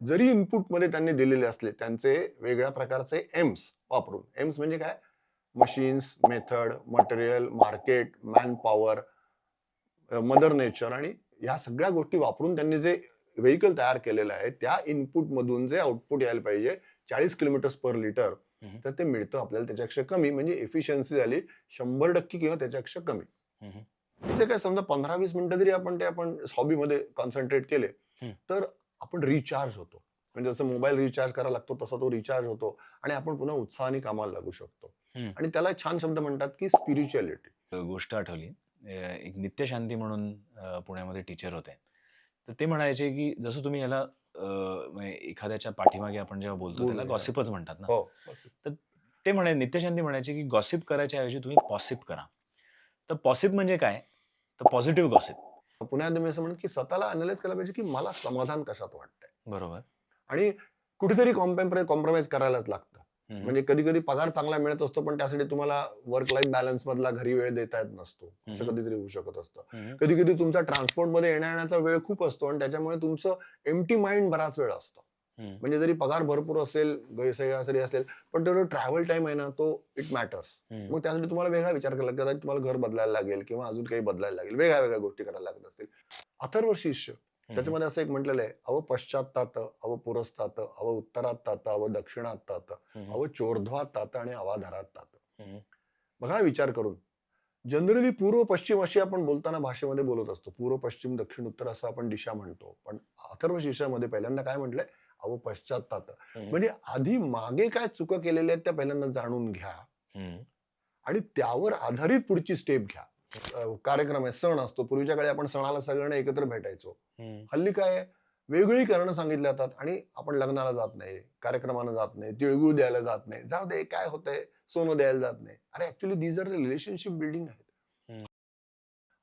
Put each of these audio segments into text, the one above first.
जरी इनपुटमध्ये त्यांनी दिलेले असले त्यांचे वेगळ्या प्रकारचे एम्स वापरून, एम्स म्हणजे काय? Machines, method, material, market, man power, mother nature आणि ह्या सगळ्या गोष्टी वापरून त्यांनी जे व्हेइकल तयार केलेलं आहे, त्या इनपुट मधून जे आउटपुट यायला पाहिजे 40 किलोमीटर्स पर लिटर, हं, तर ते मिळतं आपल्याला त्याच्यापेक्षा कमी. म्हणजे एफिशियन्सी झाली 100% किंवा त्याच्यापेक्षा कमी. हं, हं, तिचे काय समजा 15-20 मिनिटं जरी आपण हॉबीमध्ये कॉन्सन्ट्रेट केले, हं, तर आपण रिचार्ज होतो. म्हणजे जसं मोबाईल रिचार्ज करायला लागतो तसा तो रिचार्ज होतो आणि आपण पुन्हा उत्साहाने कामाला लागू शकतो. हं. आणि त्याला एक छान शब्द म्हणतात की स्पिरिच्युअलिटी. गोष्ट आठवली. एक नित्यशांती म्हणून पुण्यामध्ये टीचर होते. तर ते म्हणायचे, की जसं तुम्ही याला म्हणजे एखाद्याच्या पाठीमागे आपण जेव्हा बोलतो त्याला बोलूया. गॉसिपच म्हणतात ना. हो. बस. तर ते नित्यशांती म्हणायचे, की गॉसिप करायच्या ऐवजी तुम्ही पॉसिप करा. तर पॉसिप म्हणजे काय? तर पॉझिटिव्ह गॉसिप. पुन्हा मी असं म्हणेन की स्वतःला अॅनलाईज करायला पाहिजे की मला समाधान कशात वाटतंय बरोबर. आणि कुठेतरी कॉम्प्रोमाइज करायलाच लागतं. हं, हं. म्हणजे कधी-कधी पगार चांगला मिळत असतो, पण त्यासाठी तुम्हाला वर्क लाईफ बॅलन्स मधला घरी वेळ देता येत नसतो. हं, असं हं. कधीतरी होऊ शकत असतं. हं, हं. कधी-कधी तुमचा ट्रान्सपोर्टमध्ये येण्या-जाण्याचा वेळ खूप असतो आणि त्याच्यामुळे तुमचं एम्प्टी माइंड बराच वेळ असतं. हं, म्हणजे जरी पगार भरपूर असेल, गैरसैयासरी असेल, पण तेवढं ट्रॅव्हल टाईम आहे ना, तो इट मॅटर्स. हं, मग त्यासाठी तुम्हाला वेगळा विचार करायला लागतो. कदाचित तुम्हाला घर बदलायला लागेल किंवा अजून काही बदलायला लागेल. वेगळ्या-वेगळ्या गोष्टी करायला लागत असतील. अथर्व शिष्य हं, हं. त्याच्यामध्ये असं एक म्हटलेलं आहे, "अव पश्चात अव पुरस्तात, अव उत्तरात अव दक्षिणात हं, हं. अव चोर्ध्वात आणि अवाधरात तात." हं, हं. बघा विचार करून. जनरली पूर्व पश्चिम अशी आपण बोलताना भाषेमध्ये बोलत असतो. पूर्व पश्चिम दक्षिण उत्तर असं आपण दिशा म्हणतो. पण अथर्व शीर्षामध्ये पहिल्यांदा काय म्हटलंय? अहो पश्चात. हं, म्हणजे आधी मागे काय चुका केलेल्या आहेत त्या पहिल्यांदा जाणून घ्या हं. आणि त्यावर आधारित पुढची स्टेप घ्या. कार्यक्रम आहे, सण असतो. पूर्वीच्या काळी आपण सणाला सगळ्यांना एकत्र भेटायचो. हं. हल्ली काय आहे, वेगळी कारणं सांगितली जातात आणि आपण लग्नाला जात नाही, कार्यक्रमाला जात नाही, तिळगुळ द्यायला जात नाही. जाऊ दे काय होतंय, सोनं द्यायला जात नाही. अरे actually these are relationship building आहेत. हं.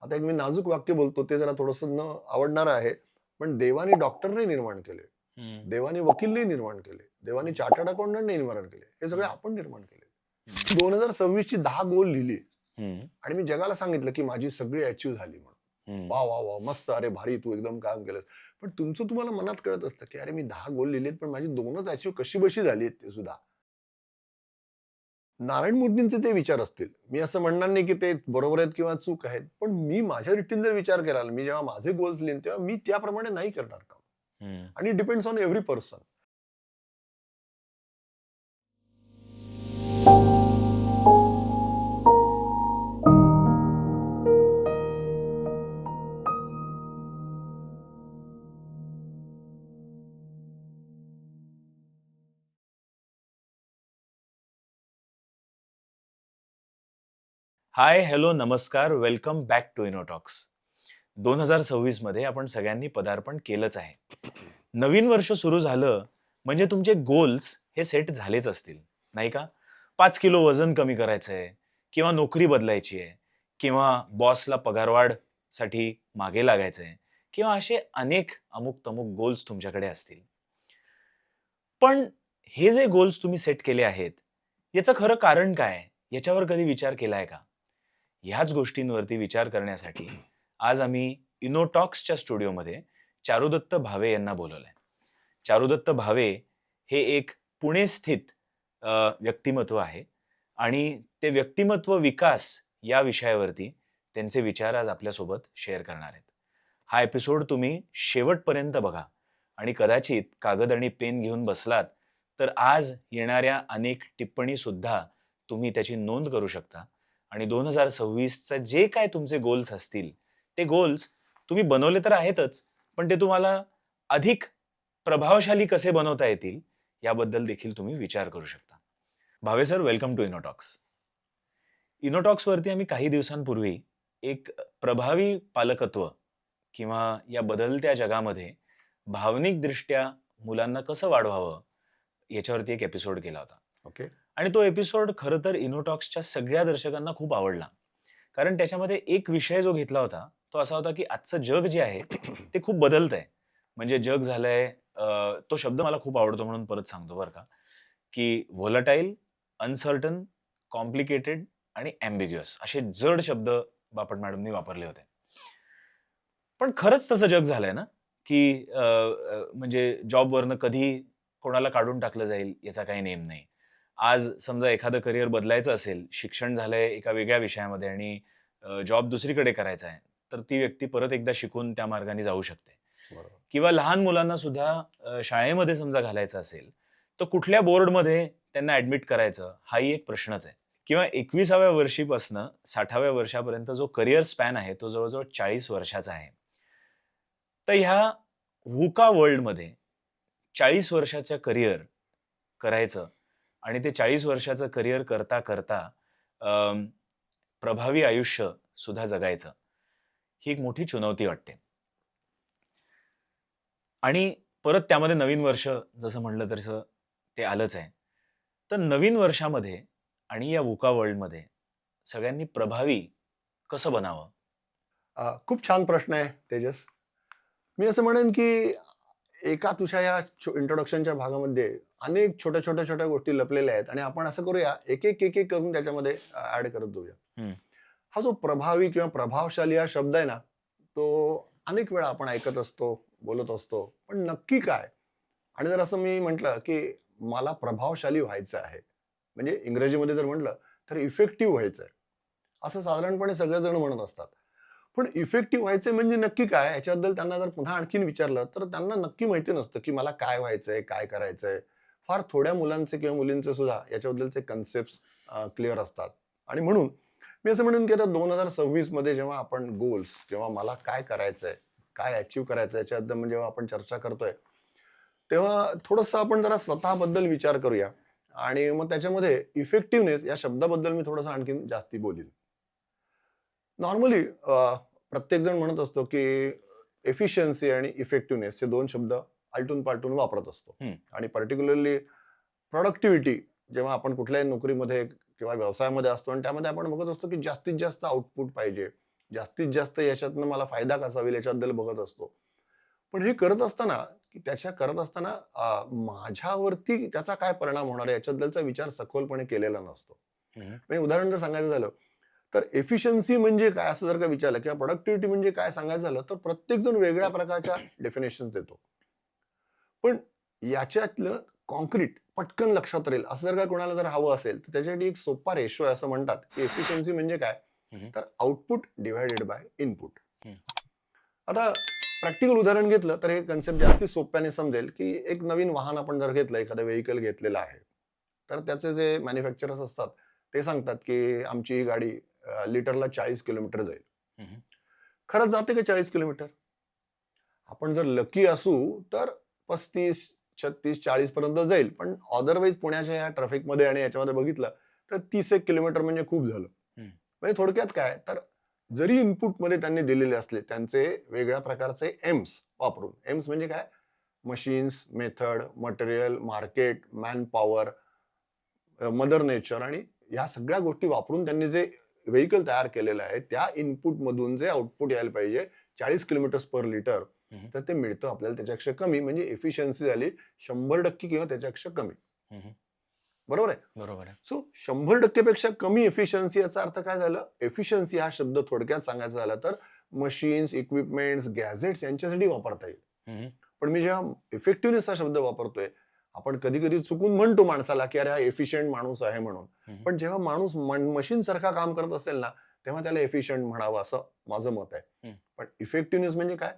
आता एक मी नाजूक वाक्य बोलतो, ते जरा थोडंसं न आवडणारं आहे. पण देवाने डॉक्टर नाही निर्माण केले. हं. देवाने वकील नाही निर्माण केले. देवाने चार्टर्ड अकाउंटंट नाही निर्माण केले. हे सगळे हं. आपण निर्माण केले. हं. 2026 ची 10 गोल लिहिली हं. आणि मी जगाला सांगितलं, की माझी सगळी अचीव्ह झाली म्हणून. हं. वाह! वाह! वाह! मस्त. अरे भारी तू एकदम काम केलंस. पण तुमचं तुम्हाला मनात कळत असतं, की अरे मी 10 गोल लिहिलेत, पण माझी 2च अचीव्ह कशीबशी झाली आहेत ते सुद्धा. नारायण मूर्तींचे ते विचार असतील. मी असं म्हणणार नाही, की ते बरोबर आहेत किंवा चूक आहेत. पण मी माझ्या दृष्टीने जर विचार केला, मी जेव्हा माझे गोल्स लिहीन, तेव्हा मी त्याप्रमाणे नाही करणार काम. हं. आणि it depends on every person. Hi, hello, नमस्कार. Welcome back to Innotalks. 2026 मध्ये आपण सगळ्यांनी पदार्पण केलंच आहे. नवीन वर्ष सुरू झालं म्हणजे तुमचे गोल्स हे सेट झालेच असतील, नाही का? 5 किलो वजन कमी करायचंय किंवा नोकरी बदलायची आहे किंवा बॉसला पगारवाढसाठी मागे लागायचंय किंवा असे अनेक अमुक-तमुक गोल्स तुमच्याकडे असतील. पण हे जे गोल्स तुम्ही सेट केले आहेत, याचं खरं कारण काय आहे? याच्यावर कधी विचार केलाय का? ह्याच गोष्टींवरती विचार करण्यासाठी आज आम्ही इनोटॉक्सच्या स्टुडिओमध्ये चारुदत्त भावे यांना बोलवलंय. चारुदत्त भावे हे एक पुणे स्थित व्यक्तिमत्व आहे आणि ते व्यक्तिमत्व विकास या विषयावरती त्यांचे विचार आज आपल्यासोबत शेअर करणार आहेत. हा एपिसोड तुम्ही शेवटपर्यंत बघा आणि कदाचित कागद आणि पेन घेऊन बसलात, तर आज येणाऱ्या अनेक टिप्पणी सुद्धा तुम्ही त्याची नोंद करू शकता आणि 2026चं जे काय तुमचे गोल्स असतील, ते गोल्स तुम्ही बनवले तर आहेतच, पण ते तुम्हाला अधिक प्रभावशाली कसे बनवता येतील, याबद्दल देखील तुम्ही विचार करू शकता. Bhave sir, welcome to Innotalks. इनोटॉक्सवरती आम्ही काही दिवसांपूर्वी एक प्रभावी पालकत्व किंवा या बदलत्या जगामध्ये भावनिकदृष्ट्या मुलांना कसं वाढवावं, याच्यावरती एक एपिसोड केला होता. ओके. आणि तो एपिसोड खरं तर इनोटॉक्सच्या सगळ्या दर्शकांना खूप आवडला. कारण त्याच्यामध्ये एक विषय जो घेतला होता, तो असा होता की आजचं जग जे आहे, ते खूप बदलतंय. म्हणजे जग झालंय तो शब्द मला खूप आवडतो म्हणून परत सांगतो बरं का, की व्होलटाईल, अनसर्टन, कॉम्प्लिकेटेड आणि एम्बिग्युअस असे जड शब्द बापट मॅडमनी वापरले होते. पण खरंच तसं जग झालंय ना? की म्हणजे जॉबवरनं कधी कोणाला काढून टाकलं जाईल याचा काही नेम नाही. आज समजा एखादं करिअर बदलायचं असेल, शिक्षण झालंय एका वेगळ्या विषयामध्ये आणि जॉब दुसरीकडे करायचा आहे, तर ती व्यक्ती परत एकदा शिकून त्या मार्गाने जाऊ शकते. बरोबर. किंवा लहान मुलांना सुद्धा शाळेमध्ये समजा घालायचं असेल, तर कुठल्या बोर्डमध्ये त्यांना ॲडमिट करायचं हाही एक प्रश्नच आहे. किंवा 21व्या वर्षीपासनं 60व्या वर्षापर्यंत जो करिअर स्पॅन आहे, तो जवळ-जवळ 40 वर्षाचा आहे. तर ह्या व्हुका वर्ल्डमध्ये 40 वर्षाचं करिअर करायचं आणि ते 40 वर्षाचं करिअर करता अं, प्रभावी आयुष्य सुद्धा जगायचं, ही एक मोठी चुनौती वाटते. आणि परत त्यामध्ये नवीन वर्ष जसं म्हटलं तसं ते आलंच आहे. तर नवीन वर्षामध्ये आणि या व्हुका वर्ल्डमध्ये सगळ्यांनी प्रभावी कसं बनावं? खूप छान प्रश्न आहे तेजस. मी असं म्हणेन की एका तुझ्या या इंट्रोडक्शनच्या भागामध्ये अनेक छोट्या गोष्टी लपलेल्या आहेत आणि आपण असं करूया एक एक करून त्याच्यामध्ये ऍड करत जाऊया. हं. हा जो प्रभावी किंवा प्रभावशाली हा शब्द आहे ना, तो अनेक वेळा आपण ऐकत असतो, बोलत असतो, पण नक्की काय? आणि जर असं मी म्हटलं की मला प्रभावशाली व्हायचं आहे, म्हणजे इंग्रजीमध्ये जर म्हटलं तर इफेक्टिव्ह व्हायचं आहे, असं साधारणपणे सगळेजण म्हणत असतात. पण इफेक्टिव्ह व्हायचे म्हणजे नक्की काय, याच्याबद्दल त्यांना जर पुन्हा आणखीन विचारलं तर त्यांना नक्की माहिती नसतं की मला काय व्हायचंय, काय करायचंय. फार थोड्या मुलांचे किंवा मुलींचे सुद्धा याच्याबद्दलचे कन्सेप्ट क्लिअर असतात. आणि म्हणून मी असं म्हणेन की आता 2026 मध्ये जेव्हा आपण गोल्स किंवा मला काय करायचंय, काय अचीव्ह करायचंय याच्याबद्दल जेव्हा आपण चर्चा करतोय, तेव्हा थोडंसं आपण जरा स्वतःबद्दल विचार करूया. आणि मग त्याच्यामध्ये इफेक्टिव्हनेस या शब्दाबद्दल मी थोडंसं आणखीन जास्ती बोलीन. नॉर्मली प्रत्येक जण म्हणत असतो की एफिशियन्सी आणि इफेक्टिव्हनेस हे दोन शब्द आलटून पालटून वापरत असतो. हं. आणि पर्टिक्युलरली प्रोडक्टिव्हिटी जेव्हा आपण कुठल्याही नोकरीमध्ये किंवा व्यवसायामध्ये असतो आणि त्यामध्ये आपण बघत असतो की जास्तीत जास्त आउटपुट पाहिजे, जास्तीत जास्त याच्यातनं मला फायदा कसा होईल याच्याबद्दल बघत असतो. पण हे करत असताना की त्याच्या करत असताना माझ्यावरती त्याचा काय परिणाम होणार आहे याच्याबद्दलचा विचार सखोलपणे केलेला नसतो. हं, म्हणजे उदाहरण जर सांगायचं झालं तर एफिशियन्सी म्हणजे काय असं जर का विचारलं किंवा प्रोडक्टिव्हिटी म्हणजे काय सांगायचं झालं तर प्रत्येक जण वेगळ्या प्रकारच्या डेफिनेशन देतो. पण याच्यातलं कॉन्क्रीट पटकन लक्षात राहील असं जर का कोणाला जर हवं असेल तर त्याच्यासाठी एक सोपा रेशो आहे. असं म्हणतात की एफिशियन्सी म्हणजे काय, हं, तर आउटपुट डिवायडेड बाय इनपुट. हं. आता प्रॅक्टिकल उदाहरण घेतलं तर हे कन्सेप्ट जास्ती सोप्याने समजेल की एक नवीन वाहन आपण जर घेतलं, एखादं व्हेकल घेतलेलं आहे, तर त्याचे जे मॅन्युफॅक्चरर्स असतात ते सांगतात की आमची ही गाडी लिटरला 40 किलोमीटर जाईल. हं, खरंच जाते का 40 किलोमीटर? आपण जर लकी असू तर 35, 36, 40 पर्यंत जाईल. पण अदरवाईज पुण्याच्या या ट्रॅफिकमध्ये आणि याच्यामध्ये बघितलं तर 30 किलोमीटर म्हणजे खूप झालं. हं. म्हणजे थोडक्यात काय, तर जरी इनपुटमध्ये त्यांनी दिलेले असले त्यांचे वेगळ्या प्रकारचे एम्स वापरून, एम्स म्हणजे काय, machines, method, material, market, man power, mother nature आणि या सगळ्या गोष्टी वापरून त्यांनी जे व्हेकल तयार केलेलं आहे, त्या इनपुट मधून जे आउटपुट यायला पाहिजे 40 किलोमीटर पर लिटर, हं, तर ते मिळतं आपल्याला त्याच्यापेक्षा कमी. म्हणजे एफिशियन्सी झाली 100% किंवा त्याच्यापेक्षा कमी. हं. बरोबर आहे. बरोबर आहे. सो 100% पेक्षा कमी एफिशियन्सी याचा अर्थ काय झालं? एफिशियन्सी हा शब्द थोडक्यात सांगायचा झाला तर मशीन्स, इक्विपमेंट्स, गॅझेट्स यांच्यासाठी वापरता येईल. हं, पण मी जेव्हा इफेक्टिव्हनेस हा शब्द वापरतोय, आपण कधी-कधी चुकून म्हणतो माणसाला, की अरे हा एफिशियंट माणूस आहे म्हणून. हं. पण जेव्हा माणूस मशीन सारखा काम करत असेल ना, तेव्हा त्याला एफिशियंट म्हणावं असं माझं मत आहे. हं. पण इफेक्टिव्हनेस म्हणजे काय?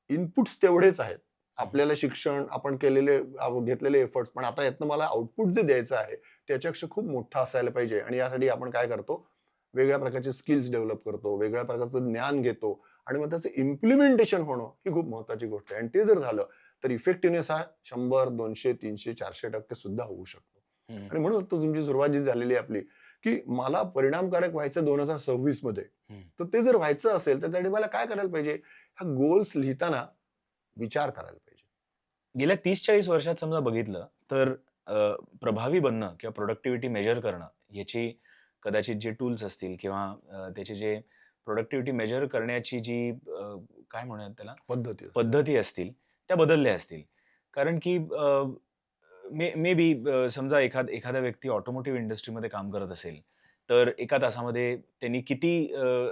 इनपुट्स तेवढेच आहेत. हं. आपल्याला शिक्षण, आपण केलेले घेतलेले एफर्ट्स, पण आता यातनं मला आउटपुट जे द्यायचं आहे, त्याच्यापेक्षा खूप मोठं असायला पाहिजे. आणि यासाठी आपण काय करतो? वेगळ्या प्रकारचे स्किल्स डेव्हलप करतो, वेगळ्या प्रकारचं ज्ञान घेतो आणि मग त्याचं इम्प्लिमेंटेशन होणं ही खूप महत्त्वाची गोष्ट आहे. आणि ते जर झालं तर इफेक्टिव्हनेस हा 100, 200, 300, 400% सुद्धा होऊ शकतो. हं, आणि म्हणून तो तुमची सुरुवात जी झालेली आहे आपली, की मला परिणामकारक व्हायचं 2026 मध्ये. हं. तर ते जर व्हायचं असेल तर त्यासाठी मला काय करायला पाहिजे? हा गोल्स लिहिताना विचार करायला पाहिजे. गेल्या 30-40 वर्षात समजा बघितलं तर प्रभावी बनणं किंवा प्रोडक्टिव्हिटी मेजर करणं याची कदाचित जे टूल्स असतील किंवा त्याचे जे प्रोडक्टिव्हिटी मेजर करण्याची जी काय म्हणूयात त्याला पद्धती असते. पद्धती असतील, त्या बदलल्या असतील. कारण की मे मे बी समजा एखादा व्यक्ती ऑटोमोटिव्ह इंडस्ट्रीमध्ये काम करत असेल, तर एका तासामध्ये त्यांनी किती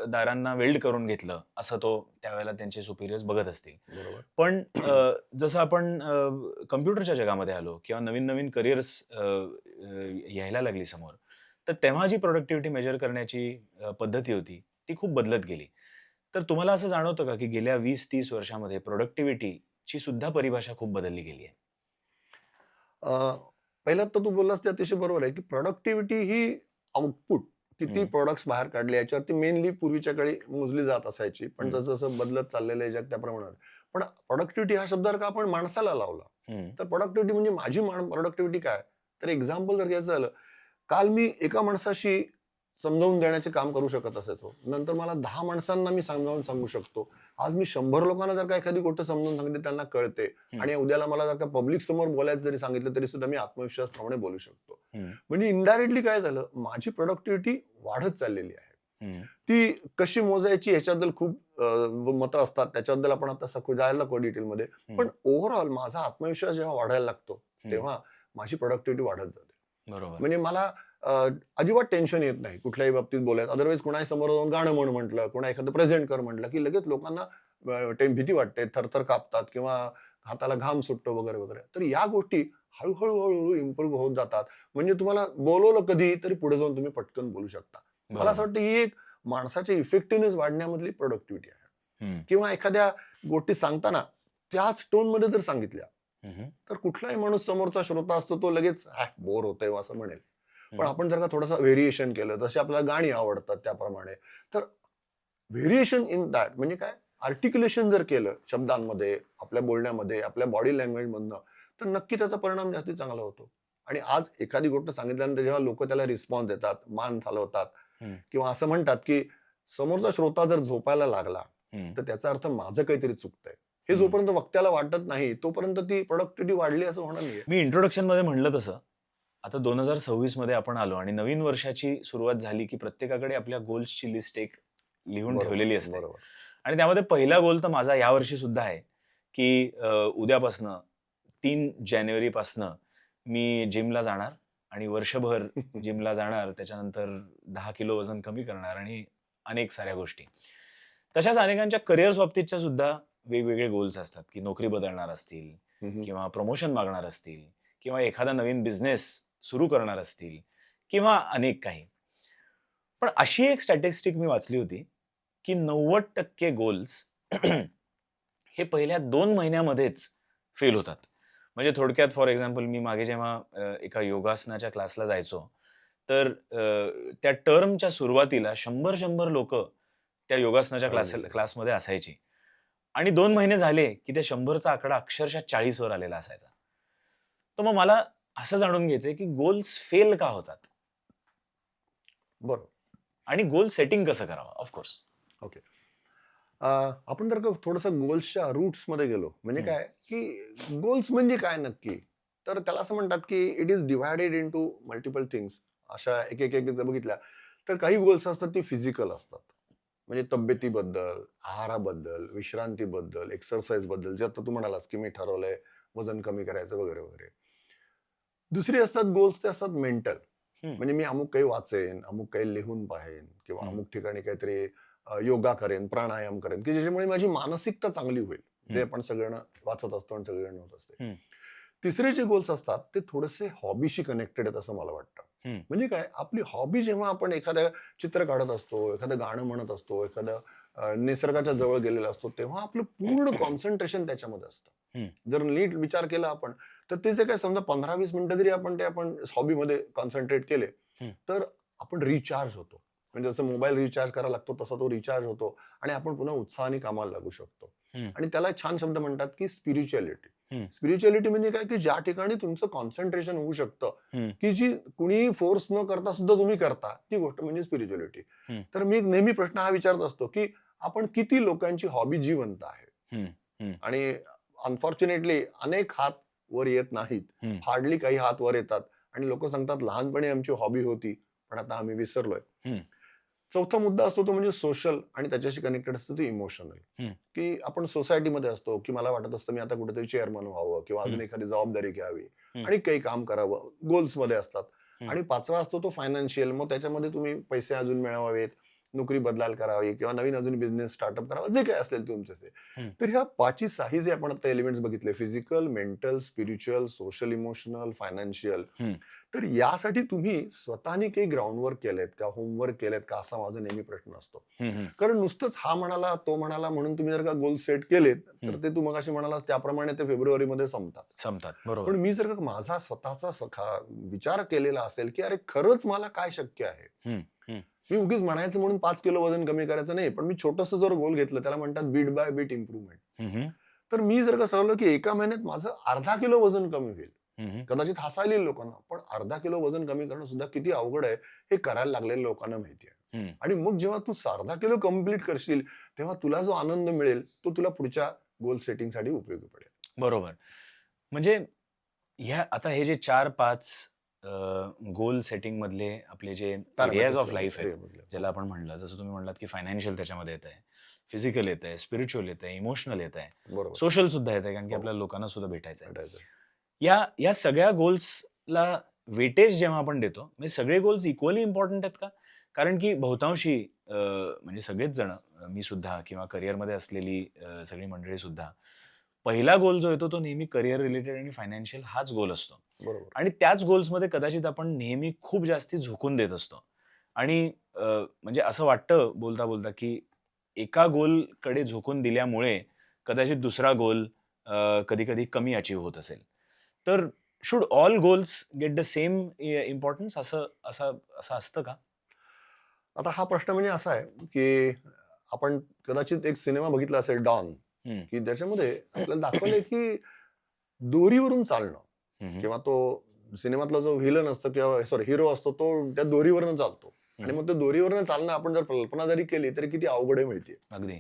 दारांना वेल्ड करून घेतलं असं तो त्यावेळेला त्यांचे सुपिरियर्स बघत असतील. बरोबर. पण जसं आपण कम्प्युटरच्या जगामध्ये आलो किंवा नवीन नवीन करिअर्स यायला लागली समोर, तर तेव्हा जी प्रोडक्टिव्हिटी मेजर करण्याची पद्धती होती ती खूप बदलत गेली. तर तुम्हाला असं जाणवतं का की गेल्या 20-30 वर्षामध्ये प्रोडक्टिव्हिटीची सुद्धा परिभाषा खूप बदलली गेली आहे? अ, पहिलं तर तू बोललास ते अतिशय बरोबर आहे, की प्रॉडक्टिव्हिटी ही आउटपुट किती हं, प्रॉडक्ट्स बाहेर काढले याच्यावरती मेनली पूर्वीच्या काळी मोजली जात असायची. पण हं, जसं-जसं बदलत चाललेलं आहे जग त्याप्रमाणे. पण प्रॉडक्टिव्हिटी हा शब्द जर का आपण माणसाला लावला, हं, तर प्रॉडक्टिव्हिटी म्हणजे माझी प्रॉडक्टिव्हिटी काय? तर एक्झाम्पल जर घ्यायचं झालं, काल मी एका माणसाशी समजावून देण्याचे काम करू शकत असायचो. नंतर मला 10 माणसांना मी समजावून सांगू शकतो. आज मी 100 लोकांना जर का एखादी गोष्ट समजावून सांगितली त्यांना कळते हं, आणि उद्याला मला जर का पब्लिक समोर बोलायचं जरी सांगितलं तरी सुद्धा मी आत्मविश्वासप्रमाणे बोलू शकतो. हं, म्हणजे इनडायरेक्टली काय झालं, माझी प्रॉडक्टिव्हिटी वाढत चाललेली आहे. हं, ती कशी मोजायची ह्याच्याबद्दल खूप मतं असतात. त्याच्याबद्दल आपण आता सखोल जायला नको डिटेलमध्ये. हं, पण ओव्हरऑल माझा आत्मविश्वास जेव्हा वाढायला लागतो, हं. तेव्हा माझी प्रॉडक्टिव्हिटी वाढत जाते. बरोबर. म्हणजे मला अ, अजिबात टेन्शन येत नाही कुठल्याही बाबतीत बोलायचं. अदरवाईज कोणाही समोर जाऊन गाणं म्हण म्हटलं, कोणा एखादं प्रेझेंट कर म्हटलं, की लगेच लोकांना भीती वाटते, थरथर कापतात किंवा हाताला घाम सुटतो वगैरे, वगैरे. तर या गोष्टी हळू-हळू, हळूहळू इम्प्रूव्ह होत जातात. म्हणजे तुम्हाला बोलवलं कधी तरी पुढे जाऊन तुम्ही पटकन बोलू शकता. मला असं बरोबर. वाटतं ही एक माणसाच्या इफेक्टिव्हनेस वाढण्यामधली प्रॉडक्टिव्हिटी आहे. हं, किंवा एखाद्या गोष्टी सांगताना त्याच टोनमध्ये जर सांगितल्या, हं, हं, तर कुठलाही माणूस समोरचा श्रोता असतो तो लगेच बोर होतोय असं म्हणेल. पण हं, आपण जर का थोडंसं व्हेरिएशन केलं, जशी आपल्याला गाणी आवडतात त्याप्रमाणे, तर व्हेरिएशन इन दॅट म्हणजे काय? आर्टिक्युलेशन जर केलं शब्दांमध्ये, आपल्या बोलण्यामध्ये, आपल्या बॉडी लँग्वेजमधनं, तर नक्की त्याचा परिणाम जास्ती चांगला होतो. आणि आज एखादी गोष्ट सांगितल्यानंतर जेव्हा लोकं त्याला रिस्पॉन्स देतात, मान हलवतात हं, किंवा असं म्हणतात, की समोरचा श्रोता जर झोपायला लागला, हं, तर त्याचा अर्थ माझं काहीतरी चुकतंय. हे हं. जोपर्यंत वक्त्याला वाटत नाही, तोपर्यंत ती प्रॉडक्टिव्हिटी वाढली असं होणार नाहीये. मी इंट्रोडक्शनमध्ये म्हणलं तसं, आता 2026 मध्ये आपण आलो आणि नवीन वर्षाची सुरुवात झाली, की प्रत्येकाकडे आपल्या गोल्सची लिस्ट एक लिहून बरोबर, ठेवलेली असते. बरोबर. आणि त्यामध्ये पहिला गोल तर माझा यावर्षी सुद्धा आहे, की उद्यापासनं 3 जानेवारीपासनं मी जिमला जाणार आणि वर्षभर जिमला जाणार. त्याच्यानंतर 10 किलो वजन कमी करणार आणि अनेक साऱ्या गोष्टी. तशाच अनेकांच्या करिअर्स बाबतीतच्या सुद्धा वेगवेगळे गोल्स असतात, की नोकरी बदलणार असतील हं, हं. किंवा प्रमोशन मागणार असतील किंवा एखादा नवीन बिझनेस सुरू करणार असतील किंवा अनेक काही. पण अशी एक स्टॅटिस्टिक मी वाचली होती, की 90% गोल्स हे पहिल्या 2 महिन्यामध्येच फेल होतात. म्हणजे थोडक्यात फॉर एक्झाम्पल मी मागे जेव्हा एका योगासनाच्या क्लासला जायचो, तर त्या टर्मच्या सुरुवातीला 100-100 लोकं त्या योगासनाच्या अगदी. क्लासमध्ये असायची आणि 2 महिने झाले, की त्या 100चा आकडा अक्षरशः 40 वर आलेला असायचा. तर मग मला असं जाणून घ्यायचंय, की गोल्स फेल का होतात? बरोबर. आणि गोल सेटिंग कसं करावं? Of course. ओके. आपण जर का थोडंसं गोल्सच्या रूट्समध्ये गेलो, म्हणजे हं, काय, की गोल्स म्हणजे काय नक्की? तर त्याला असं म्हणतात, की it is divided into multiple things. अशा एक जर बघितल्या, तर काही गोल्स असतात ती फिजिकल असतात. म्हणजे तब्येतीबद्दल, आहाराबद्दल, विश्रांतीबद्दल, एक्सरसाइजबद्दल, जे आता तू म्हणालास, की मी ठरवलंय वजन कमी करायचं वगैरे, वगैरे. दुसरी असतात गोल्स ते असतात मेंटल. हं, म्हणजे मी अमुक काही वाचेन, अमुक काही लिहून पाहेन किंवा हं, अमुक ठिकाणी काहीतरी योगा करेन, प्राणायाम करेन, की ज्याच्यामुळे माझी मानसिकता चांगली होईल. जे हं, आपण सगळेजण वाचत असतो आणि सगळेजण होत असते. हं, तिसरे जे गोल्स असतात ते थोडेसे हॉबीशी कनेक्टेड आहेत असं मला वाटतं. हं, म्हणजे काय आपली हॉबी जेव्हा आपण एखादं चित्र काढत असतो, एखादं गाणं म्हणत असतो, एखादं निसर्गाच्या जवळ गेलेला असतो, तेव्हा आपलं पूर्ण कॉन्सन्ट्रेशन त्याच्यामध्ये असतं. हं, जर नीट विचार केला आपण, तर ते जे काय समजा 15-20 मिनिटं जरी आपण हॉबीमध्ये कॉन्सन्ट्रेट केले, हं, तर आपण रिचार्ज होतो. म्हणजे जसं मोबाईल रिचार्ज करायला लागतो तसा तो रिचार्ज होतो आणि आपण पुन्हा उत्साहाने कामाला लागू शकतो. हं, आणि त्याला एक छान शब्द म्हणतात, की स्पिरिच्युअलिटी. हं, स्पिरिच्युअलिटी म्हणजे काय, की ज्या ठिकाणी तुमचं कॉन्सन्ट्रेशन होऊ शकतं, हं, की जी कुणीही फोर्स न करता सुद्धा तुम्ही करता, ती गोष्ट म्हणजे स्पिरिच्युअलिटी. हं, तर मी एक नेहमी प्रश्न हा विचारत असतो, की आपण किती लोकांची हॉबी जिवंत आहे? हं, हं, आणि अनफॉर्च्युनेटली अनेक हात वर येत नाहीत. हं, हार्डली काही हात वर येतात आणि लोकं सांगतात, "लहानपणी आमची हॉबी होती, पण आता आम्ही विसरलोय." हं, चौथा मुद्दा असतो तो म्हणजे सोशल आणि त्याच्याशी कनेक्टेड असतो ते इमोशनल. हं, की आपण सोसायटीमध्ये असतो, की मला वाटत असतं मी आता कुठेतरी चेअरमन व्हावं किंवा हं, अजून एखादी जबाबदारी घ्यावी हं, आणि काही काम करावं. गोल्समध्ये असतात. आणि 5वा असतो तो फायनान्शियल. मग त्याच्यामध्ये तुम्ही पैसे अजून मिळवावेत, नोकरी बदलाल करावी किंवा नवीन अजून बिझनेस स्टार्टअप करावा, जे काही असेल तुमचं ते. हम्म. तर ह्या 5ची 6 जे आपण आता एलिमेंट्स बघितले, physical, mental, spiritual, social, emotional, financial. हम्म. तर यासाठी तुम्ही स्वतःनी काही ग्राउंडवर्क केलेत का, होमवर्क केलेत का, असा माझा नेहमी प्रश्न असतो. हम्म. कारण नुसतंच हा म्हणाला तो म्हणाला म्हणून तुम्ही जर का गोल सेट केलेत तर ते तू मगाशी म्हणालास त्याप्रमाणे ते फेब्रुवारीमध्ये संपतात. संपतात. पण बरोबर. मी जर का माझा स्वतःचा विचार केलेला असेल की अरे खरंच मला काय शक्य आहे, हम्म. हम्म. मी उगीच म्हणायचं म्हणून 5 किलो वजन कमी करायचं नाही, पण मी छोटंसं जर गोल घेतलं त्याला म्हणतात बीट बाय बीट इम्प्रुव्हमेंट. हम्म. तर मी जर का ठरवलं की एका महिन्यात माझं अर्धा किलो वजन कमी होईल, हम्म. कदाचित हसायला येईल लोकांना, पण अर्धा किलो वजन कमी करणं सुद्धा किती अवघड आहे हे करायला लागलेल्या लोकांना माहिती आहे. हम्म. आणि मग जेव्हा तू अर्धा किलो कम्प्लीट करशील तेव्हा तुला जो आनंद मिळेल तो तुला पुढच्या गोल सेटिंगसाठी उपयोगी पडेल. बरोबर. म्हणजे आता हे जे 4-5 गोल सेटिंग मधले आपले जे एरियाज ऑफ लाईफ आहेत, ज्याला आपण म्हणलं, जसं तुम्ही म्हणलात की फायनान्शियल त्याच्यामध्ये येत आहे, फिजिकल येत आहे, स्पिरिच्युअल येत आहे, इमोशनल येत आहे, बरोबर. सोशल सुद्धा येत आहे, कारण की हो. आपल्याला लोकांना सुद्धा भेटायचं आहे. भेटायचं. या सगळ्या गोल्सला वेटेज जेव्हा आपण देतो, म्हणजे सगळे गोल्स इक्वली इम्पॉर्टंट आहेत का? कारण की बहुतांशी म्हणजे सगळेच जण, मी सुद्धा किंवा करिअरमध्ये असलेली सगळी मंडळी सुद्धा, पहिला गोल जो येतो तो नेहमी करिअर रिलेटेड आणि फायनान्शियल हाच गोल असतो. बरोबर. आणि त्याच गोल्समध्ये कदाचित आपण नेहमी खूप जास्ती झोकून देत असतो. आणि म्हणजे असं वाटतं बोलता बोलता की एका गोलकडे झोकून दिल्यामुळे कदाचित दुसरा गोल कधी कधी कमी अचीव्ह होत असेल. तर should all goals get the same importance, असं असं असं असतं का? आता हा प्रश्न म्हणजे असा आहे की आपण कदाचित एक सिनेमा बघितला असेल डॉन, हम्म. की ज्याच्यामध्ये आपल्याला दाखवलंय की दोरीवरून चालणं किंवा तो सिनेमातला जो व्हिलन असतो किंवा सॉरी हिरो असतो तो त्या दोरीवरनं चालतो. आणि मग त्या दोरीवरनं चालणं आपण जर कल्पना जरी केली तरी किती अवघड आहे माहितीये. अगदी.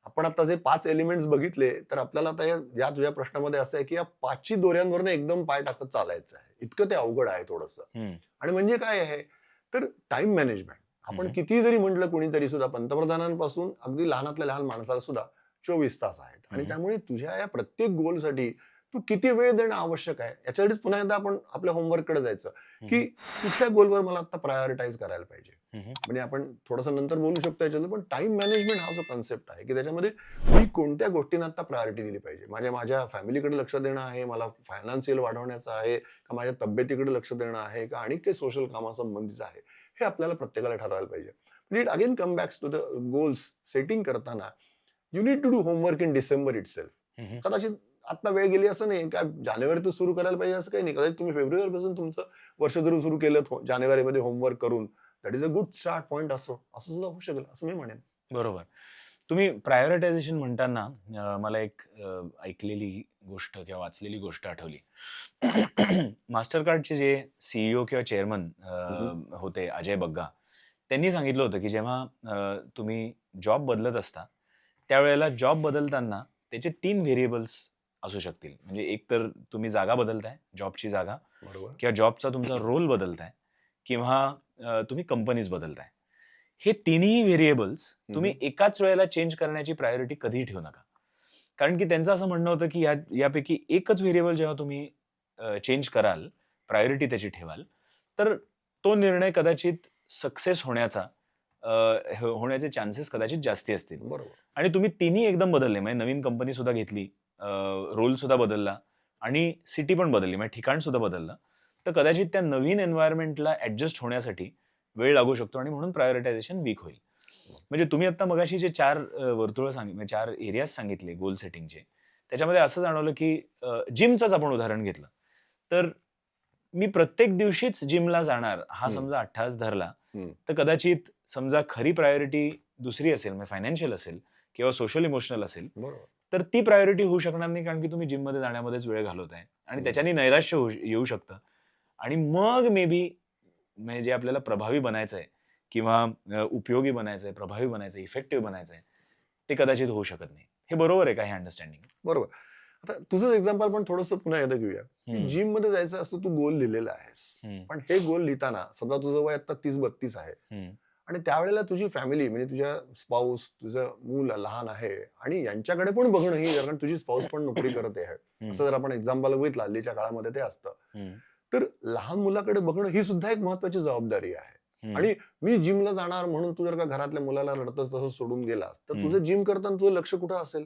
आपण आता जे 5 एलिमेंट्स बघितले तर आपल्याला आता या तुझ्या प्रश्नामध्ये असं आहे की या 5ची दोऱ्यांवरनं एकदम पाय टाकत चालायचं आहे. इतकं ते अवघड आहे थोडंसं. हम्म. आणि म्हणजे काय आहे तर टाइम मॅनेजमेंट. आपण किती जरी म्हटलं कोणीतरी सुद्धा, पंतप्रधानांपासून अगदी लहानातल्या लहान माणसाला सुद्धा 24 तास आहेत. आणि त्यामुळे तुझ्या या प्रत्येक गोलसाठी तू किती वेळ देणं आवश्यक आहे याच्यासाठीच पुन्हा एकदा आपण आपल्या होमवर्ककडे जायचं की कुठल्या गोलवर मला आता प्रायोरिटाईज करायला पाहिजे. म्हणजे आपण थोडंसं नंतर बोलू शकतो याच्यात, पण टाइम मॅनेजमेंट हा जो कन्सेप्ट आहे की त्याच्यामध्ये मी कोणत्या गोष्टींना आता प्रायोरिटी दिली पाहिजे. माझ्या फॅमिलीकडे लक्ष देणं आहे, मला फायनान्शियल वाढवण्याचं आहे का, माझ्या तब्येतीकडे लक्ष देणं आहे का, आणि काही सोशल कामासंबंधीचं आहे, हे आपल्याला प्रत्येकाला ठरवायला पाहिजे. पण it again comes backs to the goals setting करताना you need to do homework in December itself. कदाचित आता वेळ गेली असं नाही, काय जानेवारीतच सुरू करायला पाहिजे असं काही नाही. कदाचित तुम्ही फेब्रुवारीपासून तुमचं वर्ष जरी सुरू केलं जानेवारीमध्ये होमवर्क करून, that is a good start point. असं सुद्धा होऊ शकेल असं मी म्हणेन. बरोबर. तुम्ही प्रायोरिटायझेशन म्हणताना मला एक ऐकलेली गोष्ट किंवा वाचलेली गोष्ट आठवली. मास्टरकार्डचे जे सीईओ किंवा चेअरमन होते, अजय बग्गा, त्यांनी सांगितलं होतं की जेव्हा तुम्ही जॉब बदलत असता त्यावेळेला जॉब बदलताना त्याचे 3 व्हेरिएबल्स असू शकतील. म्हणजे एक तर तुम्ही जागा बदलताय, जॉबची जागा, बरोबर. किंवा जॉबचा तुमचा रोल बदलताय, किंवा तुम्ही कंपनीज बदलताय. हे तिन्ही व्हेरिएबल्स तुम्ही एकाच वेळेला चेंज करण्याची प्रायोरिटी कधीही ठेवू नका. कारण की त्यांचं असं म्हणणं होतं की यापैकी एकच व्हेरिएबल जेव्हा तुम्ही चेंज कराल, प्रायोरिटी त्याची ठेवाल, तर तो निर्णय कदाचित सक्सेस होण्याचे चान्सेस कदाचित जास्ती असतील. बरोबर. आणि तुम्ही तिन्ही एकदम बदलले, म्हणजे नवीन कंपनी सुद्धा घेतली, रोल सुद्धा बदलला आणि सिटी पण बदलली, म्हणजे ठिकाण सुद्धा बदललं, तर कदाचित त्या नवीन एन्व्हायरमेंटला ऍडजस्ट होण्यासाठी वेळ लागू शकतो आणि म्हणून प्रायोरिटायझेशन वीक होईल. म्हणजे तुम्ही आता मगाशी जे 4 वर्तुळ सांगितले, 4 एरियाज सांगितले गोल सेटिंगचे, त्याच्यामध्ये असं जाणवलं की जिमचंच आपण उदाहरण घेतलं तर मी प्रत्येक दिवशीच जिमला जाणार हा समजा अट्टाहास धरला, तर कदाचित समजा खरी प्रायोरिटी दुसरी असेल, म्हणजे फायनान्शियल असेल किंवा सोशल इमोशनल असेल, तर ती प्रायोरिटी होऊ शकणार नाही, कारण की तुम्ही जिममध्ये जाण्यामध्येच वेळ घालवताय आणि त्याच्याने नैराश्य येऊ शकतं. आणि मग मे बी म्हणजे जे आपल्याला प्रभावी बनायचं आहे किंवा उपयोगी बनायचं आहे, प्रभावी बनायचं आहे, इफेक्टिव्ह बनायचं आहे, ते कदाचित होऊ शकत नाही. हे बरोबर आहे का, हे अंडरस्टँडिंग? बरोबर. आता तुझं एक्झाम्पल पण थोडंसं पुन्हा एकदा घेऊया. जिम मध्ये जायचं असतं, तू गोल लिहिलेला आहेस, पण हे गोल लिहिताना समजा तुझं वय आता 30-32 आहे आणि त्यावेळेला तुझी फॅमिली म्हणजे तुझ्या स्पाऊस, तुझं मूल लहान आहे आणि यांच्याकडे पण बघणं ही, कारण तुझी स्पाऊस पण नोकरी करते आहे, असं जर आपण एक्झाम्पल बघितलं हल्लीच्या काळामध्ये ते असतं, तर लहान मुलाकडे बघणं ही सुद्धा एक महत्वाची जबाबदारी आहे. हम्म, आणि मी जिमला जाणार म्हणून तू जर का घरातल्या मुलाला रडतच तसं सोडून गेलास तर हम्म. तुझं जिम करताना तुझं लक्ष कुठं असेल?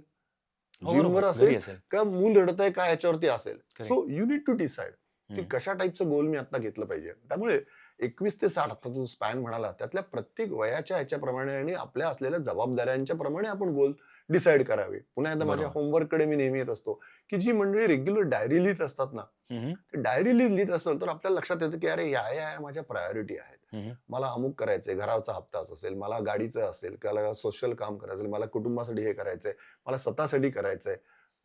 हो जिमवर बरोबर, घरी असेल असेल. का मूल रडत आहे का याच्यावरती असेल. Correct. So you need to decide की कशा टाईपचं गोल मी आता घेतलं पाहिजे. त्यामुळे 21 ते 60 आता जो स्पॅन म्हणाला त्यातल्या प्रत्येक वयाच्या ह्याच्याप्रमाणे आणि आपल्या असलेल्या जबाबदाऱ्यांच्या प्रमाणे आपण गोल डिसाईड करावे. पुन्हा एकदा माझ्या बरोबर. होमवर्ककडे मी नेहमी येत असतो की जी मंडळी रेग्युलर डायरी लिहित असतात ना, हम्म, डायरी लिहित असेल तर आपल्याला लक्षात येतं की अरे या माझ्या प्रायोरिटी आहेत. हम्म, मला अमुक करायचंय, घराचा हप्ताच असेल, मला गाडीचं असेल, मला सोशल काम करायचं असेल, मला कुटुंबासाठी हे करायचंय, मला स्वतःसाठी करायचंय.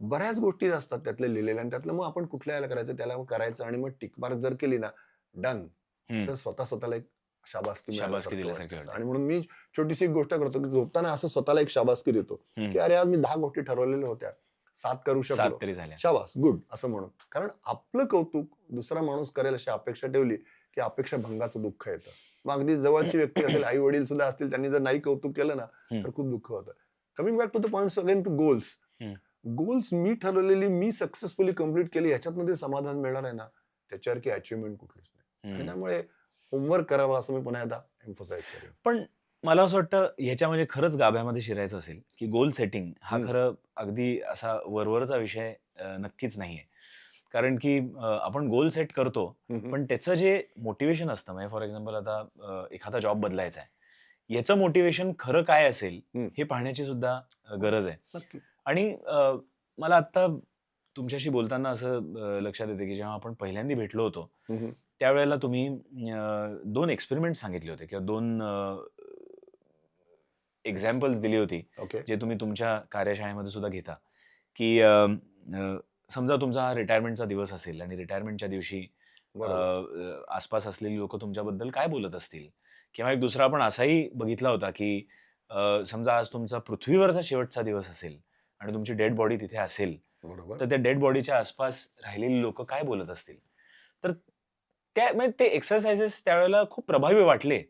बऱ्याच गोष्टी असतात त्यातल्या लिहिलेल्या आणि त्यातलं मग आपण कुठल्या याला करायचं त्याला मग करायचं आणि मग टिक मार्क जर केली ना, डन. हम्म. तर स्वतःला एक शाबासकी शाबासकी मिळाल्यासारखं दिल्यासारखी वाटायचं. वाटते. आणि म्हणून मी छोटीशी एक गोष्ट करतो की झोपताना असं स्वतःला एक शाबासकी देतो हम्म. की अरे आज मी 10 गोष्टी ठरवलेल्या होत्या, 7 करू 7 शकलो, तरी झाल्या. शाबास, गुड असं म्हणून. कारण आपलं कौतुक दुसरा माणूस करेल अशी अपेक्षा ठेवली की अपेक्षा भंगाचं दुःख येतं. मग अगदी जवळची व्यक्ती असेल, आई वडील सुद्धा असतील, त्यांनी जर नाही कौतुक केलं ना हम्म, तर खूप दुःख होतं. Coming back to the points again to goals. Hmm. Goals मी ठरवलेली मी सक्सेसफुली कम्प्लीट केली ह्याच्यात मध्ये समाधान मिळणार आहे ना, त्याच्यासारखी अचिव्हमेंट कुठलीच नाही. आणि हम्म. त्यामुळे होमवर्क करावा असं मी पुन्हा एकदा एम्फसाइज करेन. पण मला असं वाटतं ह्याच्यामध्ये खरंच गाभ्यामध्ये शिरायचं असेल की गोल सेटिंग हा हम्म, खरं अगदी असा वरवरचा विषय नक्कीच नाहीये. कारण की आपण गोल सेट करतो, हम्म, पण त्याचं जे मोटिवेशन असतं, म्हणजे फॉर एक्झाम्पल आता एखादा जॉब बदलायचा आहे, याचं मोटिवेशन खरं काय असेल हम्म. हे पाहण्याची सुद्धा हो, गरज आहे. नक्की. आणि मला आत्ता तुमच्याशी बोलताना असं लक्षात येते की जेव्हा आपण पहिल्यांदा भेटलो होतो हम्म, त्यावेळेला तुम्ही 2 एक्सपेरिमेंट सांगितले होते किंवा 2 एक्झाम्पल्स दिली होती, ओके. जे तुम्ही तुमच्या कार्यशाळेमध्ये सुद्धा घेता, की समजा तुमचा रिटायरमेंटचा दिवस असेल आणि रिटायरमेंटच्या दिवशी बरोबर. आसपास असलेली लोकं तुमच्याबद्दल काय बोलत असतील? किंवा एक दुसरा आपण असाही बघितला होता, की समजा आज तुमचा पृथ्वीवरचा शेवटचा दिवस असेल आणि तुमची डेड बॉडी तिथे असेल, बरोबर. तर त्या डेड बॉडीच्या आसपास राहिलेली लोकं काय बोलत असतील? तर त्या म्हणजे ते एक्सरसाइजेस त्यावेळेला खूप प्रभावी वाटले.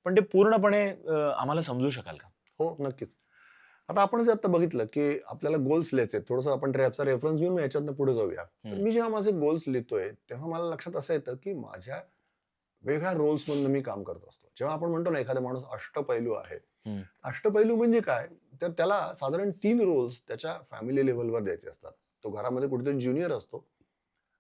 पण ते पूर्णपणे आम्हाला समजू शकाल का? हो, नक्कीच. आता आपण जे आता बघितलं की आपल्याला गोल्स लिहायचे आहेत, थोडंसं आपण ट्रॅपचा रेफरन्स घेऊन याच्यातनं पुढे जाऊया. तर हं, मी जेव्हा माझे गोल्स लिहितोय तेव्हा मला लक्षात असं येतं की माझ्या वेगळ्या रोल्स मधनं मी काम करत असतो. जेव्हा आपण म्हणतो ना एखादा माणूस अष्टपैलू आहे, हं, अष्टपैलू म्हणजे काय? तर त्याला साधारण 3 रोल्स त्याच्या फॅमिली लेव्हलवर द्यायचे असतात. तो घरामध्ये कुठेतरी ज्युनियर असतो,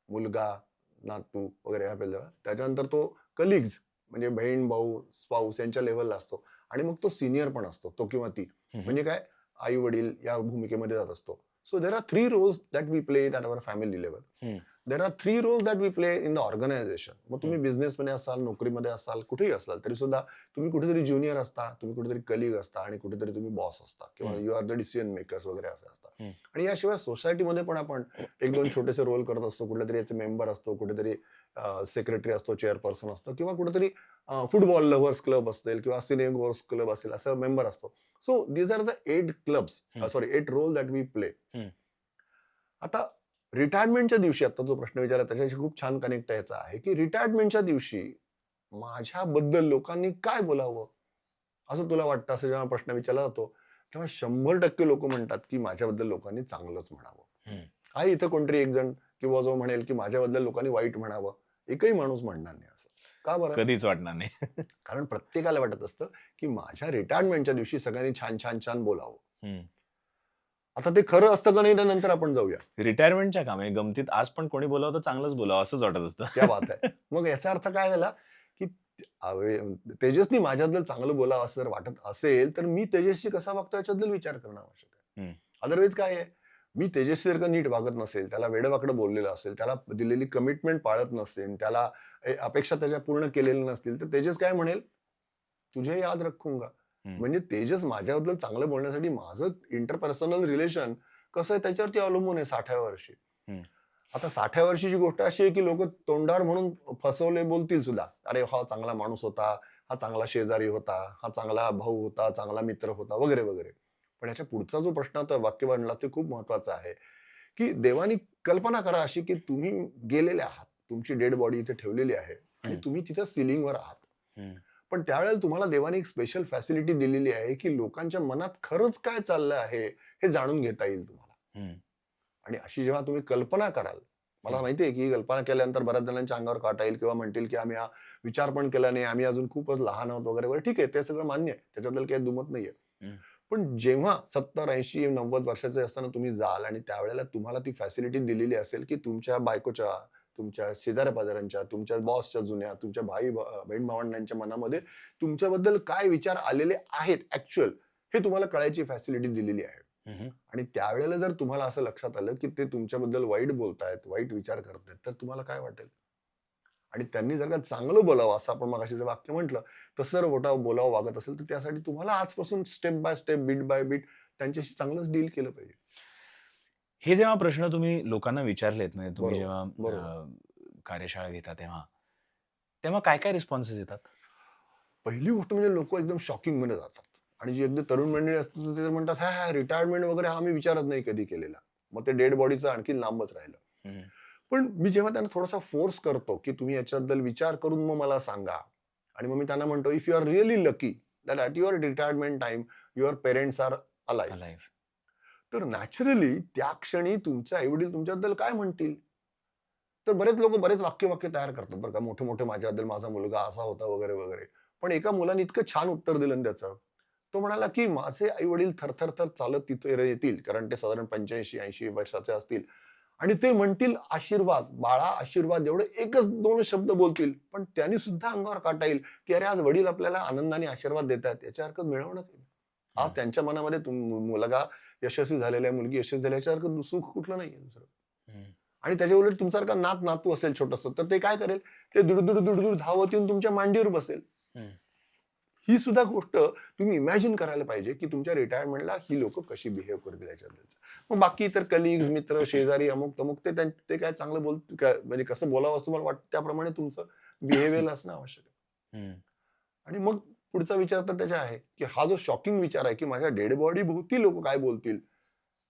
मुलगा, नातू वगैरे ह्या लेव्हलला. त्याच्यानंतर तो कलीग्स म्हणजे बहीण, भाऊ, स्पाउस यांच्या लेव्हलला असतो आणि मग तो सीनियर पण असतो, तो किंवा ती. हं, हं, म्हणजे काय? आई-वडील या भूमिकेमध्ये जात असतो. So there are 3 roles that we play at our family level. हं, there are 3 roles that we play in the organization. मग हं, तुम्ही बिझनेसमध्ये असाल, नोकरीमध्ये असाल, कुठेही असाल, तरी सुद्धा तुम्ही कुठेतरी ज्युनियर असता, तुम्ही कुठेतरी कलीग असता आणि कुठेतरी तुम्ही बॉस असता किंवा हं, you are the decision makers वगैरे असे असतात. हं, आणि याशिवाय सोसायटीमध्ये पण आपण 1-2 छोटेसे रोल करत असतो. कुठल्या तरी याचे मेंबर असतो, कुठेतरी सेक्रेटरी असतो, चेअरपर्सन असतो किंवा कुठेतरी फुटबॉल लव्हर्स क्लब असेल किंवा सिनेगोर्स क्लब असेल, असं मेंबर असतो. So these are the 8 clubs, हं, sorry 8 role that we play. हं, आता रिटायरमेंटच्या दिवशी आता जो प्रश्न विचारला त्याच्याशी खूप छान कनेक्ट यायचा आहे की रिटायरमेंटच्या दिवशी माझ्याबद्दल लोकांनी काय बोलावं असं तुला वाटतं, असं जेव्हा प्रश्न विचारला जातो तेव्हा 100% लोक म्हणतात की माझ्याबद्दल लोकांनी चांगलंच म्हणावं. हं. हा इथं कोणतरी एक जण किंवा जो म्हणेल की माझ्याबद्दल लोकांनी वाईट म्हणावं, एकही माणूस म्हणणार नाही असं. का बरं? कधीच वाटणार नाही. कारण प्रत्येकाला वाटत असतं की माझ्या रिटायरमेंटच्या दिवशी सगळ्यांनी छान छान छान बोलावं. हं. आता ते खरं असतं का नाही त्यानंतर आपण जाऊया. रिटायरमेंटच्या कामी गमतीत आज पण कोणी बोलावं तर चांगलंच बोलावं असंच वाटत असतं. क्या बात आहे. मग याचा अर्थ काय झाला, की तेजसनी माझ्याबद्दल चांगलं बोलावं असं जर वाटत असेल, तर मी तेजसशी कसा वागतो याच्याबद्दल विचार करणं आवश्यक आहे. हं, अदरवाईज काय आहे, मी तेजसशी जर का नीट वागत नसेल, त्याला वेडं-वाकडं बोललेलं असेल, त्याला दिलेली कमिटमेंट पाळत नसेल, त्याला अपेक्षा त्याच्या पूर्ण केलेल्या नसतील, तर तेजस काय म्हणेल, तुझे याद रखूंगा. हं, म्हणजे तेजस माझ्याबद्दल चांगलं बोलण्यासाठी माझं इंटरपर्सनल रिलेशन कसं आहे त्याच्यावरती अवलंबून आहे 60व्या वर्षी. हं, आता 60व्या वर्षीची गोष्ट अशी आहे की लोक तोंडावर म्हणून फसवले बोलतील सुद्धा. अरे हा चांगला माणूस होता, हा चांगला शेजारी होता, हा चांगला भाऊ होता, चांगला मित्र होता वगैरे वगैरे. पण याच्या पुढचा जो प्रश्न होता वाक्य बनला ते खूप महत्वाचा आहे, की देवानी कल्पना करा अशी की तुम्ही गेलेले आहात. तुमची डेड बॉडी इथे ठेवलेली आहे आणि हं, तुम्ही तिथे सिलिंगवर आहात. हं, पण त्यावेळेला तुम्हाला देवाने एक स्पेशल फॅसिलिटी दिलेली आहे की लोकांच्या मनात खरंच काय चाललं आहे हे जाणून घेता येईल तुम्हाला. हं, आणि अशी जेव्हा तुम्ही कल्पना कराल मला हम्म. माहितीये की ही कल्पना केल्यानंतर बऱ्याच जणांच्या अंगावर काटा येईल किंवा म्हणतील की आम्ही हा विचार पण केला नाही, आम्ही अजून खूपच लहान आहोत वगैरे वगैरे. ठीक आहे, ते सगळं मान्य आहे, त्याच्याबद्दल काही दुमत नाहीये. हम्म. पण जेव्हा 70, 80, 90 वर्षाचे असताना तुम्ही जाल आणि त्यावेळेला तुम्हाला ती फॅसिलिटी दिलेली असेल की तुमच्या बायकोच्या, तुमच्या शेजाऱ्या पाजाऱ्यांच्या, तुमच्या बॉसच्या जुन्या, तुमच्या बहीण भावंडांच्या मनामध्ये तुमच्याबद्दल काय विचार आलेले आहेत ऍक्च्युअल, हे तुम्हाला कळायची फॅसिलिटी दिलेली आहे. हम्म. आणि त्यावेळेला जर तुम्हाला असं लक्षात आलं की ते तुमच्याबद्दल वाईट बोलतायत, वाईट विचार करतायत, तर तुम्हाला काय वाटेल? आणि त्यांनी जर का चांगलं बोलावं, असं आपण मगाशी जे वाक्य म्हटलं, तसं जर बोलावं वागत असेल, तर त्यासाठी तुम्हाला आजपासून step by step, bit by bit त्यांच्याशी चांगलंच डील केलं पाहिजे. हे जेव्हा प्रश्न तुम्ही लोकांना विचारलेत, म्हणजे तुम्ही बरोबर, जेव्हा बरोबर. कार्यशाळा घेता तेव्हा तेव्हा काय काय रिस्पॉन्सेस येतात? पहिली गोष्ट म्हणजे लोकं एकदम शॉकिंग मध्ये जातात. आणि जी अगदी तरुण मंडळी असतात, तर ते तर म्हणतात, "हां, हां, रिटायरमेंट वगैरे हा आम्ही विचारच नाही कधी केलेला." मग ते डेड बॉडीचं आणखी लांबच राहिलं. हम्म. पण मी जेव्हा त्यांना थोडासा फोर्स करतो, की तुम्ही याच्याबद्दल विचार करून मग मला सांगा. आणि मग मी त्यांना म्हणतो, "if you are really lucky that at your retirement time your parents are alive." Alive. तर नॅचरली त्या क्षणी तुमचे आई-वडील तुमच्याबद्दल काय म्हणतील? तर बरेच लोकं बरेच वाक्य तयार करतात बरं का, मोठे-मोठे माझ्याबद्दल, माझा मुलगा असा होता वगैरे, वगैरे. पण एका मुलाने इतकं छान उत्तर दिलं ना त्याचं. तो म्हणाला, की माझे आई-वडील थरथर चालत तिथे येतील, कारण ते साधारण 85-80 वर्षाचे असतील. आणि ते म्हणतील आशीर्वाद, बाळा आशीर्वाद, एवढे एकच 2 शब्द बोलतील. पण त्यांनी सुद्धा अंगावर काटा येईल, की अरे आज वडील आपल्याला आनंदाने आशीर्वाद देतायत. याच्या हरकत मिळवणं काय? आज हम्म. त्यांच्या मनामध्ये मुलगा यशस्वी झालेला आहे, मुलगी यशस्वी झाली, याच्या सुख कुठलं नाहीये दुसरं. हम्म. आणि त्याच्या उलट तुमच्यासारखा नातू असेल छोटंसं, तर ते काय करेल? ते दुडदुड धावत येऊन तुमच्या मांडीवर बसेल. हम्म. ही सुद्धा गोष्ट तुम्ही इमॅजिन करायला पाहिजे, की तुमच्या रिटायरमेंटला ही लोकं कशी बिहेव करतील याच्याबद्दलचं. मग बाकी इतर कलीग्स, मित्र, शेजारी, अमुक-तमुक, ते काय चांगलं म्हणजे कसं बोलावं असं तुम्हाला वाटतं त्याप्रमाणे तुमचं बिहेवियर असणं आवश्यक आहे. हम्म. आणि मग पुढचा विचार तर त्याचा आहे, की हा जो शॉकिंग विचार आहे, की माझ्या डेड बॉडी भोवती लोकं काय बोलतील?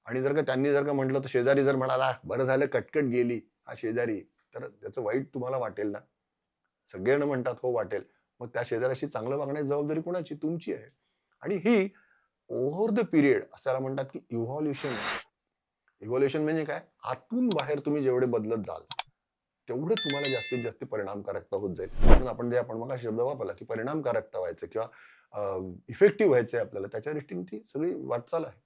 आणि जर का त्यांनी जर का म्हटलं, तर शेजारी जर म्हणाला, "बरं झालं कटकट गेली हा शेजारी." तर त्याचं वाईट तुम्हाला वाटेल ना? सगळेजण म्हणतात, "हो वाटेल." मग त्या शेजाऱ्याशी चांगलं वागण्याची जबाबदारी कोणाची? तुमची आहे. आणि ही ओव्हर द पिरियड असं म्हणतात, की इव्हॉल्युशन आहे. इव्हॉल्युशन म्हणजे काय? आतून बाहेर तुम्ही जेवढे बदलत जाल, तेवढं तुम्हाला जास्तीत जास्त परिणामकारकता होत जाईल. म्हणून आपण मगाशी शब्द वापरला, की परिणामकारकता व्हायचं किंवा इफेक्टिव्ह व्हायचंय आपल्याला, त्याच्या दृष्टीने ती सगळी वाटचाल आहे.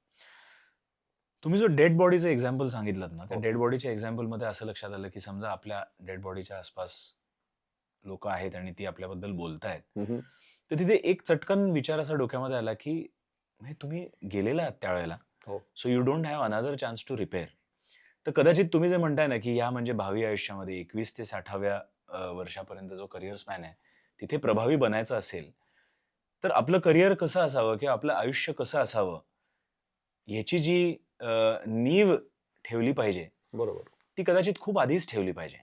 तुम्ही जो डेड बॉडीचं एक्झाम्पल सांगितलं ना, त्या हो. डेड बॉडीच्या एक्झाम्पलमध्ये असं लक्षात आलं, की समजा आपल्या डेड बॉडीच्या आसपास लोकं आहेत आणि ती आपल्याबद्दल बोलतायत. हं, हं. तर तिथे एक चटकन विचार असा डोक्यामध्ये आला, की म्हणजे तुम्ही गेलेला आहात त्यावेळेला. हो. So you don't have another chance to repair. तर कदाचित तुम्ही जे म्हणताय ना, की या म्हणजे भावी आयुष्यामध्ये 21 ते 60व्या वर्षापर्यंत जो करियर स्पॅन आहे, तिथे प्रभावी बनायचं असेल, तर आपलं करियर कसं असावं किंवा आपलं आयुष्य कसं असावं, ह्याची जी नीव ठेवली पाहिजे, बरोबर. ती कदाचित खूप आधीच ठेवली पाहिजे.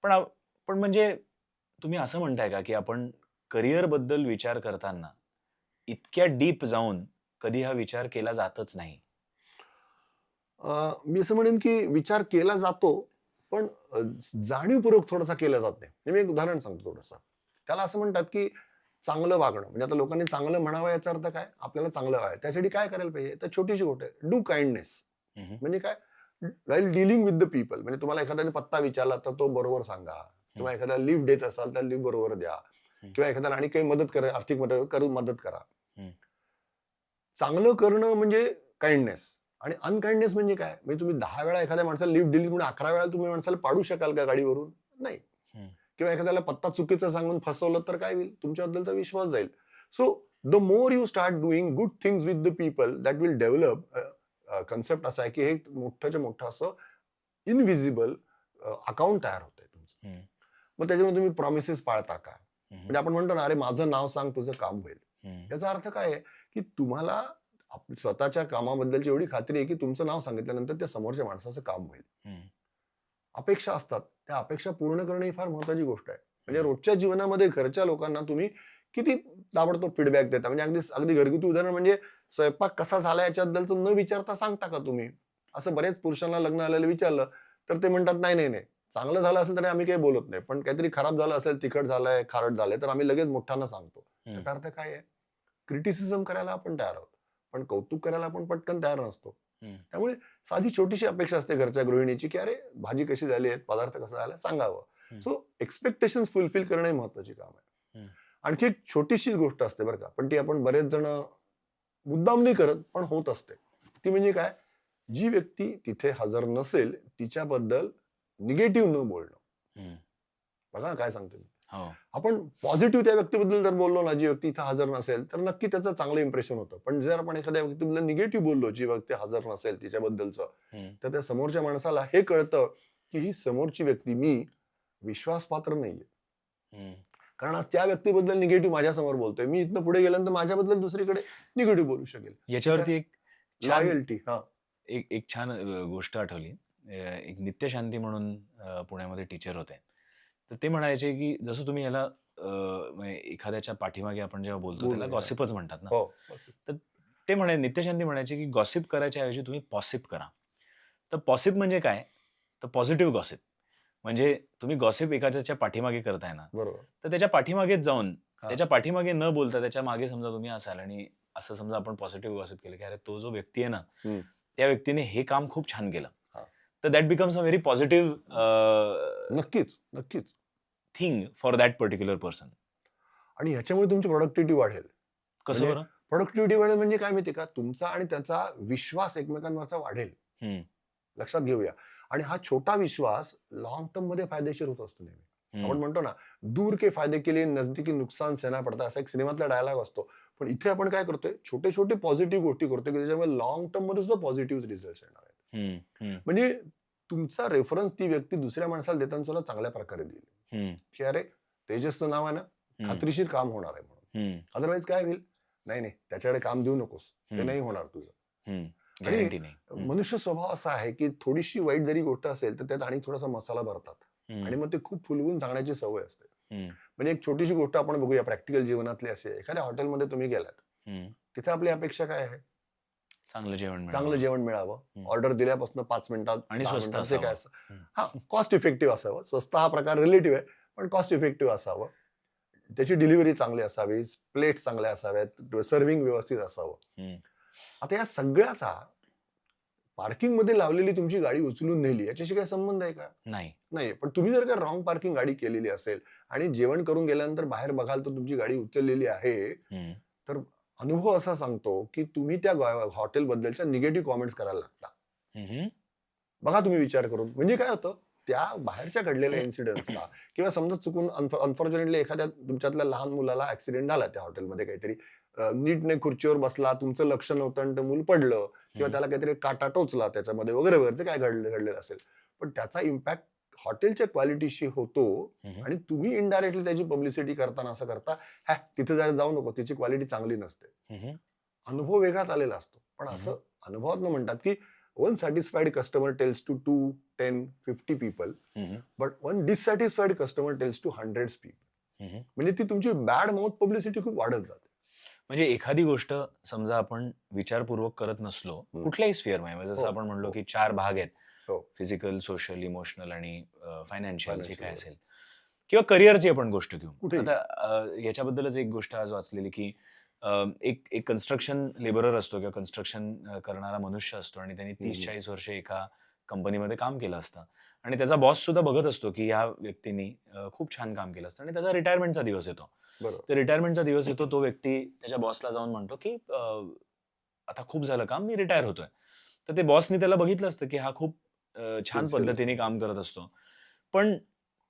पण पण म्हणजे तुम्ही असं म्हणताय का, की आपण करिअरबद्दल विचार करताना इतक्या डीप जाऊन कधी हा विचार केला जातच नाही? मी असं म्हणेन की विचार केला जातो, पण जाणीवपूर्वक थोडासा केला जात नाही. म्हणजे मी एक उदाहरण सांगतो थोडंसं. त्याला असं म्हणतात की चांगलं वागणं. म्हणजे आता लोकांनी चांगलं म्हणावं याचा अर्थ काय? आपल्याला चांगलं व्हावं. त्यासाठी काय करायला पाहिजे? तर छोटीशी गोष्ट आहे. Do kindness. हं, हं. म्हणजे काय? While dealing with the people. म्हणजे तुम्हाला एखाद्याने पत्ता विचारला तर तो बरोबर सांगा. हं, किंवा एखाद्याला लिफ्ट देत असाल तर लिफ्ट बरोबर द्या. हं, किंवा एखाद्याला आणि काही मदत करा, आर्थिक मदत करून मदत करा. हं, चांगलं करणं म्हणजे काइंडनेस. आणि अनकाइंडनेस म्हणजे काय? म्हणजे तुम्ही 10 वेळा एखाद्या माणसाला लिफ्ट दिली म्हणून 11 वेळा तुम्ही माणसाला पाडू शकाल का गाडीवरून? नाही. हं, किंवा एखाद्याला पत्ता चुकीचा सांगून फसवलं तर काय होईल? तुमच्याबद्दलचा विश्वास जाईल. So the more you start doing good things with the people that will develop. Concept असा आहे की हे मोठ्याच्या मोठं असं इनव्हिजिबल अकाउंट तयार होतंय तुमचं. हं, मग त्याच्यामुळे तुम्ही प्रॉमिसेस पाळता का? हं, म्हणजे आपण म्हणतो ना, "अरे माझं नाव सांग, तुझं काम होईल." हं, याचा अर्थ काय आहे, की तुम्हाला स्वतःच्या कामाबद्दलची एवढी खात्री आहे, की तुमचं नाव सांगितल्यानंतर त्या समोरच्या माणसाचं काम होईल. हं, अपेक्षा असतात. त्या अपेक्षा पूर्ण करणं ही फार महत्त्वाची गोष्ट आहे. म्हणजे हं, रोजच्या जीवनामध्ये घरच्या लोकांना तुम्ही किती ताबडतोब फीडबॅक देता. म्हणजे अगदी अगदी घरगुती उदाहरण म्हणजे स्वयंपाक कसा झाला याच्याबद्दलचं न विचारता सांगता का तुम्ही? असं बरेच पुरुषांना लग्न आलेलं विचारलं, तर ते म्हणतात, "नाही, नाही, नाही. चांगलं झालं असेल तरी आम्ही काही बोलत नाही. पण काहीतरी खराब झालं असेल, तिखट झालंय, खारट झालंय, तर आम्ही लगेच मोठ्यानं सांगतो." हं. याचा अर्थ काय आहे? क्रिटिसिझम करायला आपण तयार आहोत. पण कौतुक करायला आपण पटकन तयार नसतो. त्यामुळे साधी छोटीशी अपेक्षा असते घरच्या गृहिणीची की अरे भाजी कशी झाली आहे, पदार्थ कसा झाला सांगावं. सो एक्सपेक्टेशन फुलफिल करणं हे महत्वाची काम आहे. आणखी एक छोटीशी गोष्ट असते बरं का, पण ती आपण बरेच जण मुद्दाम नाही करत पण होत असते. ती म्हणजे काय, जी व्यक्ती तिथे हजर नसेल तिच्याबद्दल निगेटिव्ह न बोलणं. बघा ना काय सांगतो मी. आपण पॉझिटिव्ह त्या व्यक्तीबद्दल जर बोललो ना, जी व्यक्ती इथं हजर नसेल, तर नक्की त्याचं चांगलं इम्प्रेशन होतं. पण जर आपण एखाद्या व्यक्तीबद्दल निगेटिव्ह बोललो, जी व्यक्ती हजर नसेल तिच्याबद्दलचं, तर त्या समोरच्या माणसाला हे कळतं की ही समोरची व्यक्ती मी विश्वासपात्र नाहीये. कारण आज त्या व्यक्तीबद्दल निगेटिव्ह माझ्या समोर बोलतोय, मी इथनं पुढे गेल्यानंतर माझ्याबद्दल दुसरीकडे निगेटिव्ह बोलू शकेल. याच्यावरती एक छान लॉयल्टी. हा एक एक छान गोष्ट आठवली. एक नित्यशांती म्हणून पुण्यामध्ये टीचर होते. तर ते म्हणायचे की जसं तुम्ही याला म्हणजे एखाद्याच्या पाठीमागे आपण जेव्हा बोलतो त्याला बोलूया. गॉसिपच म्हणतात ना. हो तर ते नित्यशांती म्हणायचे की गॉसिप करायच्या ऐवजी तुम्ही पॉसिप करा. तर पॉसिप म्हणजे काय, तर पॉझिटिव्ह गॉसिप. म्हणजे तुम्ही गॉसिप एखाद्याच्या पाठीमागे करताय ना, बरोबर. तर त्याच्या पाठीमागेच जाऊन हा. त्याच्या पाठीमागे न बोलता त्याच्या मागे समजा तुम्ही असाल आणि असं समजा आपण पॉझिटिव्ह गॉसिप केलं की अरे तो जो व्यक्ती आहे ना, त्या व्यक्तीने हे काम खूप छान केलं. तर that becomes a very positive नक्कीच नक्कीच thing for that particular person. आणि ह्याच्यामुळे तुमची प्रोडक्टिव्हिटी वाढेल. कसं म्हणजे बरं? प्रोडक्टिव्हिटी वाढेल म्हणजे काय माहिती का, तुमचा आणि त्याचा विश्वास एकमेकांवरचा वाढेल. लक्षात घेऊया. आणि हा छोटा विश्वास लॉंग टर्म मध्ये फायदेशीर होत असतो नेहमी. आपण म्हणतो ना, दूर के फायदे के लिए नजदीकी नुकसान सहना पडता, असा एक सिनेमातला डायलॉग असतो. पण इथे आपण काय करतोय, छोटे छोटे पॉझिटिव्ह गोष्टी करतोय की त्याच्यामुळे लॉंग टर्म मध्ये सुद्धा पॉझिटिव्ह रिझल्ट येणार आहेत. म्हणजे तुमचा रेफरन्स ती व्यक्ती दुसऱ्या माणसाला देताना सुद्धा चांगल्या प्रकारे देईल की अरे तेजसचं नाव आहे ना, खात्रीशीर काम होणार आहे म्हणून. अदरवाईज काय होईल, नाही नाही त्याच्याकडे काम देऊ नकोस, ते नाही होणार तुझं. गॅरंटी नाही. मनुष्य स्वभाव असा आहे की थोडीशी वाईट जरी गोष्ट असेल तर त्यात आणि थोडासा मसाला भरतात आणि मग ते खूप फुलवून सांगण्याची सवय असते. म्हणजे एक छोटीशी गोष्ट आपण बघूया प्रॅक्टिकल जीवनातली अशी आहे. एखाद्या हॉटेलमध्ये तुम्ही गेलात, तिथे आपली अपेक्षा काय आहे, चांगलं जेवण मिळावं, ऑर्डर दिल्यापासून 5 मिनिटात आणि 10 स्वस्त मिनिटात जे काय असावं. असं, हा कॉस्ट इफेक्टिव्ह असावं. स्वस्त हा प्रकार रिलेटिव्ह आहे, पण कॉस्ट इफेक्टिव्ह असावं. त्याची डिलिव्हरी चांगली असावी, प्लेट्स चांगल्या असाव्यात, सर्व्हिंग व्यवस्थित असावं. आता या सगळ्याचा पार्किंग मध्ये लावलेली तुमची गाडी उचलून नेली याच्याशी काय संबंध आहे का? नाही. पण तुम्ही जर का रॉंग पार्किंग गाडी केलेली असेल आणि जेवण करून गेल्यानंतर बाहेर बघाल तर तुमची गाडी उचललेली आहे, तर अनुभव असा सांगतो की तुम्ही त्या हॉटेल बद्दलच्या निगेटिव्ह कॉमेंट्स करायला लागता. बघा तुम्ही विचार करून. म्हणजे काय होतं, त्या बाहेरच्या घडलेल्या इन्सिडेंट्सचा किंवा समजा चुकून अनफॉर्च्युनेटली एखाद्या तुमच्यातल्या लहान मुलाला ऍक्सिडेंट झाला त्या हॉटेलमध्ये, काहीतरी नीटने खुर्चीवर बसला, तुमचं लक्ष नव्हतं आणि ते मूल पडलं किंवा त्याला काहीतरी काटा टोचला त्याच्यामध्ये वगैरे वगैरे काय घडलेलं असेल, पण त्याचा इम्पॅक्ट हॉटेलच्या क्वालिटीशी होतो आणि तुम्ही इनडायरेक्टली त्याची पब्लिसिटी करताना असं करता, तिथे जाऊ नको, तिची क्वालिटी चांगली नसते. अनुभव वेगळाच आलेला असतो. पण असं अनुभवात म्हणतात की one satisfied customer tells to 2, 10, 50 people, but one dissatisfied customer tells to hundreds people. म्हणजे ती तुमची बॅड माउथ पब्लिसिटी खूप वाढत जाते. म्हणजे एखादी गोष्ट समजा आपण विचारपूर्वक करत नसलो कुठल्याही स्फिअर मध्ये, जसं आपण म्हणलो की 4 भाग आहेत, फिजिकल, सोशल, इमोशनल आणि फायनान्शियल, जे काय असेल, किंवा करिअरची आपण गोष्ट घेऊ. आता याच्याबद्दलच एक गोष्ट आज वाचलेली की एक कन्स्ट्रक्शन लेबरर असतो किंवा कन्स्ट्रक्शन करणारा मनुष्य असतो आणि त्यांनी 30-40 वर्ष एका कंपनीमध्ये काम केलं असतं आणि त्याचा बॉस सुद्धा बघत असतो की या व्यक्तीने खूप छान काम केलं असतं आणि त्याचा रिटायरमेंटचा दिवस येतो. तर रिटायरमेंटचा दिवस येतो, तो व्यक्ती त्याच्या बॉसला जाऊन म्हणतो की आता खूप झालं काम, मी रिटायर होतोय. तर ते बॉसनी त्याला बघितलं असतं की हा खूप छान पद्धतीने काम करत असतो, पण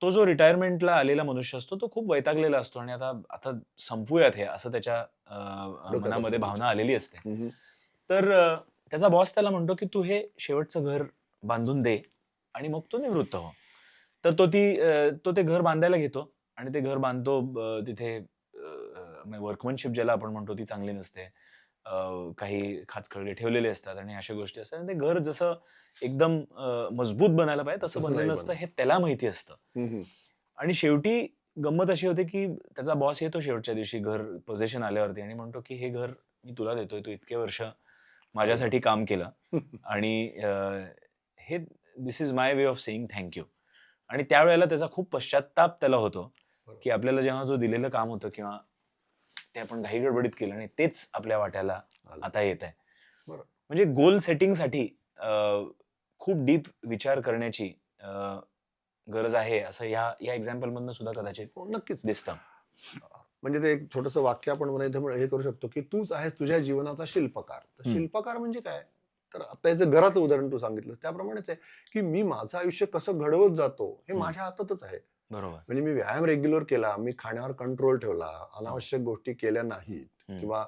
तो जो रिटायरमेंटला आलेला मनुष्य असतो तो खूप वैतागलेला असतो आणि आता संपूयात हे, असं त्याच्या मनामध्ये भावना आलेली असते. तर त्याचा बॉस त्याला म्हणतो की तू हे शेवटचं घर बांधून दे आणि मग तो निवृत्त हो. तर तो ते घर बांधायला घेतो आणि ते घर बांधतो. तिथे वर्कमनशिप ज्याला आपण म्हणतो ती चांगली नसते, काही खाचखळगे ठेवलेले असतात आणि अशा गोष्टी असतात. आणि ते घर जसं एकदम मजबूत बनायला पाहिजे तसं बनलेलं नसतं, हे त्याला माहिती असतं. आणि शेवटी गंमत अशी होते की त्याचा बॉस येतो शेवटच्या दिवशी घर पोझिशन आल्यावरती आणि म्हणतो की हे घर मी तुला देतोय, तू इतके वर्ष माझ्यासाठी काम केलं आणि हे this is my way of saying thank you. आणि त्यावेळेला त्याचा खूप पश्चाताप त्याला होतो की आपल्याला जेव्हा जो दिलेलं काम होतं किंवा ते आपण घाई गडबडीत केलं आणि तेच आपल्या वाट्याला आता येत आहे. म्हणजे गोल सेटिंगसाठी खूप डीप विचार करण्याची गरज आहे असं या एक्झाम्पल मधनं सुद्धा कदाचित हो, नक्कीच. दिसतं. म्हणजे ते एक छोटंसं वाक्य आपण म्हणायचं हे करू शकतो, की तूच आहेस तुझ्या जीवनाचा शिल्पकार. तर हम्म. शिल्पकार म्हणजे काय? तर आता याचं घराचं उदाहरण तू सांगितलंस त्याप्रमाणेच आहे, की मी माझं आयुष्य कसं घडवत जातो हे माझ्या हातातच आहे. बरोबर. म्हणजे मी व्यायाम रेग्युलर केला, मी खाण्यावर कंट्रोल ठेवला, अनावश्यक गोष्टी केल्या नाहीत हम्म. किंवा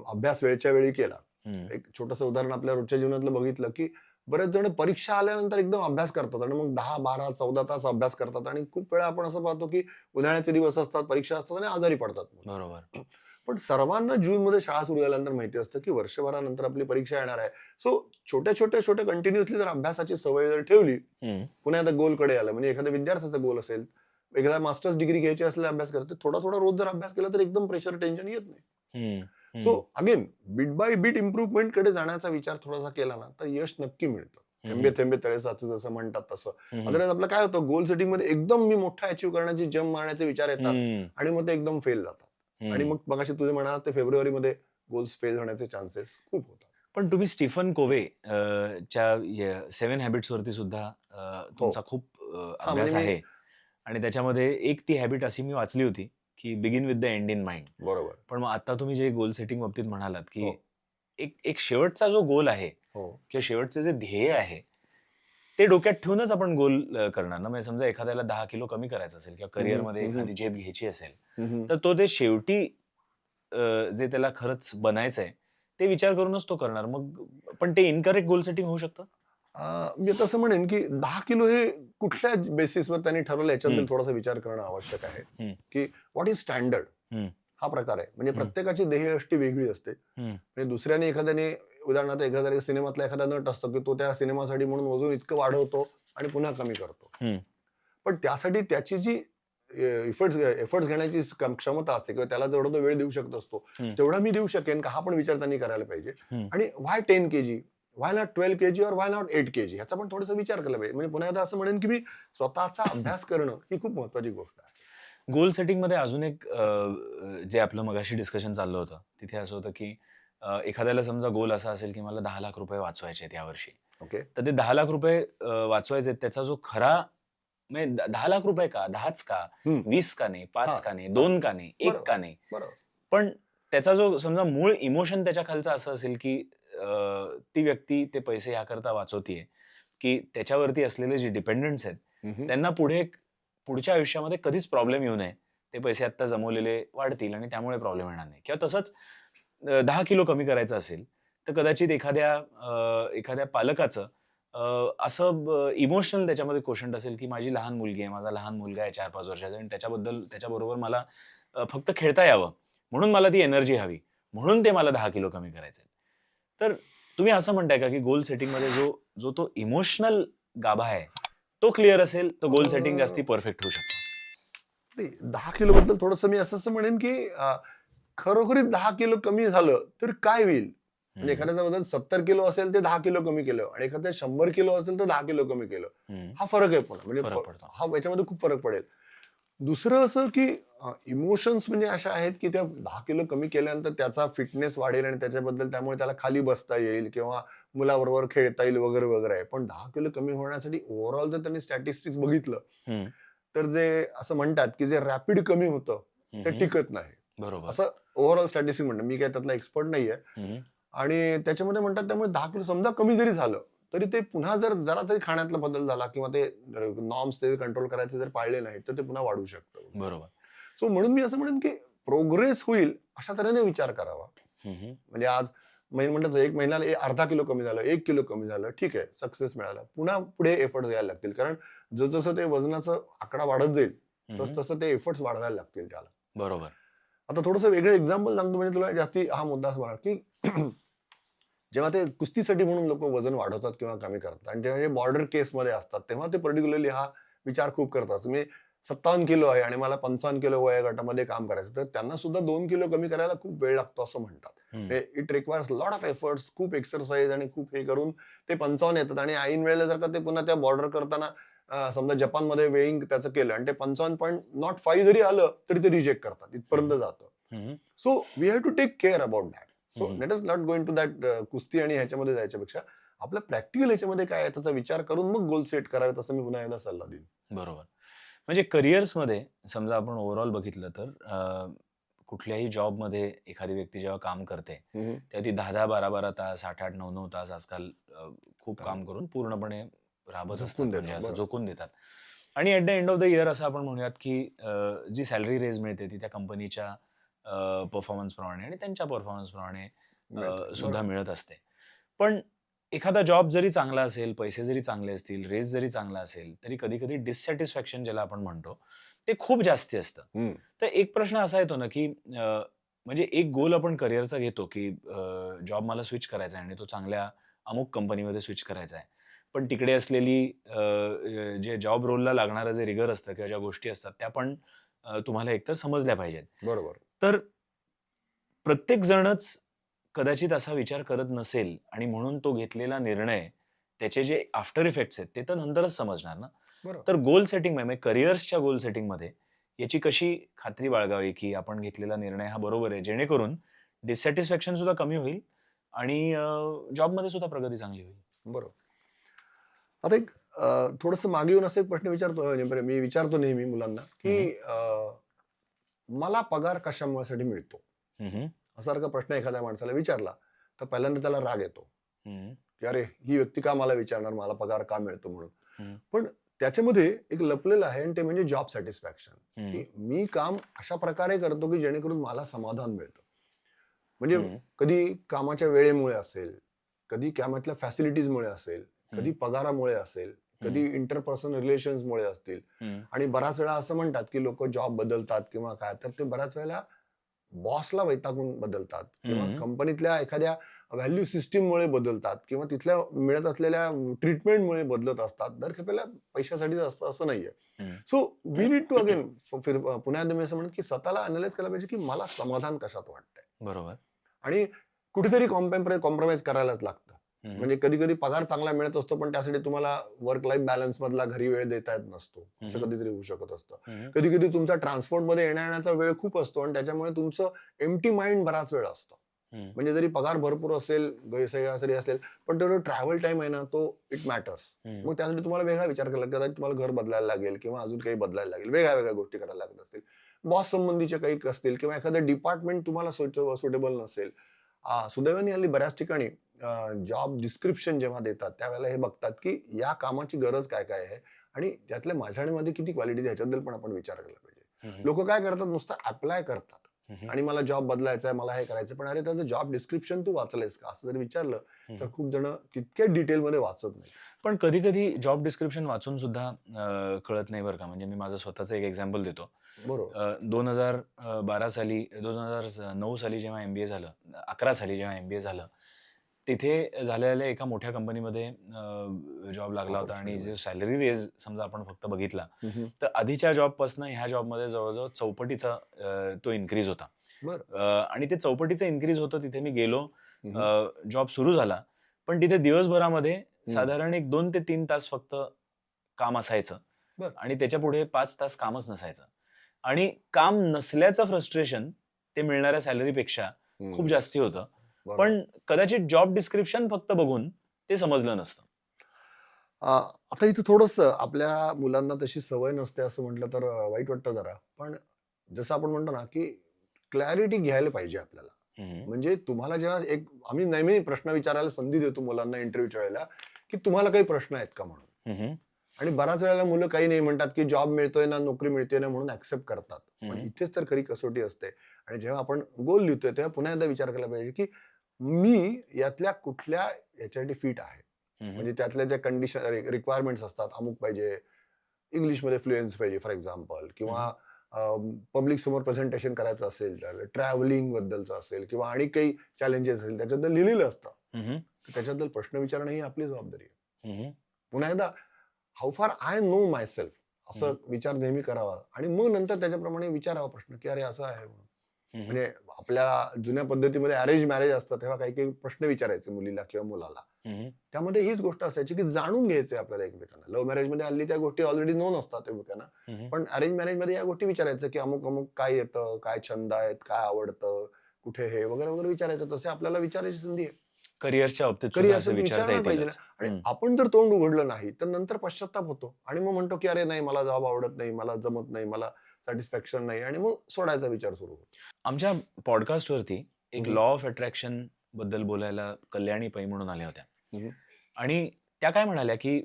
अभ्यास वेळच्या वेळी केला. हम्म. एक छोटंसं उदाहरण आपल्या रोजच्या जीवनातलं बघितलं, की बरेच जण परीक्षा आल्यानंतर एकदम अभ्यास करतात आणि मग 10, 12, 14 तास अभ्यास करतात आणि खूप वेळा आपण असं पाहतो, की उन्हाळ्याचे दिवस असतात, परीक्षा असतात आणि आजारी पडतात मुलं. बरोबर. पण सर्वांना जूनमध्ये शाळा सुरू झाल्यानंतर माहिती असतं, की वर्षभरानंतर आपली परीक्षा येणार आहे. सो छोट्या कंटिन्युअसली जर अभ्यासाची सवय जर ठेवली, हम्म. पुन्हा आता गोलकडे आलं म्हणजे एखाद्या विद्यार्थ्याचा गोल असेल, एखादा मास्टर्स डिग्री घ्यायची असलेला अभ्यास करते, थोडा रोज जर अभ्यास केला तर एकदम प्रेशर टेन्शन येत नाही. Hmm. So hmm. Again bit by bit improvement कडे जाण्याचा विचार थोडासा केला ना तर यश नक्की मिळतं. थेंबे थेंबे तळे साचे जसं म्हणतात तसं. हम्म. अदरवाईज आपलं काय होतं, गोल सेटिंग मध्ये एकदम मी मोठा अचीव्ह करण्याची जंप मारण्याचे विचार येतात हम्म. आणि मग ते एकदम फेल जातात. आणि हम्म. मग मगाशी तुझे म्हणाला ते फेब्रुवारीमध्ये गोल्स फेल होण्याचे चान्सेस खूप होतात. पण तुम्ही स्टीफन कोवे च्या 7 हॅबिट्स वरती सुद्धा हो. तुमचा खूप हा म्हणजे अभ्यास मी आहे आणि त्याच्यामध्ये एक ती हॅबिट अशी मी वाचली होती की begin with the end in mind. बरोबर. पण मग आता तुम्ही जे गोल सेटिंग बाबतीत म्हणालात की हो. एक एक शेवटचा जो गोल आहे हो. किंवा शेवटचे जे ध्येय आहे ते डोक्यात ठेवूनच आपण गोल करणार ना. म्हणजे समजा एखाद्याला 10 किलो कमी करायचं असेल किंवा करिअरमध्ये एखादी झेप घ्यायची असेल तर तो ते शेवटी जे त्याला खरंच बनायचंय ते विचार करूनच तो करणार. मग पण ते इनकरेक्ट गोल सेटिंग होऊ शकतं. मी तसं म्हणेन की 10 किलो हे कुठल्या बेसिसवर त्यांनी ठरवलं याच्याबद्दल हम्म. थोडासा विचार करणं आवश्यक आहे. हम्म. की व्हॉट इज स्टँडर्ड हम्म. हा प्रकार आहे. म्हणजे हम्म. प्रत्येकाची ध्येयष्टी वेगळी असते. हम्म. म्हणजे दुसऱ्याने एखाद्याने उदाहरणार्थ एखाद्या सिनेमातला एखादा नट असतो की तो त्या सिनेमासाठी म्हणून वजन इतकं वाढवतो आणि पुन्हा कमी करतो. हम्म. पण त्यासाठी त्याची जी एफर्ट्स घेण्याची क्षमता असते किंवा त्याला जेवढा तो वेळ देऊ शकत असतो हम्म. तेवढा मी देऊ शकेन का, हा पण विचार त्यांनी करायला पाहिजे. हम्म. आणि व्हाय 10 kg, व्हाय नॉट 12 kg और व्हाय नॉट 8 kg ह्याचा पण थोडासा विचार केला पाहिजे. म्हणजे पुन्हा एकदा असं म्हणेन की मी स्वतःचा अभ्यास करणं ही खूप महत्वाची गोष्ट आहे. गोल सेटिंग मध्ये अजून एक जे आपलं मगाशी डिस्कशन चाललं होतं तिथे असं होतं की एखाद्याला समजा गोल असा असेल की मला 10 लाख रुपये वाचवायचे आहेत यावर्षी. ओके. तर ते 10 लाख रुपये वाचवायचे त्याचा जो खरा म्हणजे 10 लाख रुपये का 10च का 20 का नाही 5 का नाही 2 का नाही 1 बरोबर का नाही. बरोबर. पण त्याचा जो समजा मूळ इमोशन त्याच्या खालचा असं असेल की ती व्यक्ती ते पैसे याकरता वाचवतीये की त्याच्यावरती असलेले जे डिपेंडंट्स आहेत त्यांना पुढच्या आयुष्यामध्ये कधीच प्रॉब्लेम येऊ नये. ते पैसे आता जमवलेले वाढतील आणि त्यामुळे प्रॉब्लेम येणार नाही. किंवा तसंच 10 किलो कमी करायचं असेल तर कदाचित एखाद्या पालकाचं असं इमोशनल त्याच्यामध्ये क्वोशंट असेल की माझी लहान मुलगी आहे, माझा लहान मुलगा आहे 4-5 वर्षाचा आणि त्याच्याबरोबर मला फक्त खेळता यावं म्हणून मला ती एनर्जी हवी म्हणून ते मला 10 किलो कमी करायचे. तर तुम्ही असं म्हणताय का की गोल सेटिंगमध्ये जो तो इमोशनल गाभा आहे तो क्लिअर असेल तर गोल सेटिंग जास्ती परफेक्ट होऊ शकतं. 10 किलो बद्दल थोडंसं मी असं म्हणेन की खरोखरीच 10 किलो कमी झालं तर काय होईल. म्हणजे एखाद्याचं वजन 70 किलो असेल ते 10 किलो कमी केलं आणि एखाद्या 100 किलो असेल तर 10 किलो कमी केलं. हा फरक आहे पुन्हा म्हणजे फरक पडतो. हा याच्यामध्ये खूप फरक पडेल. दुसरं असं की इमोशन्स म्हणजे अशा आहेत की त्या 10 किलो कमी केल्यानंतर त्याचा फिटनेस वाढेल आणि त्याच्याबद्दल त्यामुळे त्याला खाली बसता येईल किंवा मुलाबरोबर खेळता येईल वगैरे वगैरे आहे. पण 10 किलो कमी होण्यासाठी ओव्हरऑल जर त्यांनी स्टॅटिस्टिक्स बघितलं तर जे असं म्हणतात की जे रॅपिड कमी होतं ते टिकत नाही. बरोबर. असं ओव्हरऑल स्टॅटिस्टिक्स म्हणतात. मी काय त्यातला एक्सपर्ट नाहीये. आणि त्याच्यामध्ये म्हणतात त्यामुळे 10 किलो समजा कमी जरी झालं तरी ते पुन्हा जर जरा तरी खाण्यातला बदल झाला किंवा ते नॉर्म्स ते कंट्रोल करायचे जर पाळले नाही तर ते पुन्हा वाढू शकतं. बरोबर. सो म्हणून मी असं म्हणेन की प्रोग्रेस होईल अशा तऱ्हेने विचार करावा. म्हणजे आज म्हणतात 1 महिन्याला अर्धा किलो कमी झालं, 1 किलो कमी झालं, ठीक आहे, सक्सेस मिळाला. पुन्हा पुढे एफर्ट्स घ्यायला लागतील कारण जसं ते वजनाचा आकडा वाढत जाईल तसं ते एफर्ट्स वाढवायला लागतील त्याला. बरोबर. आता थोडंसं वेगळं एक्झाम्पल सांगतो म्हणजे तुला जास्ती हा मुद्दा असणार की जेव्हा ते कुस्तीसाठी म्हणून लोक वजन वाढवतात किंवा कमी करतात आणि जेव्हा बॉर्डर केसमध्ये असतात तेव्हा ते पर्टिक्युलरली हा विचार खूप करतात. मी 57 किलो आहे आणि मला 55 किलो वयोगटामध्ये काम करायचं तर त्यांना सुद्धा 2 किलो कमी करायला खूप वेळ लागतो असं म्हणतात. It requires lot of efforts, खूप एक्सरसाइज आणि खूप हे करून ते 55 येतात आणि ऐन वेळेला जर का ते पुन्हा त्या बॉर्डर करताना समजा जपानमध्ये वेईंग त्याचं केलं आणि ते 55.05 जरी आलं तरी ते रिजेक्ट करतात, इथपर्यंत जातं. So we have to take care about that. So let us not go into that कुस्ती आणि ह्याच्यामध्ये जायच्यापेक्षा आपल्या प्रॅक्टिकल ह्याच्यामध्ये काय आहे त्याचा विचार करून मग गोल सेट करावेत असं मी पुन्हा एकदा सल्ला देईन. बरोबर. म्हणजे करिअर्समध्ये समजा आपण ओव्हरऑल बघितलं तर कुठल्याही जॉबमध्ये एखादी व्यक्ती जेव्हा काम करते, हम्म. तेव्हा ती 10-10, 12-12 तास, 8-8, 9-9 तास आजकाल खूप हा. काम करून पूर्णपणे राबत असतात, झोकून म्हणजे देतात असं बरोबर. झोकून देतात. आणि at the end of the year असं आपण म्हणूयात, की जी सॅलरी रेज मिळते ती त्या कंपनीच्या परफॉर्मन्सप्रमाणे आणि त्यांच्या परफॉर्मन्सप्रमाणे मिळते सुद्धा बरोबर. मिळत असते. पण एखादा जॉब जरी चांगला असेल, पैसे जरी चांगले असतील, रेज जरी चांगला असेल, तरी कधी-कधी डिससॅटिस्फॅक्शन ज्याला आपण म्हणतो, ते खूप जास्ती असतं. हम्म. तर एक प्रश्न असा येतो ना, की म्हणजे एक गोल आपण करिअरचा घेतो, की जॉब मला स्विच करायचा आहे आणि तो चांगल्या अमुक कंपनीमध्ये स्विच करायचा आहे. पण तिकडे असलेली जे जॉब रोलला लागणारं जे रिगर असतं किंवा ज्या गोष्टी असतात, त्या पण तुम्हाला एकतर समजल्या पाहिजेत. बरोबर. तर प्रत्येक जणच कदाचित असा विचार करत नसेल आणि म्हणून तो घेतलेला निर्णय, त्याचे जे आफ्टर इफेक्ट्स आहेत, ते तर नंतरच समजणार ना. बरोबर. तर गोल सेटिंग म्हणजे करिअर्सच्या गोल सेटिंगमध्ये याची कशी खात्री बाळगावी, की आपण घेतलेला निर्णय हा बरोबर आहे, जेणेकरून डिससॅटिस्फॅक्शन सुद्धा कमी होईल आणि जॉबमध्ये सुद्धा प्रगती चांगली होईल. बरोबर. आता एक थोडंसं मागे येऊन असा एक प्रश्न विचारतो म्हणजे मी विचारतो नेहमी मुलांना, हं, की हं. मला पगार कशामुळेसाठी मिळतो? हं, असा जर का प्रश्न एखाद्या माणसाला विचारला, तर पहिल्यांदा त्याला राग येतो, हं. की अरे ही व्यक्ती का मला विचारणार मला पगार का मिळतो म्हणून. हं, पण त्याच्यामध्ये एक लपलेलं आहे आणि ते म्हणजे जॉब सॅटिस्फॅक्शन, हं. की मी काम अशा प्रकारे करतो की जेणेकरून मला समाधान मिळतं. म्हणजे हं, कधी कामाच्या वेळेमुळे असेल, कधी कामातल्या फॅसिलिटीजमुळे असेल, कधी हं. पगारामुळे असेल, कधी हं, इंटरपर्सनल रिलेशन्समुळे असतील. हं. आणि बऱ्याच वेळा असं म्हणतात की लोक जॉब बदलतात किंवा काय, तर ते बऱ्याच वेळेला बॉसला वैतागून बदलतात किंवा हं, कंपनीतल्या एखाद्या व्हॅल्यू सिस्टीममुळे बदलतात किंवा तिथल्या मिळत असलेल्या ट्रीटमेंटमुळे बदलत असतात. दर खेपेला पैशासाठीच असतं असं नाहीये. हं. So we need to again पुन्हा एकदा मी असं म्हणेन की स्वतःला अनलाइज करायला पाहिजे की मला समाधान कशात वाटतंय बरोबर. आणि कुठेतरी कॉम्प्रोमाइज करायलाच लागतं. हं, हं. म्हणजे कधी-कधी पगार चांगला मिळत असतो, पण त्यासाठी तुम्हाला वर्क लाईफ बॅलन्स मधला घरी वेळ देता येत नसतो. असं हं, कधीतरी होऊ शकत असतं. हं. कधी-कधी तुमचा ट्रान्सपोर्टमध्ये येण्या-जाण्याचा वेळ खूप असतो आणि त्याच्यामुळे तुमचं एम्प्टी माइंड बराच वेळ असतं. हं, म्हणजे जरी पगार भरपूर असेल, गैरसैयासरी असेल, पण तो जो ट्रॅव्हल टाईम आहे ना, तो इट मॅटर्स. हं. मग त्यासाठी तुम्हाला वेगळा विचार करायला लागतो. कदाचित तुम्हाला घर बदलायला लागेल किंवा अजून काही बदलायला लागेल. वेगळ्या-वेगळ्या गोष्टी करायला लागत असतील. बॉस संबंधीचे काही असतील किंवा एखादं डिपार्टमेंट तुम्हाला सुटेबल नसेल. सुदैवाने हल्ली बऱ्याच ठिकाणी जॉब डिस्क्रिप्शन जेव्हा देतात त्यावेळेला हे बघतात की या कामाची गरज काय काय आहे आणि त्यातल्या माझ्या आणि मध्ये किती क्वालिटी ह्याच्याबद्दल पण आपण विचार केला पाहिजे. हं, हं. लोक काय करतात नुसतं अप्लाय करतात हं, हं. आणि मला जॉब बदलायचा आहे, मला हे करायचं, पण अरे त्याचं जॉब डिस्क्रिप्शन तू वाचलंयस का असं जर विचारलं हं, तर हं. खूप जण तितक्या डिटेलमध्ये वाचत नाही. पण कधी-कधी जॉब डिस्क्रिप्शन वाचून सुद्धा कळत नाही बरं का. म्हणजे मी माझं स्वतःचं एक एक्झाम्पल देतो. बरोबर. 2012 साली 2009 साली जेव्हा एम-बी-ए झालं, 11 साली जेव्हा एम-बी-ए झालं, तिथे झालेल्या एका मोठ्या कंपनीमध्ये जॉब लागला होता आणि ऑपॉर्च्युनिटी जे मिळाली. सॅलरी रेज समजा आपण फक्त बघितला, हम्म. तर आधीच्या जॉबपासून ह्या जॉबमध्ये जवळ-जवळ चौपटीचा तो इन्क्रीज होता. बरं. आणि ते चौपटीचं इन्क्रीज होतं. तिथे मी गेलो, हम्म. जॉब सुरू झाला. पण तिथे दिवसभरामध्ये हम्म. साधारण एक 2 ते 3 तास फक्त काम असायचं बरं. आणि त्याच्यापुढे 5 तास कामच नसायचं. आणि काम नसल्याचं फ्रस्ट्रेशन ते मिळणाऱ्या सॅलरीपेक्षा खूप हम्म. जास्ती होतं. जास्त. बरोबर. पण कदाचित जॉब डिस्क्रिप्शन फक्त बघून ते समजलं नसतं. आता इथे थोडंसं आपल्या मुलांना तशी सवय नसते असं म्हटलं तर वाईट वाटतं जरा. पण जसं आपण म्हणतो ना, की क्लॅरिटी घ्यायला पाहिजे आपल्याला. हं, म्हणजे तुम्हाला जेव्हा आम्ही नेहमी प्रश्न विचारायला संधी देतो मुलांना इंटरव्ह्यूच्या वेळेला, की तुम्हाला काही प्रश्न आहेत का म्हणून. हं, हं, आणि बऱ्याच वेळेला मुलं काही नाही म्हणतात, की जॉब मिळतोय ना, नोकरी मिळते ना म्हणून ॲक्सेप्ट करतात. पण हं, इथेच तर खरी कसोटी असते. आणि जेव्हा आपण गोल लिहितोय तेव्हा पुन्हा एकदा विचार केला पाहिजे, की मी यातल्या कुठल्या याच्यासाठी फिट आहे. हं, हं, म्हणजे त्यातल्या ज्या कंडिशन रिक्वायरमेंट्स असतात, अमुक पाहिजे, इंग्लिशमध्ये फ्लुएन्सी पाहिजे फॉर एक्झाम्पल हं, किंवा पब्लिक समोर प्रेझेंटेशन करायचं असेल तर ट्रॅव्हलिंग बद्दलचं असेल किंवा आणि काही चॅलेंजेस असेल त्याच्याबद्दल लिहिलेलं असतं. हं, हं, तर त्याच्याबद्दल प्रश्न विचारणं ही आपली जबाबदारी आहे. हं, पुन्हा एकदा हाऊ फार आय नो माय सेल्फ असं हं, विचार नेहमी करावा आणि मग नंतर त्याच्याप्रमाणे विचारावा प्रश्न, की अरे असं आहे म्हणून. हं, म्हणजे आपल्या जुन्या पद्धतीमध्ये अरेंज मॅरेज असतं तेव्हा काही काही प्रश्न विचारायचे मुलीला किंवा मुलाला. हं, त्यामध्ये हीच गोष्ट असायची की जाणून घ्यायचंय आपल्याला एकमेकांना. लव्ह मॅरेजमध्ये हल्ली त्या गोष्टी ऑलरेडी नोन असतात एकमेकांना. हं, पण अरेंज मॅरेजमध्ये या गोष्टी विचारायचं की अमुक अमुक काय येतं, काय छंद आहेत, काय आवडतं, कुठे हे वगैरे वगैरे विचारायचं. तसे आपल्याला विचारायची संधी आहे. करिअरच्या बाबतीत सुद्धा करिअर असं विचारता विचारणार पाहिजे ना. येतीलच. आणि हम्म. आपण जर तोंड उघडलं नाही तर नंतर पश्चाताप होतो आणि मग म्हणतो की अरे नाही मला जॉब आवडत नाही, मला जमत नाही, मला सॅटिस्फॅक्शन नाही आणि मग सोडायचा विचार सुरू होतो. आमच्या पॉडकास्टवरती एक हम्म. लॉ ऑफ अट्रॅक्शन बद्दल बोलायला कल्याणी पै म्हणून आल्या होत्या. हम्म. आणि त्या काय म्हणाल्या की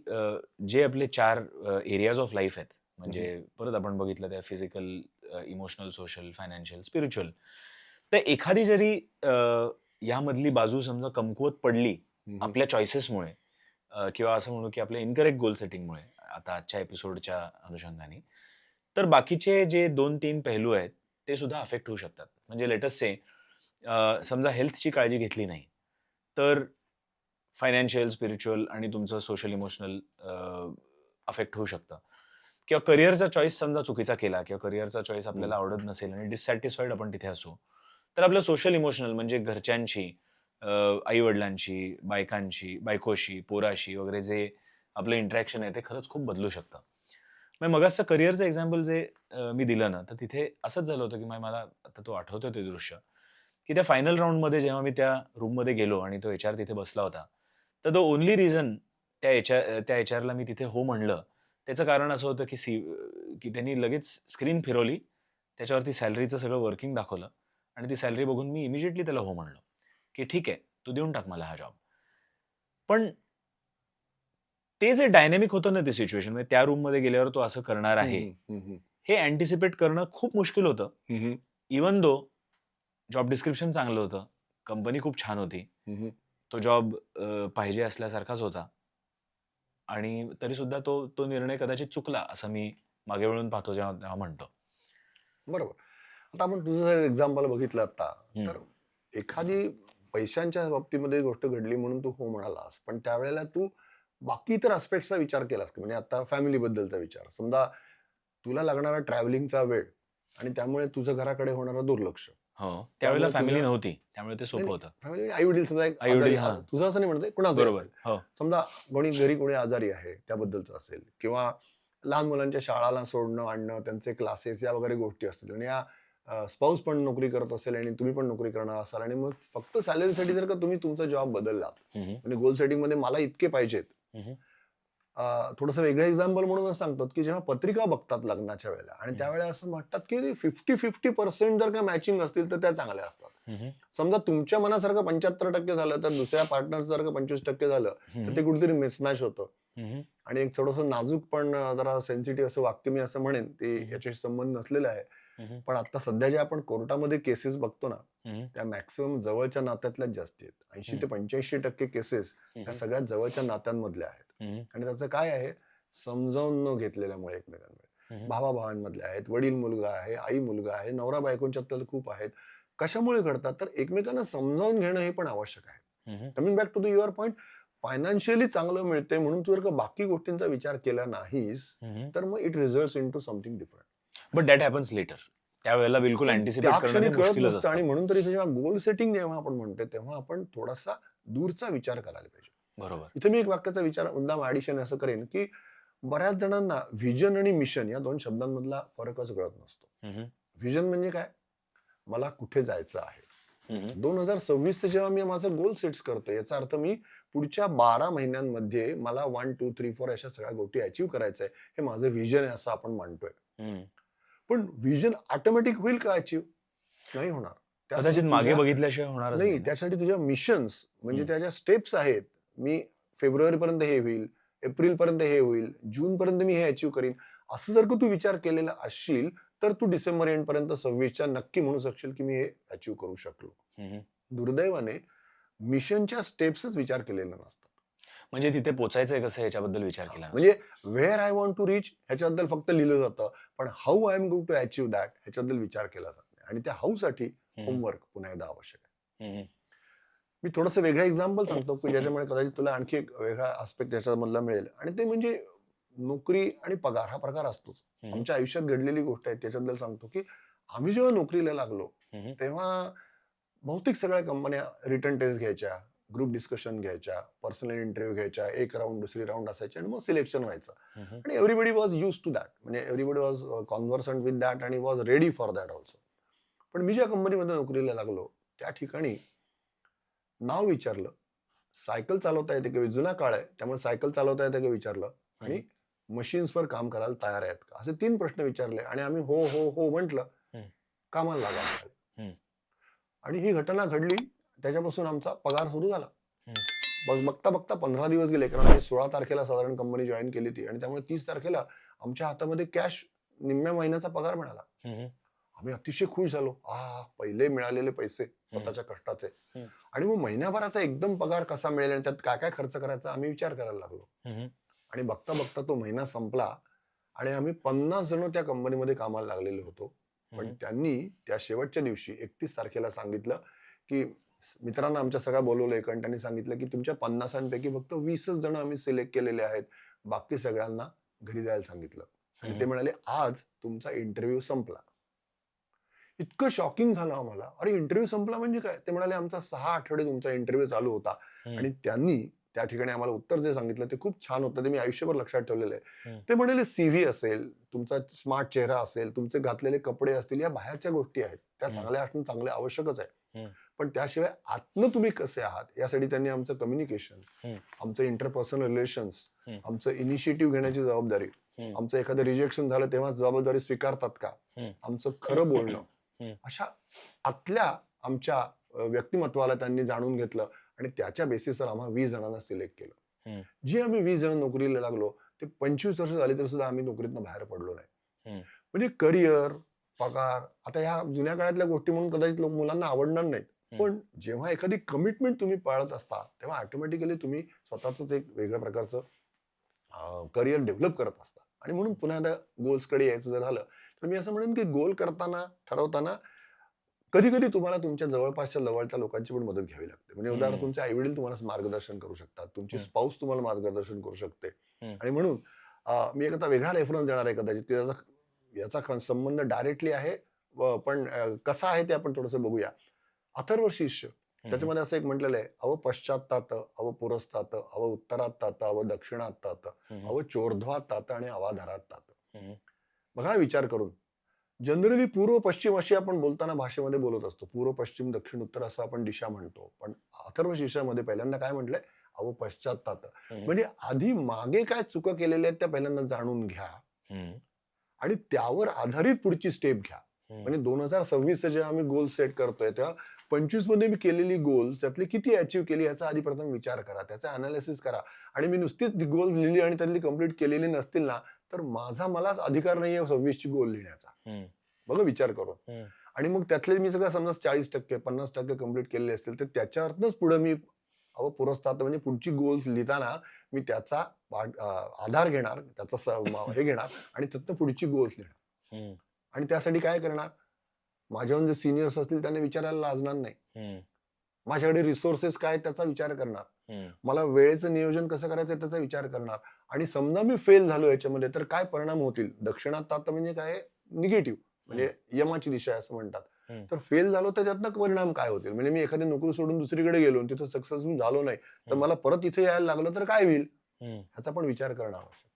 जे आपले 4 एरियाज ऑफ लाईफ आहेत, म्हणजे परत आपण बघितलं त्या physical, emotional, social, financial, spiritual, तर एखादी जरी यामधली बाजू समजा कमकुवत पडली हम्म. आपल्या चॉईसेसमुळे, किंवा असं म्हणू की आपल्या इनकरेक्ट गोल सेटिंगमुळे, आता आजच्या एपिसोडच्या अनुषंगाने, तर बाकीचे जे 2-3 पैलू आहेत ते सुद्धा अफेक्ट होऊ शकतात. म्हणजे लेटस से समजा हेल्थची काळजी घेतली नाही तर फायनान्शियल, स्पिरिच्युअल आणि तुमचं सोशल इमोशनल अफेक्ट होऊ शकतं. किंवा करिअरचा चॉईस समजा चुकीचा केला किंवा करिअरचा चॉईस आपल्याला आवडत नसेल आणि डिससॅटिस्फाईड आपण तिथे असू, तर आपलं सोशल इमोशनल म्हणजे घरच्यांशी, आई वडिलांशी, बायकोशी, पोराशी वगैरे जे आपलं इंटरॅक्शन आहे ते खरंच खूप बदलू शकतं. मग मगाचं करिअरचं एक्झाम्पल जे मी दिलं ना, तर तिथे असंच झालं होतं की मला आता तो आठवतोय ते दृश्य, की त्या फायनल राउंडमध्ये जेव्हा मी त्या रूममध्ये गेलो आणि तो एचआर तिथे बसला होता, तर द ओन्ली रिझन त्या एचआरला मी तिथे हो म्हणलं, त्याचं कारण असं होतं की त्यांनी लगेच स्क्रीन फिरवली, त्याच्यावरती सॅलरीचं सगळं वर्किंग दाखवलं आणि ती सॅलरी बघून मी इमिजिएटली त्याला हो म्हणलो, की ठीक आहे, तू देऊन टाक मला हा जॉब. पण ते जे डायनॅमिक होतं ना ते सिच्युएशन, म्हणजे त्या रूममध्ये गेल्यावर तो असं करणार आहे, हे अँटिसिपेट करणं खूप मुश्किल होतं. इवन दो जॉब डिस्क्रिप्शन चांगलं होतं, कंपनी खूप छान होती, तो जॉब पाहिजे असल्यासारखाच होता आणि तरी सुद्धा तो तो निर्णय कदाचित चुकला असं मी मागे वळून पाहतो जेव्हा तेव्हा म्हणतो. बरोबर. आता आपण तुझं एक्झाम्पल बघितलं आता, हम्म. तर एखादी पैशांच्या बाबतीमध्ये गोष्ट घडली म्हणून तू हो म्हणालास, पण त्यावेळेला तू बाकी इतर अस्पेक्टचा विचार केलास का? म्हणजे आता फॅमिली बद्दलचा विचार, समजा तुला लागणारा ट्रॅव्हलिंगचा वेळ आणि त्यामुळे तुझं घराकडे होणारं दुर्लक्ष, हो, त्यावेळेला त्यामुळे फॅमिली तुझ्या नव्हती, त्यामुळे ते सोपं होतं. फॅमिली आई वडील समजा एक आई आजारी, वडील, हा, तुझं असं नाही म्हणत कुणाचंही बरोबर, असेल, हो. समजा घरी कोणी आजारी आहे त्याबद्दलचं असेल, किंवा लहान मुलांच्या शाळाला सोडणं आणणं, त्यांचे क्लासेस या वगैरे गोष्टी असतील आणि या स्पाऊस पण नोकरी करत असेल आणि तुम्ही पण नोकरी करणार असाल आणि मग फक्त सॅलरीसाठी जर का तुम्ही तुमचा जॉब बदललात, हम्म, म्हणजे गोल सेटिंग मध्ये मला इतके पाहिजेत, हम्म, थोडंसं वेगळं एक्झाम्पल म्हणूनच सांगतो की जेव्हा पत्रिका बघतात लग्नाच्या वेळेला आणि त्यावेळेला असं म्हणतात की 50-50% जर का मॅचिंग असतील तर त्या चांगल्या असतात. हम्म, समजा तुमच्या मनासारखं 75% झालं तर दुसऱ्या पार्टनर जर का 25% झालं तर ते कुठेतरी मिसमॅच होतं. हम्म, आणि एक थोडंसं नाजूक पण जरा सेन्सिटिव्ह असं वाक्य मी असं म्हणेन ते याच्याशी संबंध नसलेला आहे. हम्म, पण आता सध्या जे आपण कोर्टामध्ये केसेस बघतो ना, हम्म, त्या मॅक्सिमम जवळच्या नात्यातल्याच जास्ती आहेत. 80 ते 85% केसेस त्या सगळ्यात जवळच्या नात्यांमधल्या आहेत. हम्म, आणि त्याचं काय आहे, समजावून न घेतलेल्यामुळे एकमेकांमुळे, भावाभावांमधले आहेत, वडील मुलगा आहे, आई मुलगा आहे, नवरा बायकोंच्यात तर खूप आहेत. कशामुळे घडतात तर एकमेकांना समजावून घेणं हे पण आवश्यक आहे. Hmm, coming back to the your point, financially चांगलं मिळते म्हणून तू जर का बाकी गोष्टींचा विचार केला नाहीस हम्म. तर मग it results into something different. But that happens later. त्यावेळेला बिलकुल पण अँटिसिपेट त्या करणं क्षणी ते कळत मुश्किलच नसतं आणि असतं. म्हणून तरी जेव्हा गोल सेटिंग जेव्हा आपण म्हणतोय तेव्हा आपण थोडासा दूरचा विचार करायला पाहिजे. बरोबर. इथे मी एक वाक्याचा विचार मुद्दाम ऍडिशन असं करेन की बऱ्याच जणांना व्हिजन आणि मिशन या दोन शब्दांमधला फरकच कळत नसतो. हम्म, व्हिजन म्हणजे काय, मला कुठे जायचं आहे. हम्म, 2026 जेव्हा मी माझं गोल सेट्स करतो याचा अर्थ मी पुढच्या 12 महिन्यांमध्ये मला 1, 2, 3, 4 अशा सगळ्या गोष्टी अचीव्ह करायचं आहे, हे माझं व्हिजन आहे असं आपण मानतोय. हम्म. पण व्हिजन ऑटोमॅटिक होईल का अचीव्ह? नाही होणार. त्यासाठी कदाचित मागे तुझ्या बघितल्याशिवाय होणारच नाही नाही ना. त्यासाठी तुझ्या मिशन्स म्हणजे हम्म. त्या ज्या स्टेप्स आहेत, मी फेब्रुवारी पर्यंत हे होईल, एप्रिल पर्यंत हे होईल, जून पर्यंत मी हे अचीव्ह करीन, असं जर का तू विचार केलेला असशील तर तू डिसेंबर एंड पर्यंत 26च्या नक्की म्हणू शकशील की मी हे अचीव्ह करू शकलो. हम्म. दुर्दैवाने मिशनच्या स्टेप्सच विचार केलेला नसतात. म्हणजे तिथे पोचायचंय कसं याच्याबद्दल विचार केला म्हणजे नसतो. Where I want to reach ह्याच्याबद्दल फक्त लिहिलं जातं, पण how I am going to achieve that ह्याच्याबद्दल विचार केला जात नाही आणि त्या हाऊ साठी होमवर्क पुन्हा एकदा आवश्यक आहे. हम्म. मी थोडंसं वेगळं एक्झाम्पल सांगतो की ज्याच्यामुळे कदाचित तुला आणखी एक वेगळा आस्पेक्ट त्याच्यामधला मिळेल आणि ते म्हणजे नोकरी आणि पगार हा प्रकार असतोच. आमच्या आयुष्यात घडलेली गोष्ट आहे त्याच्याबद्दल सांगतो की आम्ही जेव्हा नोकरीला लागलो तेव्हा बहुतेक सगळ्या कंपन्या रिटर्न टेस्ट घ्यायच्या, ग्रुप डिस्कशन घ्यायच्या, पर्सनल इंटरव्ह्यू घ्यायच्या, एक राऊंड दुसरी राऊंड असायची आणि मग सिलेक्शन व्हायचं. आणि everybody was use to that, म्हणजे everybody was conversant with that आणि was ready for that also. पण मी ज्या कंपनीमध्ये नोकरीला लागलो त्या ठिकाणी नाव विचारलं, सायकल चालवता येते का, जुना काळ आहे त्यामुळे सायकल चालवता येते का विचारलं, आणि मशीन्सवर काम करायला तयार आहेत का, असे 3 प्रश्न विचारले आणि आम्ही हो हो हो म्हटलं, कामाला लागा म्हणाले. आणि ही घटना घडली, त्याच्यापासून आमचा पगार सुरू झाला. बघता बघता 15 दिवस गेले, कारण आम्ही 16 तारखेला साधारण कंपनी जॉईन केली होती आणि त्यामुळे 30 तारखेला आमच्या हातामध्ये कॅश निम्म्या महिन्याचा पगार मिळाला. आम्ही अतिशय खुश झालो. पहिले मिळालेले पैसे स्वतःच्या कष्टाचे. आणि मग महिन्याभराचा एकदम पगार कसा मिळेल आणि त्यात काय काय खर्च करायचा आम्ही विचार करायला लागलो. आणि बघता बघता तो महिना संपला आणि आम्ही 50 जण त्या कंपनीमध्ये कामाला लागलेलो होतो. पण त्यांनी त्या शेवटच्या दिवशी 31 तारखेला सांगितलं की मित्रांना आमच्या सगळ्या बोलवलं एका, आणि त्यांनी सांगितलं की तुमच्या 50 फक्त 20 जण आम्ही सिलेक्ट केलेले आहेत, बाकी सगळ्यांना घरी जायला सांगितलं. आणि ते म्हणाले आज तुमचा इंटरव्ह्यू संपला. इतकं शॉकिंग झालं आम्हाला. अरे इंटरव्ह्यू संपला म्हणजे काय? ते म्हणाले आमचा 6 आठवडे तुमचा इंटरव्ह्यू चालू होता. आणि त्यांनी त्या ठिकाणी आम्हाला उत्तर जे सांगितलं ते खूप छान होतं, ते मी आयुष्यभर लक्षात ठेवलेलं आहे. ते म्हणाले CV असेल, तुमचा स्मार्ट चेहरा असेल, तुमचे घातलेले कपडे असतील, या बाहेरच्या गोष्टी आहेत, त्या चांगल्या असणं चांगले आवश्यकच आहे. पण त्याशिवाय आतनं तुम्ही कसे आहात यासाठी त्यांनी आमचं कम्युनिकेशन, आमचं इंटरपर्सनल रिलेशन्स, आमचं इनिशिएटिव्ह घेण्याची जबाबदारी, आमचं एखादं रिजेक्शन झालं तेव्हा जबाबदारी स्वीकारतात का, आमचं खरं बोलणं, अशा आतल्या आमच्या व्यक्तिमत्वाला त्यांनी जाणून घेतलं आणि त्याच्या बेसिसवर आम्हाला 20 जणांना सिलेक्ट केलं. जे आम्ही 20 जण नोकरीला लागलो ते 25 वर्ष झाली तरी सुद्धा आम्ही नोकरीतनं बाहेर पडलो नाही. म्हणजे करिअर, पगार, आता ह्या जुन्या काळातल्या गोष्टी म्हणून कदाचित मुलांना आवडणार नाहीत, पण जेव्हा एखादी कमिटमेंट तुम्ही पाळत असता तेव्हा ऑटोमॅटिकली तुम्ही स्वतःच एक वेगळ्या प्रकारचं करिअर डेव्हलप करत असता. आणि म्हणून पुन्हा एकदा गोल्सकडे यायचं जर झालं तर मी असं म्हणेन की गोल करताना, ठरवताना कधी कधी तुम्हाला तुमच्या जवळपासच्या जवळच्या लोकांची पण मदत घ्यावी लागते. म्हणजे उदाहरण तुमचे आई वडील तुम्हाला मार्गदर्शन करू शकतात, तुमची स्पाऊस तुम्हाला मार्गदर्शन करू शकते. आणि म्हणून मी एक आता वेगळा रेफरन्स देणार आहे कदाचित, याचा संबंध डायरेक्टली आहे, पण कसा आहे ते आपण थोडंसं बघूया. अथर्व शिष्य, त्याच्यामध्ये असं एक म्हटलेलं आहे, अव पश्चातात, अव पुरस्तात, अव उत्तरात तात, अव दक्षिणात तात, अव चोर्ध्वात तात आणि अवाधरात तात. बघा विचार करून, जनरली पूर्व पश्चिम अशी आपण बोलताना भाषेमध्ये बोलत असतो, पूर्व पश्चिम दक्षिण उत्तर असं आपण दिशा म्हणतो. पण अथर्व शीर्षामध्ये पहिल्यांदा काय म्हटलंय, अव पश्चातात, म्हणजे आधी मागे काय चुका केलेल्या आहेत त्या पहिल्यांदा जाणून घ्या आणि त्यावर आधारित पुढची स्टेप घ्या. म्हणजे 2026 जेव्हा आम्ही गोल सेट करतोय तेव्हा 25 मध्ये मी केलेली गोल्स त्यातली किती अचीव्ह केली याचा आधी प्रथम विचार करा, त्याचा अनालिसिस करा. आणि मी नुसतीच गोल्स लिहिली आणि त्यातली कंप्लीट केलेली नसतील ना तर मलाच अधिकार नाहीये 26 ची गोल लिहिण्याचा. बघा विचार करून. आणि मग त्यातले मी सगळं समजा 40%, 50% कंप्लीट केलेले असतील तर त्याच्यावरच पुढे मी पुरस्तात म्हणजे पुढची गोल्स लिहिताना मी त्याचा आधार घेणार, त्याचा हे घेणार आणि त्यातनं पुढची गोल्स लिहिणार. आणि त्यासाठी काय करणार, माझ्याहून जे सिनियर्स असतील त्यांना विचारायला लाजणार नाही. माझ्याकडे रिसोर्सेस काय त्याचा विचार करणार, मला वेळेचं नियोजन कसं करायचं त्याचा विचार करणार. आणि समजा मी फेल झालो याच्यामध्ये तर काय परिणाम होतील. दक्षिणात तात म्हणजे काय, निगेटिव्ह, म्हणजे यमाची दिशा आहे असं म्हणतात. तर फेल झालो तर त्यातनं परिणाम काय होतील, म्हणजे मी एखादी नोकरी सोडून दुसरीकडे गेलो तिथं सक्सेसफुल झालो नाही तर मला परत इथे यायला लागलं तर काय होईल, ह्याचा पण विचार करणं आवश्यक आहे.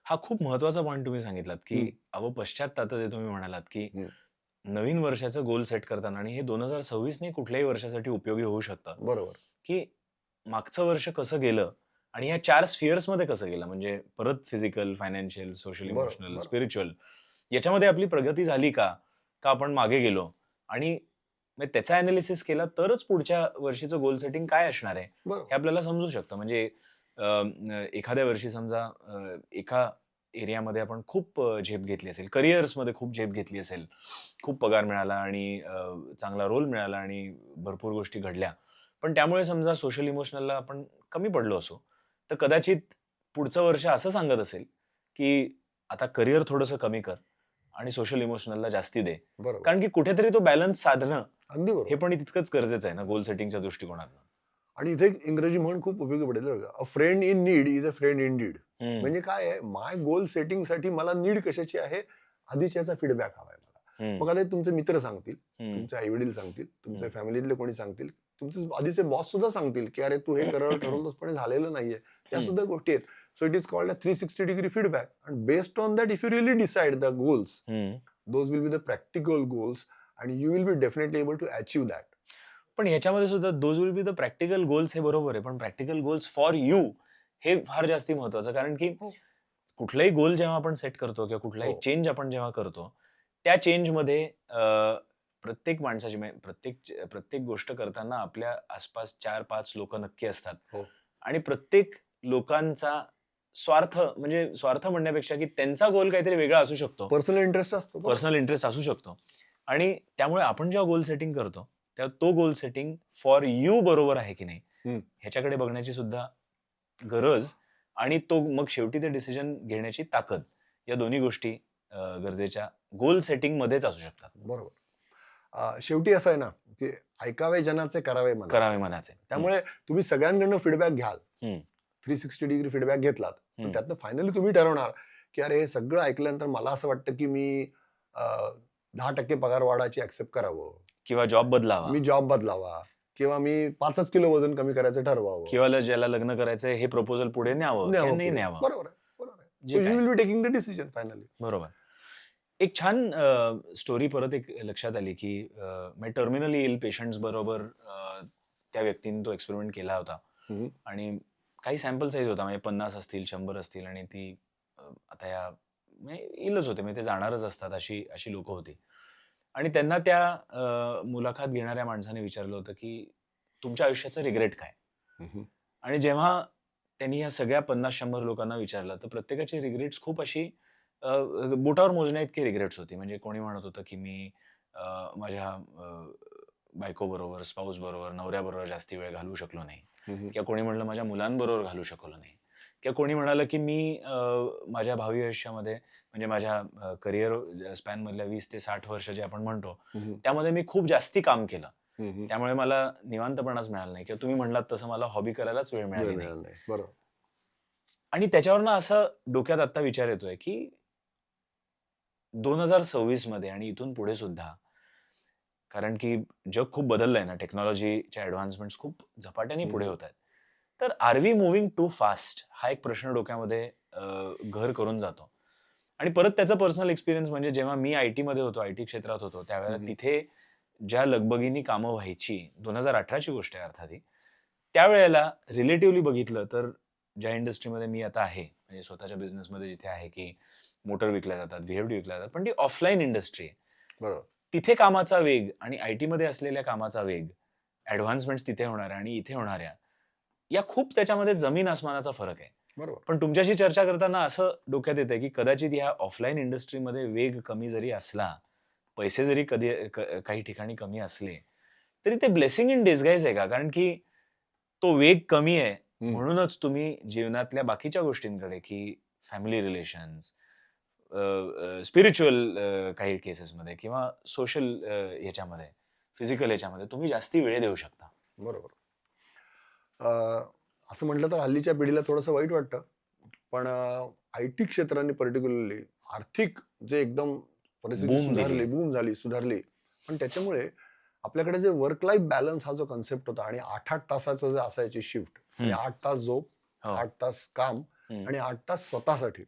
हा खूप महत्वाचा पॉईंट तुम्ही सांगितलात की पश्चातात जे तुम्ही म्हणालात की नवीन वर्षाचं गोल सेट करताना, आणि हे 2026 ने कुठल्याही वर्षासाठी उपयोगी होऊ शकतं. बरोबर. की मागचं वर्ष कसं गेलं आणि या 4 स्फिअर्स मध्ये कसं गेलं, म्हणजे परत physical, financial, social, emotional, spiritual, याच्यामध्ये आपली प्रगती झाली का आपण मागे गेलो, आणि त्याचा अनालिसिस केला तरच पुढच्या वर्षीचं गोल सेटिंग काय असणार आहे हे आपल्याला समजू शकतं. म्हणजे एखाद्या वर्षी समजा एका एरियामध्ये आपण खूप झेप घेतली असेल, करिअर्समध्ये खूप झेप घेतली असेल, खूप पगार मिळाला आणि चांगला रोल मिळाला आणि भरपूर गोष्टी घडल्या, पण त्यामुळे समजा सोशल इमोशनलला आपण कमी पडलो असो, तर कदाचित पुढचं वर्ष असं सांगत असेल की आता करिअर थोडंसं कमी कर आणि सोशल इमोशनलला जास्ती दे. कारण की कुठेतरी तो बॅलन्स साधणं अगदी बरोबर, हे पण तितकंच गरजेचं आहे ना गोल सेटिंगच्या दृष्टिकोनातून. आणि इथे एक इंग्रजी म्हण खूप उपयोगी पडेल, अ friend in need is a friend in deed. म्हणजे काय आहे, माय गोल सेटिंग साठी मला नीड कशाची आहे, आधीच याचा फीडबॅक हवाय मला. मग आता तुमचे मित्र सांगतील, तुमचे आई वडील सांगतील, तुमच्या फॅमिलीतले कोणी सांगतील, तुमचे आधीचे बॉस सुद्धा सांगतील की अरे तू हे ठरवलंस पण झालेलं नाहीये, त्या सुद्धा गोष्टी आहेत. So it is called a 360 degree feedback. And based on that if you really decide the goals, those will be the practical goals and you will be definitely able to achieve that. पण ह्याच्यामध्ये सुद्धा those will be the practical goals, हे बरोबर आहे. पण practical goals for you हे फार जास्ती महत्वाचं. कारण की हो. कुठलाही गोल जेव्हा आपण सेट करतो किंवा कुठलाही हो. चेंज आपण जेव्हा करतो, त्या चेंजमध्ये प्रत्येक माणसाची म्हणजे प्रत्येक गोष्ट करताना आपल्या आसपास 4-5 लोकं नक्की असतात. हो. आणि प्रत्येक लोकांचा स्वार्थ म्हणण्यापेक्षा की त्यांचा गोल काहीतरी वेगळा असू शकतो. पर्सनल इंटरेस्ट असतो. बरोबर. पर्सनल इंटरेस्ट असू शकतो. आणि त्यामुळे आपण जेव्हा गोल सेटिंग करतो, तेव्हा तो गोल सेटिंग फॉर यू बरोबर आहे की नाही, हम्म. ह्याच्याकडे बघण्याची सुद्धा गरज आणि तो मग शेवटी ते डिसिजन घेण्याची ताकद, या दोन्ही गोष्टी गरजेच्या गोल सेटिंग मध्येच असू शकतात. बरोबर. शेवटी असं आहे ना, की ऐकावे जनाचे करावे करावे मनाचे. मनाचे. त्यामुळे तुम्ही सगळ्यांकडनं फीडबॅक घ्याल. हम्म. 360 डिग्री फीडबॅक घेतलात, पण हम्म. त्यातनं फायनली तुम्ही ठरवणार की अरे हे सगळं ऐकल्यानंतर मला असं वाटतं की मी 10% पगार वाढायची ऍक्सेप्ट करावं, किंवा जॉब बदलावा, मी जॉब बदलावा, किंवा मी 5 किलो वजन कमी करायचं ठरवावं, किंवा ज्याला लग्न करायचंय हे प्रपोजल पुढे न्यावं की न्यावं नाही पुढे. न्यावं. बरोबर आहे, बरोबर आहे. जे सो काय. You will be taking the decision finally. बरोबर. एक छान स्टोरी परत एक लक्षात आली की टर्मिनली इल पेशंट्स बरोबर त्या व्यक्तीने तो एक्सपेरिमेंट केला होता. आणि काही सॅम्पल साईज होता, म्हणजे 50 असतील, 100 असतील, आणि ती आता या इलच होते, म्हणजे ते जाणारच असतात अशी लोक होती. आणि त्यांना त्या मुलाखत घेणाऱ्या माणसाने विचारलं होतं की तुमच्या आयुष्याचं रिग्रेट काय. आणि जेव्हा त्यांनी या सगळ्या 50-100 लोकांना विचारलं, तर प्रत्येकाची रिग्रेट्स खूप अशी बोटावर मोजण्या इतकी रिग्रेट्स होती. म्हणजे कोणी म्हणत होतं की मी माझ्या बायको बरोबर, स्पाऊस बरोबर, नवऱ्याबरोबर जास्ती वेळ घालवू शकलो नाही, किंवा कोणी म्हणलं माझ्या मुलांबरोबर घालवू शकलो नाही, किंवा कोणी म्हणालं की मी माझ्या भावी आयुष्यामध्ये, म्हणजे माझ्या करिअर स्पॅन मधल्या 20 ते 60 वर्ष जे आपण म्हणतो, त्यामध्ये मी खूप जास्ती काम केलं, त्यामुळे मला निवांतपणाच मिळाला नाही, किंवा तुम्ही म्हणलात तसं मला हॉबी करायलाच वेळ मिळाली नाही. बरोबर. आणि त्याच्यावरनं असं डोक्यात आता विचार येतोय की 2026 मध्ये आणि इथून पुढे सुद्धा, कारण की जग खूप बदललंय ना, टेक्नॉलॉजीच्या ऍडव्हान्समेंट्स खूप झपाट्याने पुढे होत आहेत. तर are we moving too fast, हा एक प्रश्न डोक्यामध्ये घर करून जातो. आणि परत त्याचा पर्सनल एक्सपिरियन्स म्हणजे जेव्हा मी आयटी मध्ये होतो, आयटी क्षेत्रात होतो, त्यावेळेला तिथे ज्या लगबगीनी कामं व्हायची, 2018ची गोष्ट आहे अर्थात, त्यावेळेला रिलेटिव्हली बघितलं तर ज्या इंडस्ट्रीमध्ये मी आता आहे, म्हणजे स्वतःच्या बिझनेसमध्ये जिथे आहे की मोटर विकल्या जातात, व्हीएफडी विकल्या जातात, पण ती ऑफलाईन इंडस्ट्री आहे. बरोबर. तिथे कामाचा वेग आणि आयटी मध्ये असलेल्या कामाचा वेग, ऍडव्हान्समेंट्स तिथे होणाऱ्या आणि इथे होणाऱ्या, या खूप त्याच्यामध्ये जमीन आसमानाचा फरक आहे. बरोबर. पण तुमच्याशी चर्चा करताना असं डोक्यात येतंय की कदाचित ह्या ऑफलाईन इंडस्ट्रीमध्ये वेग कमी जरी असला, पैसे जरी काही ठिकाणी कमी असले, तरी ते ब्लेसिंग इन डिस्गाईज आहे का? कारण की तो वेग कमी आहे म्हणूनच तुम्ही जीवनातल्या बाकीच्या गोष्टींकडे, की फॅमिली रिलेशन्स, स्पिरिच्युअल काही केसेसमध्ये, किंवा सोशल ह्याच्यामध्ये, फिजिकल ह्याच्यामध्ये तुम्ही जास्ती वेळ देऊ शकता. बरोबर. असं म्हटलं तर हल्लीच्या पिढीला थोडंसं वाईट वाटतं, पण आयटी क्षेत्राने पर्टिक्युलरली आर्थिक जे एकदम परिस्थिती बूम झाली, सुधारली. पण त्याच्यामुळे आपल्याकडे जे वर्क लाईफ बॅलन्स हा जो कन्सेप्ट होता, आणि 8-8 तासाचं जे असायची शिफ्ट, म्हणजे 8 तास झोप, 8 तास काम, आणि 8 तास स्वतःसाठी,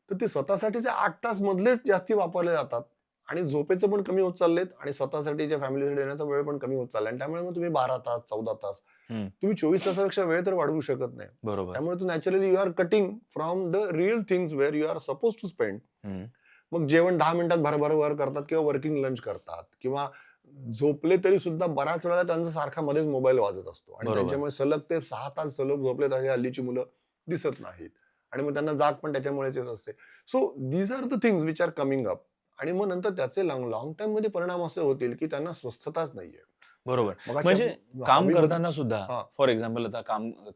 तर ते स्वतःसाठीचे 8 तास मधलेच जास्ती वापरले जातात, आणि झोपेचं पण कमी होत चाललेत, आणि स्वतःसाठीच्या फॅमिलीसाठी देण्याचा वेळ पण कमी होत चाललाय. आणि त्यामुळे मग तुम्ही 12 तास, 14 तास, तुम्ही 24 तासापेक्षा वेळ तर वाढवू शकत नाही. बरोबर. त्यामुळे तू naturally you are cutting from the real things where you are suppose to spend. मग जेवण 10 मिनिटात भरभर वर करतात, किंवा वर्किंग लंच करतात, किंवा झोपले तरी सुद्धा बऱ्याच वेळा त्यांचा सारखा मध्येच मोबाईल वाजत असतो, आणि त्यांच्यामुळे सलग ते 6 तास सलग झोपलेत अशी हल्लीची मुलं दिसत नाहीत, आणि मग त्यांना जाग पण त्याच्यामुळेच येत असते. So these are the things which are coming up, आणि मग नंतर त्याचे लॉंग टाइम मध्ये परिणाम असे होतील की त्यांना स्वस्थताच नाहीये. बरोबर. म्हणजे काम करताना सुद्धा, फॉर एक्झाम्पल, आता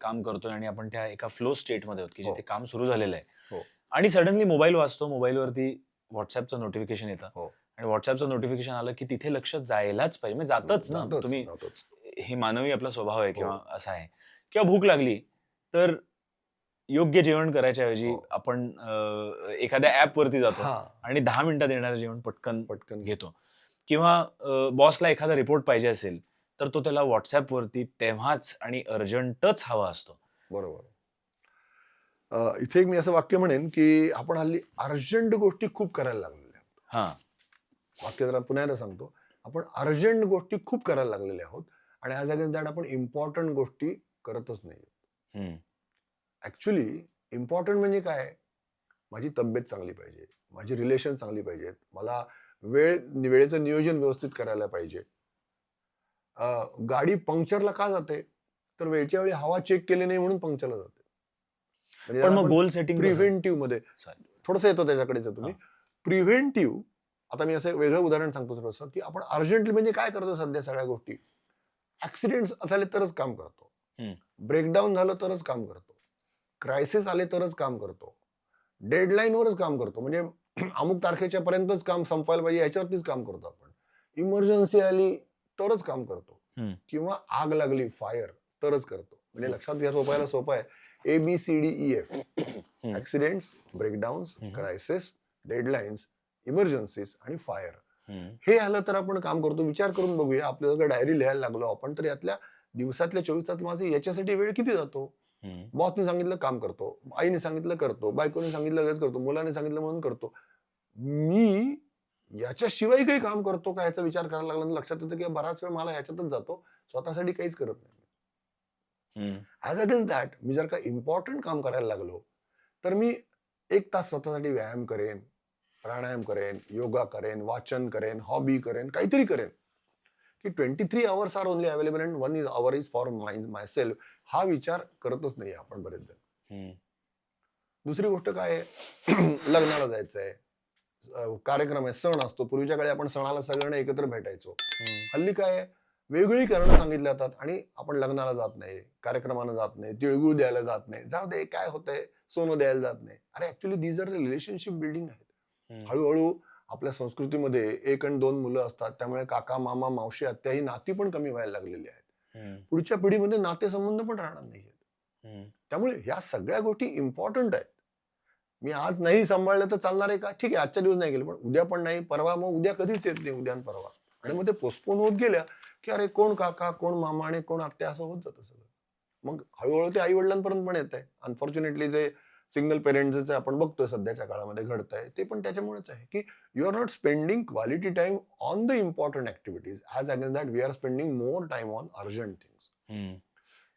काम करतोय आणि आपण त्या एका फ्लो स्टेटमध्ये आहोत की जिथे काम सुरू झालेलं आहे, आणि सडनली मोबाईल वाजतो, मोबाईलवरती व्हॉट्सअपचं नोटिफिकेशन येतं, आणि व्हॉट्सअपचं नोटिफिकेशन आलं की तिथे लक्ष जायलाच पाहिजे, म्हणजे जातच ना तुम्ही, हे मानवी आपला स्वभाव आहे किंवा असा आहे. किंवा भूक लागली तर योग्य जेवण करायच्या ऐवजी आपण एखाद्या ऍप वरती जातो आणि 10 मिनिटात येणारं जेवण पटकन घेतो. किंवा बॉसला एखादा रिपोर्ट पाहिजे असेल तर तो त्याला व्हॉट्सअप वरती तेव्हाच आणि अर्जंटच हवा असतो. बरोबर. इथे एक मी असं वाक्य म्हणेन की आपण हल्ली अर्जंट गोष्टी खूप करायला लागलेल्या आहोत. वाक्य जरा पुन्हा एकदा सांगतो, आपण अर्जंट गोष्टी खूप करायला लागलेले आहोत, आणि ॲज अगेन्स्ट दॅट आपण इम्पॉर्टंट गोष्टी करतच नाही. हम्म. ॲक्च्युली इम्पॉर्टंट म्हणजे काय? माझी तब्येत चांगली पाहिजे, माझी रिलेशन चांगली पाहिजेत, मला वेळेचं नियोजन व्यवस्थित करायला पाहिजे. गाडी पंक्चरला का जाते? तर वेळच्या वेळी हवा चेक केली नाही म्हणून पंक्चरला जाते. म्हणजे पण त्याला मग आपण गोल सेटिंग प्रिव्हेंटिव्ह मध्ये थोडंसं येतो त्याच्याकडेच तुम्ही. हा. प्रिव्हेंटिव्ह, आता मी असं एक वेगळं उदाहरण सांगतो थोडंसं, की आपण अर्जंटली म्हणजे काय करतो सध्या सगळ्या गोष्टी? ऍक्सिडेंट झाले तरच काम करतो, ब्रेकडाऊन झालं तरच काम करतो, क्रायसिस आले तरच काम करतो, डेडलाईनवरच काम करतो, म्हणजे अमुक तारखेच्या पर्यंतच काम संपवायला पाहिजे याच्यावरतीच काम करतो आपण. इमर्जन्सी आली तरच काम करतो, किंवा आग लागली फायर तरच करतो. म्हणजे लक्षात घ्या, सोपायला सोपं आहे. ABCDEF: accidents, breakdowns, crisis, deadlines, emergencies आणि फायर. हे आलं तर आपण काम करतो. विचार करून बघूया, आपल्याला जर डायरी लिहायला लागलो आपण तर यातल्या दिवसातल्या 24 तास माझे याच्यासाठी वेळ किती जातो? बॉसने सांगितलं काम करतो, आईने सांगितलं करतो, बायकोने सांगितलं लगेच करतो, मुलाने सांगितलं म्हणून करतो. मी याच्याशिवाय काही काम करतो का याचा विचार करायला लागला, लक्षात येतं की बराच वेळ मला याच्यातच जातो, स्वतःसाठी काहीच करत नाही. ॲज अगेन्स्ट दॅट, मी जर का इम्पॉर्टंट काम करायला लागलो तर मी 1 तास स्वतःसाठी व्यायाम करेन, प्राणायाम करेन, योगा करेन, वाचन करेन, हॉबी करेन, काहीतरी करेन. की 23 hours are only available and 1 hour is for myself. हा विचार करतच नाही आपण बरेच जण. दुसरी गोष्ट काय आहे? लग्नाला जायचंय, कार्यक्रम आहे, सण असतो. पूर्वीच्या काळी आपण सणाला सगळ्यांना एकत्र भेटायचो. हल्ली काय आहे? वेगळी कारणं सांगितली जातात आणि आपण लग्नाला जात नाही, कार्यक्रमाला जात नाही, तिळगुळ द्यायला जात नाही. जाऊ दे, काय होतंय, सोनं द्यायला जात नाही. अरे actually these are relationship building आहेत. हळूहळू आपल्या संस्कृतीमध्ये 1 आणि 2 मुलं असतात, त्यामुळे काका, मामा, मावशी, आत्या ही नाती पण कमी व्हायला लागलेली आहेत. पुढच्या पिढीमध्ये नातेसंबंध पण राहणार नाहीयेत. त्यामुळे ह्या सगळ्या गोष्टी इम्पॉर्टंट आहेत. मी आज नाही सांभाळलं तर चालणार आहे का? ठीक आहे, आजच्या दिवस नाही गेलं, पण उद्या पण नाही, परवा, मग उद्या कधीच येत नाही, उद्या आणि परवा. आणि मग ते पोस्टपोन होत गेल्या की अरे कोण काका, कोण मामा आणि कोण आत्या असं होत जातं सगळं. मग हळूहळू ते आई वडिलांपर्यंत पण येत आहे. अनफॉर्च्युनेटली जे सिंगल पेरेंट्सचे आपण बघतोय सध्याच्या काळामध्ये घडत आहे, ते पण त्याच्यामुळेच आहे की you are not spending quality time on the important activities, as against that we are spending more time on urgent things.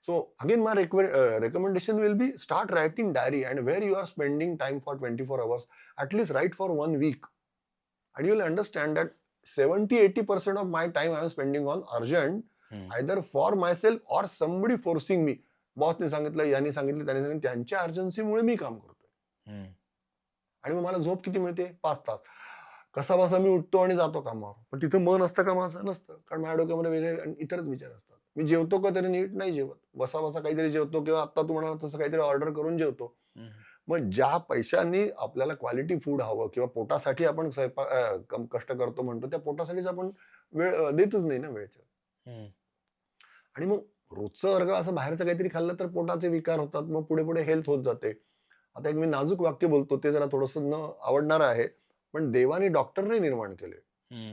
So again, my recommendation will be start writing diary, and where you are spending time for 24 hours, at least write for 1 week. And you'll understand that 70-80% of my time I am spending on urgent, either for myself or somebody forcing me. बॉसने सांगितलं, यांनी सांगितलं, त्यांनी सांगितलं, त्यांच्या अर्जन्सीमुळे मी काम करतोय. आणि मग मला झोप किती मिळते? 5 तास. कसा बसा मी उठतो आणि जातो कामावर. पण तिथं मन असतं का माझं? नसतं. कारण माझ्या डोक्यामध्ये वेगळे इतरच विचार असतात. मी जेवतो का तरी नीट नाही जेवत. बसा बसा काहीतरी जेवतो, किंवा आता तू म्हणाला तसं काहीतरी ऑर्डर करून जेवतो. मग ज्या पैशांनी आपल्याला क्वालिटी फूड हवं, किंवा पोटासाठी आपण कष्ट करतो म्हणतो, त्या पोटासाठीच आपण वेळ देतच नाही ना वेळेच्या. आणि मग रोजचं वर्ग असं बाहेरचं काहीतरी खाल्लं तर पोटाचे विकार होतात, मग पुढे पुढे हेल्थ होत जाते. आता एक मी नाजूक वाक्य बोलतो, ते जरा थोडंसं न आवडणार आहे, पण देवाने डॉक्टर नाही निर्माण केले,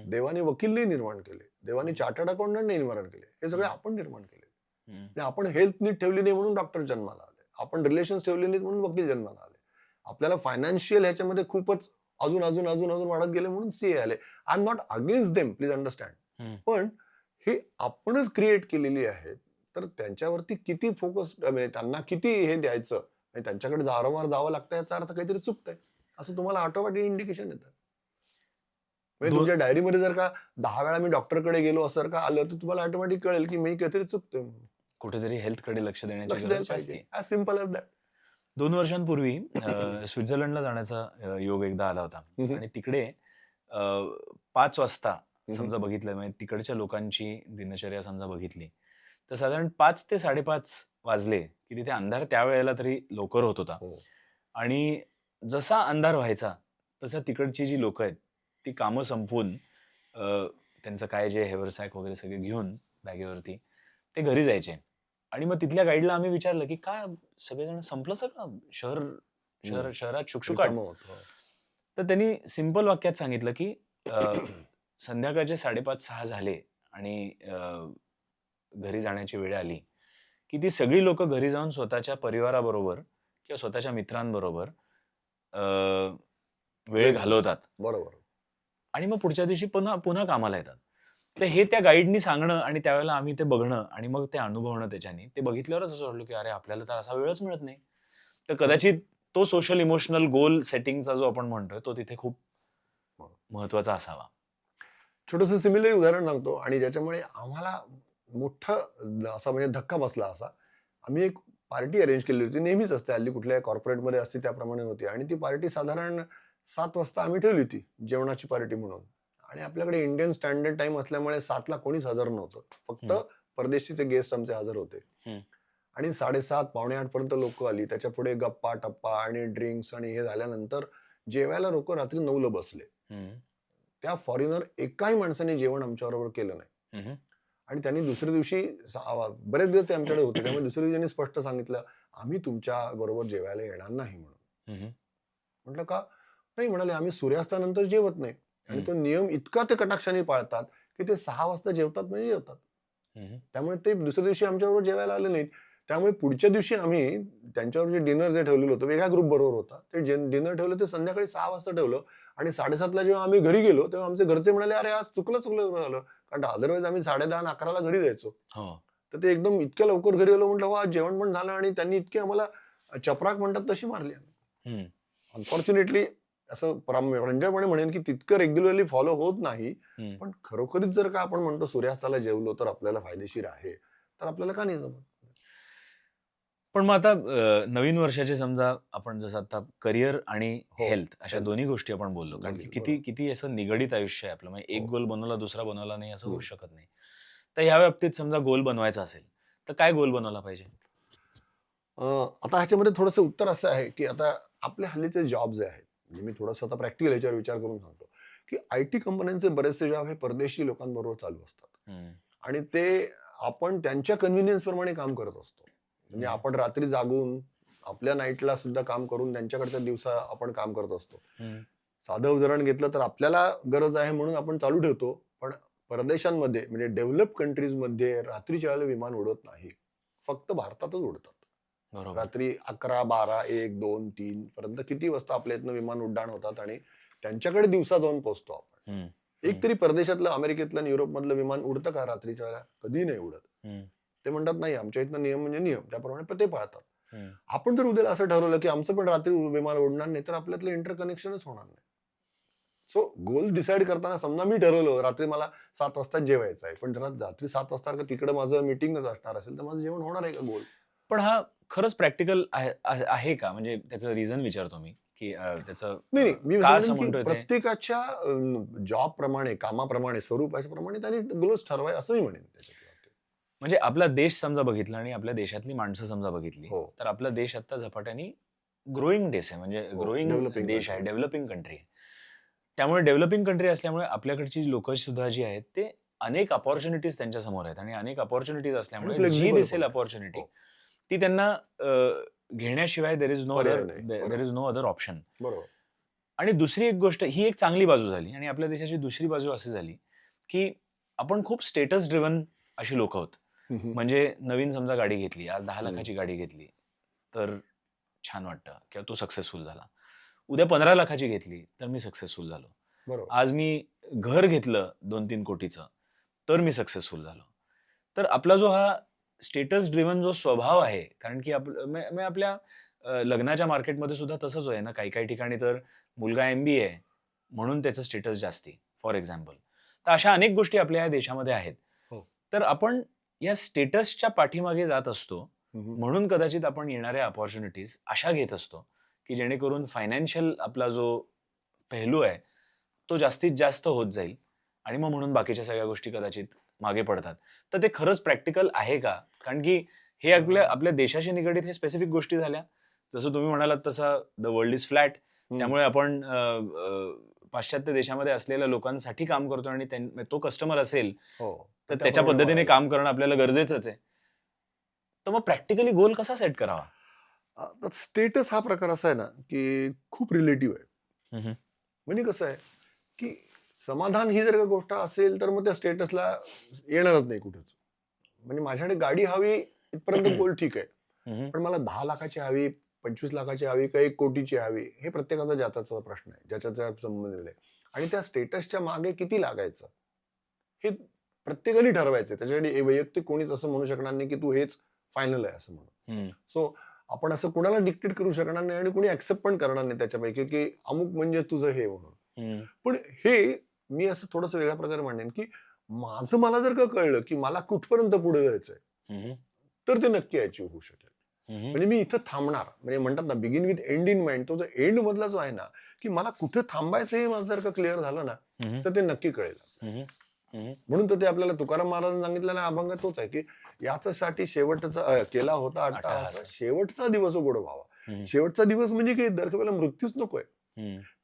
देवाने वकील नाही निर्माण केले, देवाने चार्टर्ड अकाउंटंट नाही निर्माण केले, हे सगळे आपण निर्माण केले. आपण हेल्थ नीट ठेवली नाही म्हणून डॉक्टर जन्माला आले, आपण रिलेशन्स ठेवले नाहीत म्हणून वकील जन्माला आले, आपल्याला फायनान्शियल ह्याच्यामध्ये खूपच अजून अजून अजून अजून वाढत गेले म्हणून सीए आले. I am not against them, please understand. पण हे आपणच क्रिएट केलेली आहेत, तर त्यांच्यावरती किती फोकस, म्हणजे त्यांना किती हे द्यायचं, त्यांच्याकडे वारंवार जावं लागतं, याचा अर्थ काहीतरी चुकतंय असं तुम्हाला ऑटोमॅटिक इंडिकेशन येतं. म्हणजे तुमच्या डायरीमध्ये जर का 10 वेळा मी डॉक्टरकडे गेलो असं जर का आलं, तर तुम्हाला ऑटोमॅटिक कळेल की मी काहीतरी चुकतोय, कुठेतरी हेल्थकडे लक्ष देण्याची द्यायला गरज पाहिजे. असते. As simple as that. 2 वर्षांपूर्वी स्वित्झर्लंडला जाण्याचा योग एकदा आला होता, आणि तिकडे 5 वाजता समजा बघितलं, म्हणजे तिकडच्या लोकांची दिनचर्या समजा बघितली, तर साधारण 5 ते 5:30 वाजले की तिथे अंधार त्यावेळेला तरी लवकर होत होता. आणि जसा अंधार व्हायचा तसं तिकडची जी लोक आहेत ती कामं संपवून त्यांचं काय जे हेवरसॅक वगैरे सगळे घेऊन बॅगेवरती ते घरी जायचे. आणि मग तिथल्या गाईडला आम्ही विचारलं की का सगळेजण, संपलं सगळं, शहरात शुकशुकाट? तर त्यांनी सिंपल वाक्यात सांगितलं की संध्याकाळचे 5:30-6 झाले आणि घरी जाण्याची वेळ आली की ती सगळी लोक घरी जाऊन स्वतःच्या परिवाराबरोबर किंवा स्वतःच्या मित्रांबरोबर वेळ घालवतात. बरोबर. आणि मग पुढच्या दिवशी पुन्हा कामाला येतात. तर हे त्या गाईडनी सांगणं आणि त्यावेळेला आम्ही ते बघणं आणि मग ते अनुभवणं त्याच्याने, ते बघितल्यावरच असं वाटलं की अरे आपल्याला तर असा वेळच मिळत नाही. तर कदाचित तो सोशल इमोशनल गोल सेटिंगचा जो आपण म्हणतोय तो तिथे खूप महत्वाचा असावा. छोटंसं सिमिलर उदाहरण सांगतो आणि ज्याच्यामुळे आम्हाला मोठं असा म्हणजे धक्का बसला असा. आम्ही एक पार्टी अरेंज केली होती. नेहमीच असते हल्ली कुठल्या कॉर्पोरेटमध्ये असते त्याप्रमाणे होती आणि ती पार्टी साधारण 7 वाजता आम्ही ठेवली होती, जेवणाची पार्टी म्हणून. आणि आपल्याकडे इंडियन स्टँडर्ड टाईम असल्यामुळे 7 ला कोणीच हजर नव्हतं. फक्त हं. परदेशीचे गेस्ट आमचे हजर होते. हं. आणि 7:30 पावणे 8 पर्यंत लोकं आली. त्याच्यापुढे गप्पा-टप्पा आणि ड्रिंक्स आणि हे झाल्यानंतर जेवायला लोकं रात्री 9ला बसले. हं. त्या फॉरेनर एकाही माणसाने जेवण आमच्याबरोबर केलं नाही. हं. आणि त्यांनी दुसऱ्या दिवशी बरेच दिवस ते आमच्याकडे होते. त्यामुळे दुसऱ्या दिवशी त्यांनी स्पष्ट सांगितलं, "आम्ही तुमच्या बरोबर जेवायला येणार नाही" म्हणून. हं. म्हटलं, "का?" नाही म्हणाले, "आम्ही सूर्यास्तानंतर जेवत नाही." आणि हं. तो नियम इतका ते कटाक्षाने पाळतात, की ते 6 वाजता जेवतात म्हणजे जेवतात. हं. त्यामुळे ते दुसऱ्या दिवशी आमच्याबरोबर जेवायला आले नाहीत. त्यामुळे पुढच्या दिवशी आम्ही त्यांच्यावर जे डिनर जे ठेवलेलं होतं, वेगळ्या ग्रुप बरोबर होता. ते डिनर ठेवलं ते संध्याकाळी 6 वाजता ठेवलं आणि 7:30 जेव्हा आम्ही घरी गेलो, तेव्हा आमचे घरचे म्हणाले, "अरे, आज चुकलं झालं." कारण अदरवाईज आम्ही 10:30 आणि 11ला घरी जायचो. हो. तर ते एकदम इतक्या लवकर घरी आलो म्हटलं, "वाह! जेवण पण झालं." आणि त्यांनी इतकी आम्हाला चपराक म्हणतात तशी मारली. हं. अनफॉर्च्युनेटली असं प्रांजळपणे म्हणेन, की तितकं रेग्युलरली फॉलो होत नाही. हं. पण खरोखरीच जर का आपण म्हणतो सूर्यास्ताला जेवलो तर आपल्याला फायदेशीर आहे, तर आपल्याला का नाही जमत? पण मग आता नवीन वर्षाचे समजा आपण जसं आता करिअर आणि हो, हेल्थ अशा हेल्थ दोन्ही गोष्टी आपण बोललो. कारण की बोलली किती बरोबर. किती असं निगडीत आयुष्य आहे आपलं. म्हणजे एक हो. गोल बनवला, दुसरा बनवला नाही असं हं. होऊच शकत नाही. तर ह्या बाबतीत समजा गोल बनवायचा असेल, तर काय गोल बनवला पाहिजे? अ, आता ह्याच्यामध्ये थोडंसं उत्तर असं आहे, की आता आपले हल्लीचे जॉब जे आहेत, म्हणजे मी थोडंसं आता प्रॅक्टिकल ह्याच्यावर विचार करून सांगतो, की आय-टी कंपन्यांचे बरेचसे जॉब हे परदेशी लोकांबरोबर चालू असतात. हं. आणि ते आपण त्यांच्या कन्व्हिनियन्स प्रमाणे काम करत असतो. म्हणजे हं. आपण रात्री जागून आपल्या नाईटला सुद्धा काम करून त्यांच्याकडच्या दिवसा आपण काम करत असतो. हं. साधं उदाहरण घेतलं तर आपल्याला गरज आहे म्हणून आपण चालू ठेवतो. पण परदेशांमध्ये म्हणजे डेव्हलप कंट्रीजमध्ये रात्रीच्या वेळेला विमान उडत नाही. फक्त भारतातच उडतात. बरोबर. रात्री 11, 12, 1, 2, 3 पर्यंत किती वाजता आपल्या इथनं विमान उड्डाण होतात आणि त्यांच्याकडे दिवसा जाऊन पोहोचतो आपण. हं. एक हं. तरी परदेशातलं, अमेरिकेतलं आणि युरोपमधलं विमान उडतं का रात्रीच्या वेळेला? कधीही नाही उडत. हं. ते म्हणतात नाही आमच्या इथनं नियम म्हणजे नियम. त्याप्रमाणे ते पाळतात. हं. आपण जर उद्याला असं ठरवलं, की आमचं पण रात्री विमान उडणार नाही, तर आपल्यातलं इंटरकनेक्शनच होणार नाही. सो गोल डिसाईड करताना समजा मी ठरवलं रात्री मला 7 वाजता जेवायचं आहे. पण जरा रात्री 7 वाजता तिकडे माझं मीटिंगच असणार असेल, तर माझं जेवण होणार आहे का गोल? पण हा खरंच प्रॅक्टिकल आहे का? म्हणजे त्याचं रिझन विचारतो मी, की त्याचं नाही, नाही. मी का असं असं म्हणेन, की म्हणतोय ते? प्रत्येकाच्या जॉबप्रमाणे, कामाप्रमाणे, स्वरूपाप्रमाणे त्यांनी गोल्स ठरवावे असं मी म्हणेन त्याच्यातल्या बाबतीत. म्हणजे आपला देश समजा बघितला आणि आपल्या देशातली माणसं समजा बघितली, हो, तर आपला देश आता झपाट्याने ग्रोइंग देश आहे. म्हणजे हो. ग्रोइंग डेव्हलपिंग देश आहे, कंट्री. डेव्हलपिंग कंट्री आहे. त्यामुळे डेव्हलपिंग कंट्री असल्यामुळे आपल्याकडची लोकं सुद्धा जी आहेत, ते अनेक अपॉर्च्युनिटीज त्यांच्यासमोर आहेत आणि अनेक अपॉर्च्युनिटीज आणि असल्यामुळे जी फ्लेक्सिबल दिसेल पण आहे. अपॉर्च्युनिटी, हो, ती त्यांना घेण्याशिवाय पर्याय नाही. देअर बरोबर, इस नो अदर ऑप्शन. बरोबर. आणि दुसरी एक गोष्ट ही एक चांगली बाजू झाली आणि आपल्या देशाची दुसरी बाजू अशी झाली, की आपण खूप स्टेटस ड्रिव्हन अशी लोकं आहोत. हं, हं. म्हणजे नवीन समजा गाडी घेतली, आज 10 हं. लाखाची गाडी घेतली, तर छान वाटतं किंवा तो सक्सेसफुल झाला. उद्या 15 लाखाची घेतली, तर मी सक्सेसफुल झालो. बरोबर. आज मी घर घेतलं 2-3 कोटीचं, तर मी सक्सेसफुल झालो. तर आपला जो हा स्टेटस ड्रिव्हन जो स्वभाव आहे, कारण की आपल्या लग्नाच्या मार्केटमध्ये सुद्धा तसंच आहे ना, काही-काही ठिकाणी तर मुलगा एम-बी-ए आहे, म्हणून त्याचं स्टेटस जास्ती, फॉर एक्झाम्पल. तर अशा अनेक गोष्टी आपल्या या देशामध्ये आहेत. हो. तर आपण या स्टेटसच्या पाठीमागे जात असतो, हं, हं. म्हणून कदाचित आपण येणाऱ्या अपॉर्च्युनिटीज अशा घेत असतो, की जेणेकरून फायनान्शियल आपला जो पेहलू आहे, तो जास्तीत जास्त होत जाईल आणि मग म्हणून बाकीच्या सगळ्या गोष्टी कदाचित मागे पडतात. तर ते खरंच प्रॅक्टिकल आहे का? कारण की हे आपल्या अ, आपल्या देशाशी निगडीत हे स्पेसिफिक गोष्टी झाल्या. जसं तुम्ही म्हणालात तसं द वर्ल्ड इज फ्लॅट. हं. त्यामुळे आपण पाश्चात्य देशामध्ये असलेल्या लोकांसाठी काम करतो आणि तो कस्टमर असेल, हो. तर तर त्याच्या त्याप्रमाणे पद्धतीने वागायला काम करणं आपल्याला गरजेचंच आहे. तर मग प्रॅक्टिकली गोल कसा सेट करावा? स्टेटस हा प्रकार असा आहे ना, की खूप रिलेटिव्ह आहे. हं, हं. म्हणजे कसं आहे, की समाधान ही जर का गोष्ट असेल, तर मग त्या स्टेटसला येणारच नाही कुठेच. म्हणजे माझ्याकडे गाडी हवी इथपर्यंत गोल ठीक आहे. पण मला 10 लाखाची हवी, 25 लाखाची हवी का 1 कोटीची हवी, हे प्रत्येकाचा ज्याचा प्रश्न आहे. ज्याच्या संबंधित आहे. आणि त्या स्टेटसच्या मागे किती लागायचं? हे प्रत्येकाने ठरवायचं. त्याच्यासाठी वैयक्तिक कोणीच असं म्हणू शकणार नाही की तू हेच फायनल आहे असं म्हणून. सो आपण असं कोणाला डिक्टेट करू शकणार नाही आणि कोणी ऍक्सेप्ट पण करणार नाही त्याच्यापैकी की अमुक म्हणजे तुझं हे म्हणून. पण हे मी असं थोडंसं वेगळ्या प्रकारे म्हणेन की माझं मला जर का कळलं की मला कुठपर्यंत पुढे जायचंय तर ते नक्की अचीव्ह होऊ शकेल. म्हणजे मी इथं थांबणार, म्हणजे म्हणतात ना begin with end in mind, तो जो एंड मधला जो आहे ना की मला कुठे थांबायचं हे माझं जर का क्लिअर झालं ना तर ते नक्की कळेल. म्हणून तर ते आपल्याला तुकाराम महाराजांनी सांगितलेला अभंग तोच आहे की याच्यासाठी शेवटचा केला होता अट्टाहास, शेवटचा दिवस गोड व्हावा. शेवटचा दिवस म्हणजे की दरवेळेला मृत्यूच नकोय.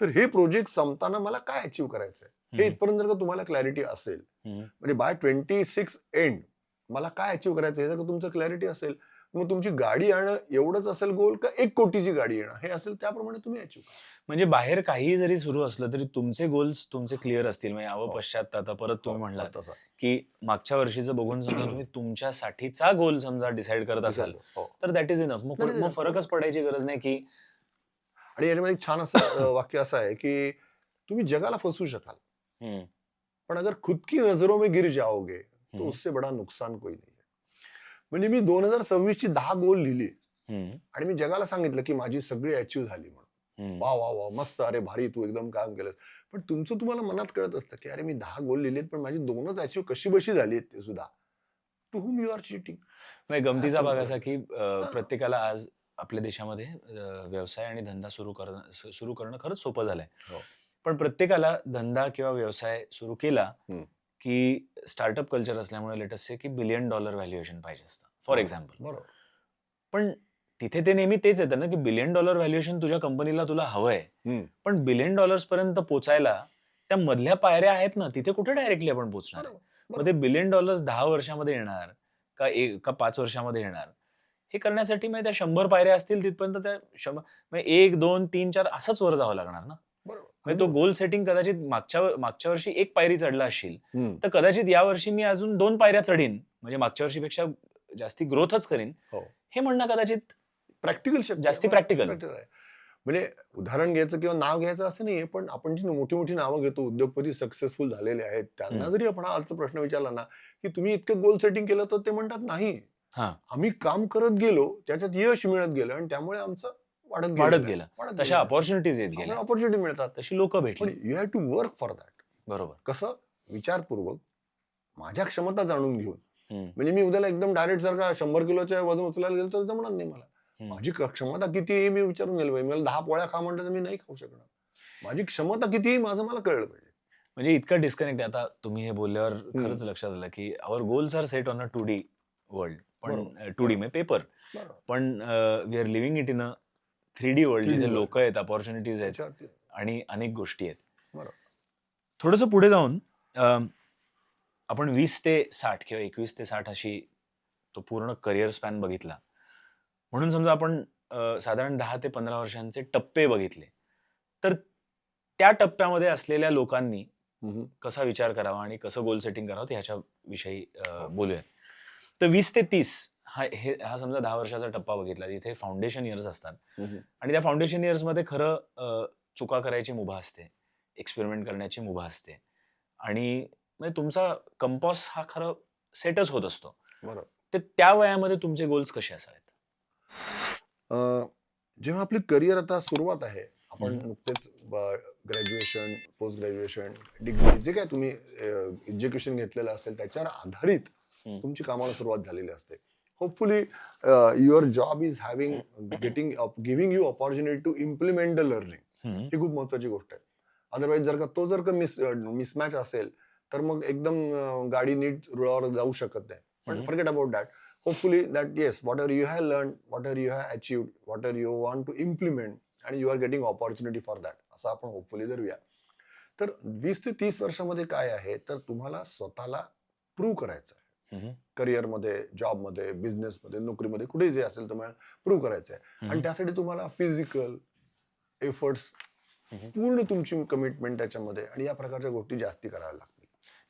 तर हे प्रोजेक्ट संपताना मला काय अचीव्ह करायचंय हे इथपर्यंत जर का तुम्हाला क्लॅरिटी असेल, म्हणजे बाय 26 एंड मला काय अचीव्ह करायचं हे जर का तुमचं क्लॅरिटी असेल, मग तुमची गाडी आणणं एवढंच असेल गोल का 1 कोटीची गाडी येणं हे असेल, त्याप्रमाणे तुम्ही अचीव्ह करा. म्हणजे बाहेर काहीही जरी सुरू असलं तरी तुमचे गोल्स तुमचे क्लिअर असतील. म्हणजे यावं पश्चात आता परत तुम्ही म्हणलात तसं की मागच्या वर्षीचं बघून समजा तुम्ही तुमच्यासाठीचा गोल समजा डिसाईड करत असाल तर दॅट इज इनफ. मग फरकच पडायची गरज नाही की. आणि याच्यामध्ये एक छान असं वाक्य असं आहे की तुम्ही जगाला फसवू शकाल, पण अगर खुद की नजरों में गिर जाओगे तो उससे बड़ा नुकसान कोई नहीं है. म्हणजे मी 2026 ची 10 गोल लिहिली आणि मी जगाला सांगितलं की माझी सगळी अचीव्ह झाली म्हणून. वा वा वा मस्त, अरे भारी, तू एकदम काम केलं. पण तुमचं तुम्हाला मनात कळत असतं की अरे मी 10 गोल लिहिलेत पण माझी 2च अचीव्ह कशी बशी झाली ते सुद्धा. To whom you are cheating. गमतीचा भाग असा की प्रत्येकाला आज आपल्या देशामध्ये व्यवसाय आणि धंदा सुरू करणं खरंच सोपं झालंय. पण प्रत्येकाला धंदा किंवा व्यवसाय सुरू केला की स्टार्टअप कल्चर असल्यामुळे लेटेस्ट से की $1 बिलियन व्हॅल्युएशन पाहिजे असतं फॉर एक्झाम्पल. बरोबर. पण तिथे ते नेहमी तेच येतं ना की $1 बिलियन व्हॅल्युएशन तुझ्या कंपनीला तुला हवंय, पण $1 बिलियन पर्यंत पोचायला त्या मधल्या पायऱ्या आहेत ना, तिथे कुठे डायरेक्टली आपण पोहोचणार आहे. मग ते $1 बिलियन 10 वर्षामध्ये येणार का 5 वर्षामध्ये येणार, हे करण्यासाठी मग त्या 100 पायऱ्या असतील तिथपर्यंत त्या 1, 2, 3, 4 असंच वर जावं लागणार ना. म्हणजे तो गोल सेटिंग कदाचित मागच्या वर्षी 1 पायरी चढला असशील तर कदाचित या वर्षी मी अजून 2 पायऱ्या चढीन, म्हणजे मागच्या वर्षीपेक्षा जास्ती ग्रोथच करीन, हे म्हणणं कदाचित प्रॅक्टिकल जास्ती प्रॅक्टिकल आहे. म्हणजे उदाहरण घ्यायचं किंवा नाव घ्यायचं असं नाहीये, पण आपण जी मोठी मोठी नावं घेतो, उद्योगपती सक्सेसफुल झालेले आहेत, त्यांना जरी आपण आजचा प्रश्न विचारला ना की तुम्ही इतकं गोल सेटिंग केलं, तर ते म्हणतात नाही, आम्ही काम करत गेलो, त्याच्यात यश मिळत गेलं आणि त्यामुळे आमचं वाढत गेलं. तशा अपॉर्च्युनिटीज येत गेल्या, अपॉर्च्युनिटी मिळतात, तशी लोक भेटली. पण you have to work for that. बरोबर. कसं? विचारपूर्वक, माझ्या क्षमता जाणून घेऊन. म्हणजे मी उद्याला एकदम डायरेक्ट जर का 100 किलोचे वजन उचलायला गेलो तर जमणार नाही मला. माझी क्षमता किती आहे मी विचारून गेलो पाहिजे. मला 10 पोळ्या खा म्हणतात तर मी नाही खाऊ शकणार. माझी क्षमता किती आहे माझं मला कळलं पाहिजे. म्हणजे इतका डिस्कनेक्ट. आता तुम्ही हे बोलल्यावर खरंच लक्षात आलं की our goals are set on a 2D world, पण 2D म्हणजे पेपर, पण we are living it in a 3D world, जिथे लोक आहेत, अपॉर्च्युनिटीज आहेत आणि अनेक गोष्टी आहेत. थोडंसं पुढे जाऊन आपण 20 ते 60 किंवा 21 ते 60 अशी तो पूर्ण करिअर स्पॅन बघितला, म्हणून समजा आपण साधारण 10 ते 15 वर्षांचे टप्पे बघितले, तर त्या टप्प्यामध्ये असलेल्या लोकांनी कसा विचार करावा आणि कसं गोल सेटिंग करावं ह्याच्याविषयी बोलूयात. तर 20 ते 30 हा समजा 10 वर्षाचा टप्पा बघितला, जिथे फाउंडेशन इयर्स असतात आणि त्या फाउंडेशन इयर्स मध्ये खरं चुका करायची मुभा असते, एक्सपेरिमेंट करण्याची मुभा असते आणि म्हणजे तुमचा कंपॉस हा खरं सेटच होत असतो. बरोबर. तर त्या वयामध्ये तुमचे गोल्स कसे असावेत? जेव्हा आपली करिअर आता सुरुवात आहे, आपण नुकतेच ग्रॅज्युएशन, पोस्ट ग्रॅज्युएशन, डिग्री, जे काय तुम्ही एज्युकेशन घेतलेलं असेल त्याच्यावर आधारित तुमची कामाला सुरुवात झालेली असते. Hopefully your job is giving you opportunity to implement the learning. ही खूप महत्वाची गोष्ट आहे. अदरवाईज जर का मिसमॅच असेल तर मग एकदम गाडी नीट रुळावर जाऊ शकत नाही. पण forget about that. Hopefully that yes, whatever you have learned, whatever you have achieved, whatever you want to implement, and you are getting opportunity for that, असं आपण होपफुली धरूया. तर 20 ते 30 वर्षामध्ये काय आहे, तर तुम्हाला स्वतःला प्रूव्ह करायचं आहे. करिअरमध्ये, जॉबमध्ये, बिझनेसमध्ये, नोकरीमध्ये, कुठे जे असेल तुम्हाला प्रूव्ह करायचं आहे. आणि त्यासाठी तुम्हाला फिजिकल एफर्ट्स, पूर्ण तुमची कमिटमेंट त्याच्यामध्ये आणि या प्रकारच्या गोष्टी जास्ती कराव्या लागतील.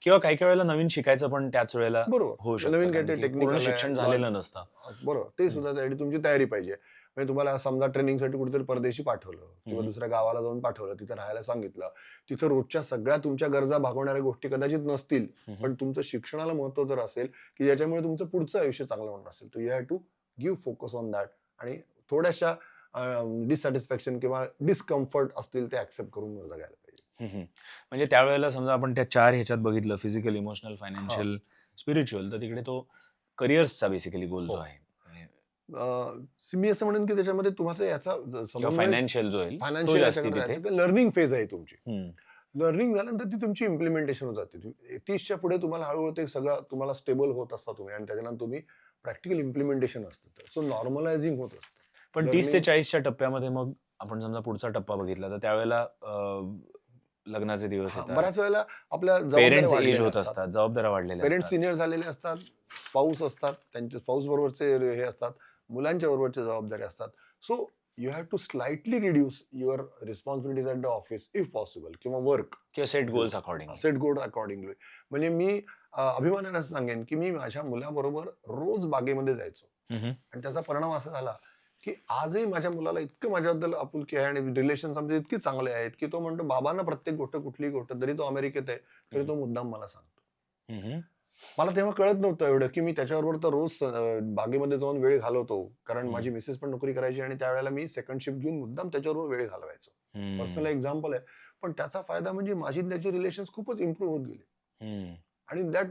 किंवा काही वेळेला नवीन शिकायचं पण त्याच वेळेला बरोबर होऊ शकतं, नवीन काहीतरी टेक्निकल शिक्षण झालेलं नसतं. बरोबर, ते सुद्धा त्यासाठी तुमची तयारी पाहिजे. म्हणजे तुम्हाला समजा ट्रेनिंगसाठी कुठेतरी परदेशी पाठवलं किंवा हम्म. दुसऱ्या गावाला जाऊन पाठवलं, तिथे राहायला सांगितलं, तिथं रोजच्या सगळ्या तुमच्या गरजा भागवणाऱ्या गोष्टी कदाचित नसतील, हम्म. पण तुमचं शिक्षणाला महत्व जर असेल की ज्याच्यामुळे तुमचं पुढचं आयुष्य चांगलं होणार असेल, तर you have to give focus on that. आणि थोड्याशा डिससॅटिस्फॅक्शन किंवा डिस्कम्फर्ट असतील ते ऍक्सेप्ट करून जगायला पाहिजे. म्हणजे त्यावेळेला समजा आपण त्या 4 ह्याच्यात बघितलं, फिजिकल, इमोशनल, हा. फायनान्शियल, स्पिरिच्युअल, तर तिकडे तो करिअर्सचा बेसिकली गोल जो हो. आहे म्हणजे मी असं म्हणेन की त्याच्यामध्ये तुम्हाला याचा किंवा समन्वय फायनान्शियल जो आहे तो फायनान्शियल जास्ती याच्याकडे तिथे. जायचं, लर्निंग फेज आहे तुमची. हम्म. लर्निंग झाल्यानंतर ती तुमची इम्प्लिमेंटेशन होत जाते. 30च्या पुढे तुम्हाला हळूहळू ते सगळं तुम्हाला स्टेबल होत असता तुम्ही, आणि त्याच्यानंतर तुम्ही प्रॅक्टिकल इम्प्लिमेंटेशन असतं. सो नॉर्मलायझिंग होत असतं. पण 30 ते लर्निंग 40च्या टप्प्यामध्ये मग आपण समजा पुढचा टप्पा बघितला तर त्यावेळेला लग्नाचे दिवस येतात, बऱ्याच वेळेला आपल्या जबाबदाऱ्या पेरेंट्स एज वाढलेल्या होत असतात. असतात, जबाबदाऱ्या वाढलेल्या पेरेंट्स असतात. सिनियर झालेले असतात, स्पाऊस असतात, त्यांचे स्पाऊस बरोबरचे हे असतात, मुलांच्या बरोबरच्या जबाबदाऱ्या असतात. So you have to slightly reduce your responsibilities at the office if possible, किंवा वर्क किंवा set goals accordingly. Set goal accordingly. म्हणजे मी अभिमानाने असं सांगेन की मी माझ्या मुलाबरोबर रोज बागेमध्ये जायचो, आणि त्याचा परिणाम असा झाला की आजही माझ्या मुलाला इतकं माझ्याबद्दल आपुलकी आहे, आणि रिलेशन्स आमचे इतके चांगले आहेत की तो म्हणतो बाबांना प्रत्येक गोष्ट, कुठलीही गोष्ट, जरी तो अमेरिकेत आहे तरी तो मुद्दाम मला सांगतो. मला तेव्हा कळत नव्हतं एवढं की मी त्याच्याबरोबर तर रोज बागेमध्ये जाऊन वेळ घालवतो, कारण माझी मिसेस पण नोकरी करायची, आणि त्यावेळेला मी सेकंड शिफ्ट घेऊन मुद्दाम त्याच्याबरोबर वेळ घालवायचो. पर्सनल एक्झाम्पल आहे, पण त्याचा फायदा म्हणजे माझी त्याची रिलेशन्स खूपच इम्प्रूव्ह होत गेली, आणि that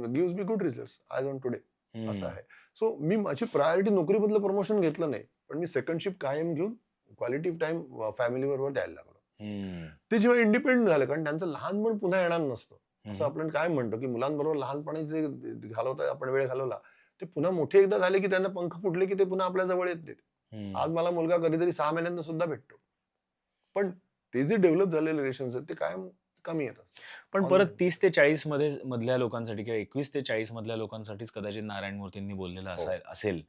gives me good results as on today. असं आहे. सो मी माझी प्रायोरिटी नोकरीमधलं प्रमोशन घेतलं नाही, पण मी सेकंड शिफ्ट कायम घेऊन क्वालिटी टाइम फॅमिली बरोबर द्यायला लागलो. ते जेव्हा इंडिपेंडंट झालं, कारण त्यांचं लहानपण पुन्हा येणार नसतं. असं आपण काय म्हणतो की मुलांबरोबर लहानपणी जे घालवता आपण वेळ घालवला, ते पुन्हा मोठे एकदा झाले की त्यांना पंख फुटले की ते पुन्हा आपल्या जवळ येत नाहीत. आज मला मुलगा कधीतरी 6 महिन्यांना सुद्धा भेटतो, पण ते जे डेव्हलप झालेले रिलेशन्स आहेत ते कायम कमी येतात. पण परत 30 ते 40 मध्ये मधल्या लोकांसाठी किंवा 21 ते 40 मधल्या लोकांसाठीच कदाचित नारायण मूर्तींनी बोललेलं हो. असेल.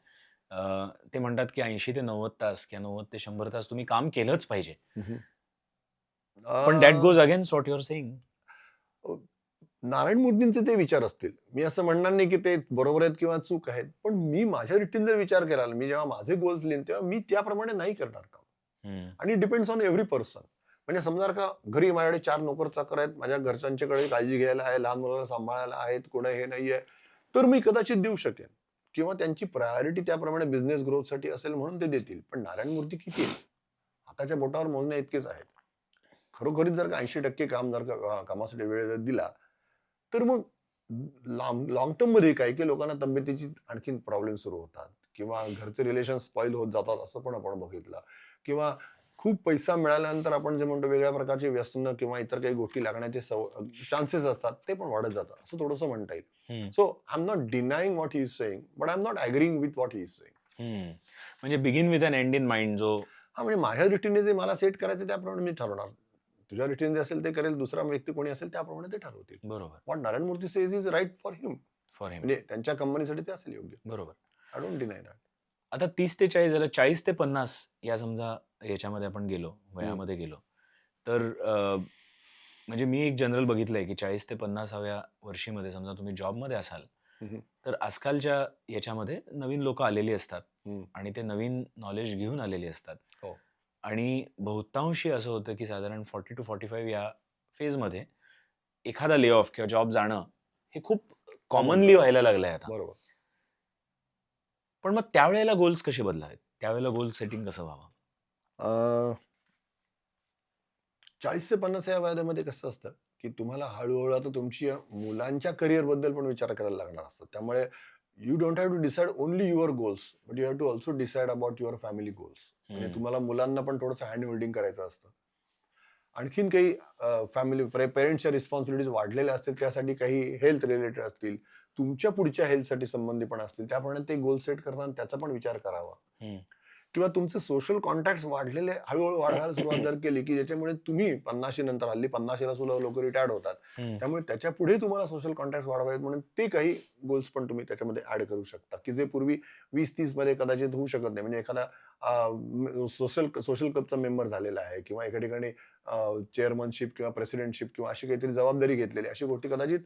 ते म्हणतात की 80 ते 90 तास किंवा 90 ते 100 तास तुम्ही काम केलंच पाहिजे. पण that goes against what you are saying. Narayan मूर्तींचे ते विचार असतील. मी असं म्हणणार नाही की ते बरोबर आहेत किंवा चूक आहेत, पण मी माझ्या रीतीने जर विचार केला, मी जेव्हा माझे गोल्स लिहिन तेव्हा मी त्याप्रमाणे नाही करणार काम. आणि डिपेंड्स ऑन एव्हरी पर्सन. म्हणजे समजा का घरी माझ्याकडे 4 नोकर चाकर आहेत, माझ्या घरच्यांच्याकडे काळजी घ्यायला आहे, लहान मुलाला सांभाळायला आहेत, कोणा हे नाहीये, तर मी कदाचित देऊ शकेन, किंवा त्यांची प्रायोरिटी त्याप्रमाणे बिझनेस ग्रोथसाठी असेल म्हणून ते देतील. पण नारायण मूर्ती किती आहेत? हाताच्या बोटावर मोजण्या इतकेच आहेत. खरोखरीच जर का 80% काम जर का कामासाठी वेळ जर दिला, तर मग लॉंग टर्म मध्ये काही काही लोकांना तब्येतीची आणखीन प्रॉब्लेम सुरू होतात, किंवा घरचे रिलेशन स्पॉइल होत जातात, असं पण आपण बघितलं. किंवा खूप पैसा मिळाल्यानंतर आपण जे म्हणतो वेगळ्या प्रकारची व्यसनं किंवा इतर काही गोष्टी लागण्याचे चान्सेस असतात, ते पण वाढत जातात, असं थोडंसं म्हणता येईल. So I am not denying what he is saying, but I am not agreeing with what he is saying. म्हणजे begin with an end in mind जो. हा, म्हणजे माझ्या दृष्टीने जे मला सेट करायचं त्याप्रमाणे मी ठरवणार. तुझ्या दृष्टीने जे असेल ते करेल, दुसरा व्यक्ती कोणी असेल त्याप्रमाणे ते ठरवतील. बरोबर. What Narayana Murthy says is right for him. For him. म्हणजे त्यांच्या कंपनीसाठी ते असेल योग्य. बरोबर. I don't deny that. आता 30 ते 40 झालं, 40 ते 50 या समजा याच्यामध्ये आपण गेलो, वयामध्ये गेलो, तर म्हणजे मी एक जनरल बघितलंय की 40 ते 50व्या वर्षीमध्ये समजा तुम्ही जॉबमध्ये असाल, तर आजकालच्या याच्यामध्ये नवीन लोक आलेली असतात, आणि ते नवीन नॉलेज घेऊन आलेली असतात. हो. आणि बहुतांशी असं होतं की साधारण 40 टू 45 या फेजमध्ये एखादा ले ऑफ किंवा जॉब जाणं हे खूप कॉमनली व्हायला लागलंय आता. बरोबर. पण मग त्यावेळेला गोल्स कसे बदलावेत? त्यावेळेला गोल सेटिंग कसं व्हावं? 40 ते 50 या वयामध्ये कसं असतं की तुम्हाला हळूहळू आता तुमच्या मुलांच्या करिअर बद्दल पण विचार करायला लागणार असतो. त्यामुळे you don't have to decide only your goals, but you have to also decide about your family goals. म्हणजे तुम्हाला मुलांना पण थोडंसं हँड होल्डिंग करायचं असतं. आणखीन काही फॅमिली पेरेंट्सच्या रिस्पॉन्सिबिलिटीज वाढलेल्या असतील, त्यासाठी काही हेल्थ रिलेटेड असतील, तुमच्या पुढच्या हेल्थसाठी संबंधी पण असतील, त्याप्रमाणे ते गोल सेट करताना त्याचा पण विचार करावा. किंवा तुमचे सोशल कॉन्टॅक्ट वाढलेले हळूहळू वाढवायला सुरुवात जर केली की ज्याच्यामुळे तुम्ही 50 नंतर, हल्ली 50ला सुद्धा लोक रिटायर्ड होतात, त्यामुळे त्याच्या पुढे तुम्हाला सोशल कॉन्टॅक्ट वाढवायचे म्हणून ते काही गोल्स पण तुम्ही त्याच्यामध्ये ऍड करू शकता, की जे पूर्वी 20-30 मध्ये कदाचित होऊ शकत नाही. म्हणजे एखादा सोशल क्लबचा मेंबर झालेला आहे, किंवा एका ठिकाणी चेअरमनशिप किंवा प्रेसिडेंटशिप किंवा अशी काहीतरी जबाबदारी घेतलेली, अशी गोष्टी कदाचित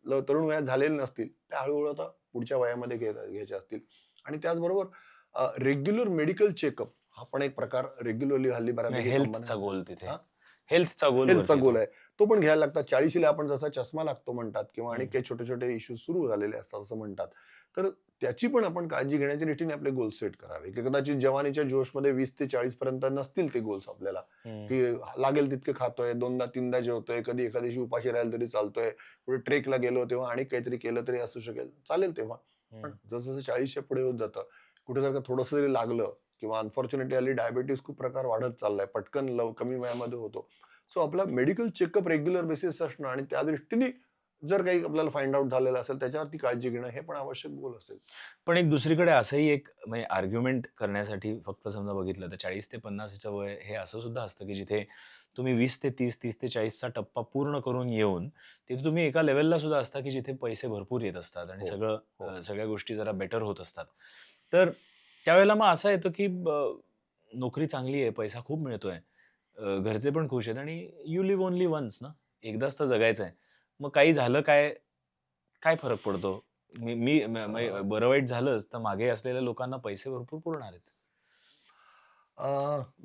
तरुण वयात झालेल्या नसतील, त्या हळूहळू आता पुढच्या वयामध्ये घ्यायच्या असतील. आणि त्याचबरोबर रेग्युलर मेडिकल चेकअप हा पण एक प्रकार रेग्युलरली हल्ली बऱ्यापैकी हेल्थचा गोल तिथे, हा? हेल्थचा गोल हेल्थचा वरती गोल येतो. आहे तो पण घ्यायला लागतात. 40ला आपण जसा चष्मा लागतो म्हणतात किंवा आणि हम्म. काही छोटे छोटे इश्यूज सुरू झालेले असतात असं म्हणतात. तर त्याची पण आपण काळजी घेण्याच्या दृष्टीने आपले गोल सेट करावे की कदाचित जवानीच्या जोशमध्ये 20 ते 40 पर्यंत नसतील ते गोल्स आपल्याला, हम्म. की लागेल तितके खातोय, दोनदा तीनदा जेवतोय, कधी एखाद्याशी उपाशी राहील तरी चालतोय, कुठे ट्रेकला गेलो तेव्हा आणि काहीतरी केलं तरी असू शकेल, चालेल तेव्हा. पण हम्म. जसं जसं 40च्या पुढे होत जातं, कुठे जर का थोडंसं जरी लागलं किंवा अनफॉर्च्युनेटली हल्ली डायबिटीस खूप प्रकार वाढत चाललाय, पटकन कमी वयामध्ये होतो. सो आपला मेडिकल चेकअप रेग्युलर बेसिस असणं आणि त्या दृष्टीने जर काही आपल्याला फाइंड आउट झालेलं असेल त्याच्यावरती काळजी घेणं हे पण आवश्यक गोल असेल. पण एक दुसरीकडे असंही एक म्हणजे आर्ग्युमेंट करण्यासाठी फक्त समजा बघितलं तर 40 ते 50चं वय हे असं सुद्धा असतं की जिथे तुम्ही 20 ते 30, 30 ते 40चा टप्पा पूर्ण करून येऊन तिथे तुम्ही एका लेवलला सुद्धा असता की जिथे पैसे भरपूर येत असतात आणि हो, सगळं हो. सगळ्या गोष्टी जरा बेटर होत असतात. तर त्यावेळेला मग असं येतं की नोकरी चांगली आहे, पैसा खूप मिळतोय, घरचे पण खुश आहेत आणि यू लिव्ह ओनली वन्स ना, एकदाच तर जगायचं आहे. मग काही झालं काय, काय फरक पडतो? मी मी म म अ, बरं वाईट झालंच तर मागे असलेल्या लोकांना पैसे भरपूर पुरणार आहेत.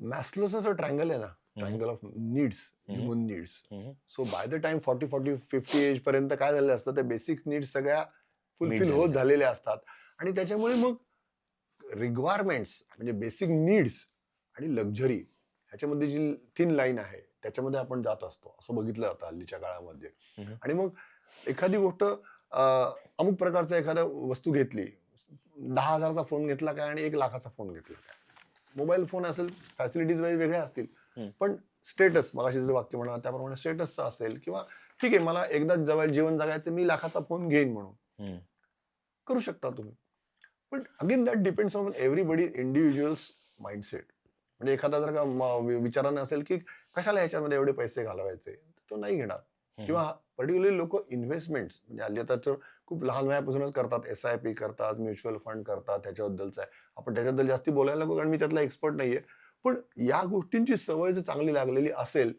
मॅस्लोचा जो ट्रायंगल आहे ना, हं, ट्रायंगल ऑफ नीड्स, हं, ह्युमन नीड्स. हं. So by the time 40-50 age पर्यंत काय झालेलं असतं, त्या बेसिक नीड्स सगळ्या मीट फुलफिल होत झालेले असतात. झालेल्या असतात आणि त्याच्यामुळे मग रिक्वायरमेंट्स म्हणजे बेसिक नीड्स आणि लक्झरी ह्याच्यामध्ये जी थिन लाईन आहे त्याच्यामध्ये आपण जात असतो असं बघितलं जातं हल्लीच्या काळामध्ये. हं, आणि मग एखादी गोष्ट अमुक प्रकारचा एखादा वस्तू घेतली, 10,000चा फोन घेतला काय आणि 1,00,000चा फोन घेतला काय. मोबाईल फोन असेल, फॅसिलिटीज वेगवेगळ्या असतील, हं, पण स्टेटस मगाशी जे वाक्य म्हणा त्याप्रमाणे स्टेटसचा असेल किंवा ठीक आहे मला एकदाच जीवन जगायचं, मी लाखाचा फोन घेईन म्हणून हं, करू शकता तुम्ही. पण again that depends on everybody individuals mindset. म्हणजे एखादा जर का विचारानं असेल की कशाला ह्याच्यामध्ये एवढे पैसे घालवायचे, तो नाही घेणार. हं, किंवा पर्टिक्युलरली लोक इन्व्हेस्टमेंट म्हणजे हल्ली आता तर खूप लहान वयापासूनच करतात, SIP करतात, म्युच्युअल फंड करतात, त्याच्याबद्दलच आहे. आपण त्याच्याबद्दल जास्ती बोलायला नको कारण मी त्यातला एक्सपर्ट नाहीये. पण या गोष्टींची सवय जर चांगली लागलेली असेल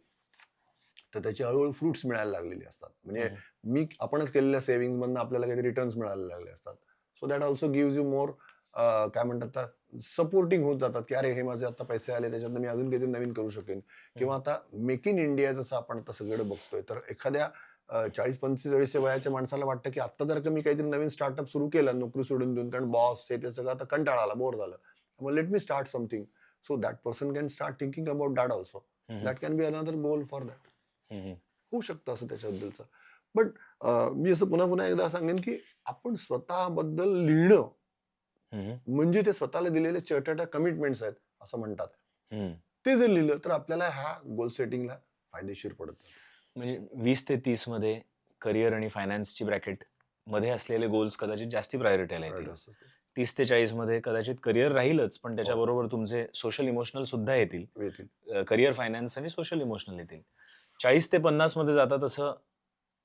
तर त्याची हळूहळू फ्रुट्स मिळायला लागलेली असतात. म्हणजे हं, आपणच केलेल्या सेव्हिंग्ज मधनं आपल्याला काहीतरी रिटर्न्स मिळायला लागले असतात. So that also gives you more काय म्हणतात सपोर्टिंग होत जातात की अरे हे माझे आता पैसे आले त्याच्यातनं मी अजून काहीतरी नवीन करू शकेन. हं, किंवा आता मेक इन इंडिया जसं आपण आता सगळीकडे बघतोय तर एखाद्या 40-45 वयाच्या माणसाला वाटतं की आता जर का मी काहीतरी नवीन स्टार्टअप सुरू केलं नोकरी सोडून देऊन कारण बॉस हे ते सगळं आता कंटाळा आला, बोर झालं, मग let me start something. So that person can start thinking about that also. हं, that can be another goal for that. हं, हं, होऊ शकतं असं त्याच्याबद्दलचं. पण मी असं पुन्हा पुन्हा एकदा सांगेन, की आपण स्वतःबद्दल लिहिणं हं, म्हणजे ते स्वतःला दिलेले छोट्या-छोट्या कमिटमेंट्स आहेत असं म्हणतात. हं. ते जर लिहिलं तर आपल्याला ह्या गोल सेटिंगला फायदेशीर पडत जातं. म्हणजे 20 ते 30 मध्ये करिअर आणि फायनान्सची ब्रॅकेट मध्ये असलेले गोल्स कदाचित जास्ती प्रायोरिटीला येतील. Priorities असतात. 30 ते 40 मध्ये कदाचित करिअर राहीलच, पण हो, त्याच्याबरोबर तुमचे सोशल इमोशनल सुद्धा येतील. येतील. करिअर, फायनान्स आणि सोशल इमोशनल येतील. 40 ते 50 मध्ये जाता तसं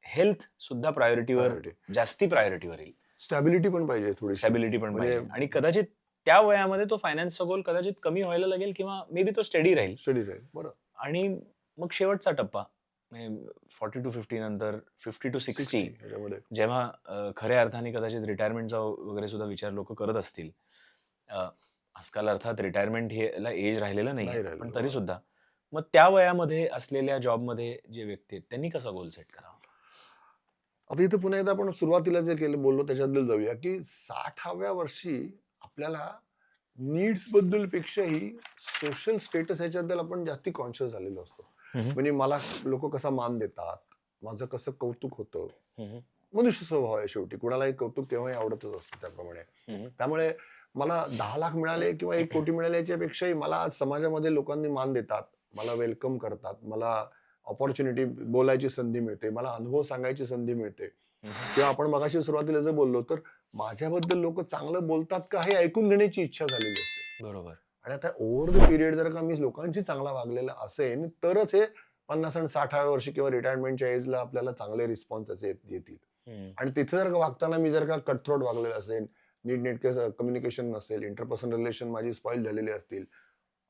हेल्थ सुद्धा प्रायोरिटीवर, प्रायोरिटी. जास्ती प्रायोरिटीवर येईल. स्टॅबिलिटी पण पाहिजे थोडीशी. स्टॅबिलिटी पण म्हणजे पाहिजे आणि कदाचित त्या वयामध्ये तो फायनान्सचा गोल कदाचित कमी व्हायला लागेल किंवा मे बी तो स्टेडी राहील. स्टडी राहील. बरं. आणि मग शेवटचा टप्पा म्हणजे 40 to 50 नंतर 50 to 60 60 ह्याच्यामध्ये जेव्हा खऱ्या अर्थाने कदाचित रिटायरमेंटचा वगैरे सुद्धा विचार लोक करत असतील. अ, आजकाल अर्थात रिटायरमेंट ला एज राहिलेलं नाहीये, नाही पण राहिलेलं. तरी बरोबर. सुद्धा मग त्या वयामध्ये असलेल्या जॉबमध्ये जे व्यक्ती आहेत त्यांनी कसा गोल सेट करावा? आता इथे पुन्हा एकदा आपण सुरुवातीला जे केलं बोललो त्याच्याबद्दल जाऊया, की 60व्या वर्षी आपल्याला नीड्स बद्दल पेक्षाही सोशल स्टेटस ह्याच्याबद्दल आपण जास्ती कॉन्शियस झालेलो असतो. हम्म, म्हणजे मला लोक कसा मान देतात, माझं कसं कौतुक होतं. हम्म, मनुष्य स्वभाव आहे शेवटी, कुणालाही कौतुक केव्हाही आवडतच असतं त्याप्रमाणे. हम्म, त्यामुळे मला 10 लाख मिळाले किंवा 1 कोटी मिळाले याच्यापेक्षाही मला आज समाजामध्ये लोकांनी मान देतात, मला वेलकम करतात, मला ऑपॉर्च्युनिटी बोलायची संधी मिळते, मला अनुभव सांगायची संधी मिळते. किंवा आपण मगाशी सुरुवातीला जर बोललो तर माझ्याबद्दल लोक चांगलं बोलतात का हे ऐकून घेण्याची इच्छा झालेली असते. बरोबर. आणि आता ओव्हर द पिरियड जर का मी लोकांशी चांगला वागलेला असेल तरच हे 50 आणि 60व्या वर्षी किंवा रिटायरमेंटच्या एजला आपल्याला चांगले रिस्पॉन्स त्याचे येतील. हम्म, आणि तिथे जर का वागताना मी जर का कटथ्रोट वागलेलं असेल, नीटनेटके कम्युनिकेशन नसेल, इंटरपर्सनल रिलेशन माझी स्पॉईल झालेली असतील,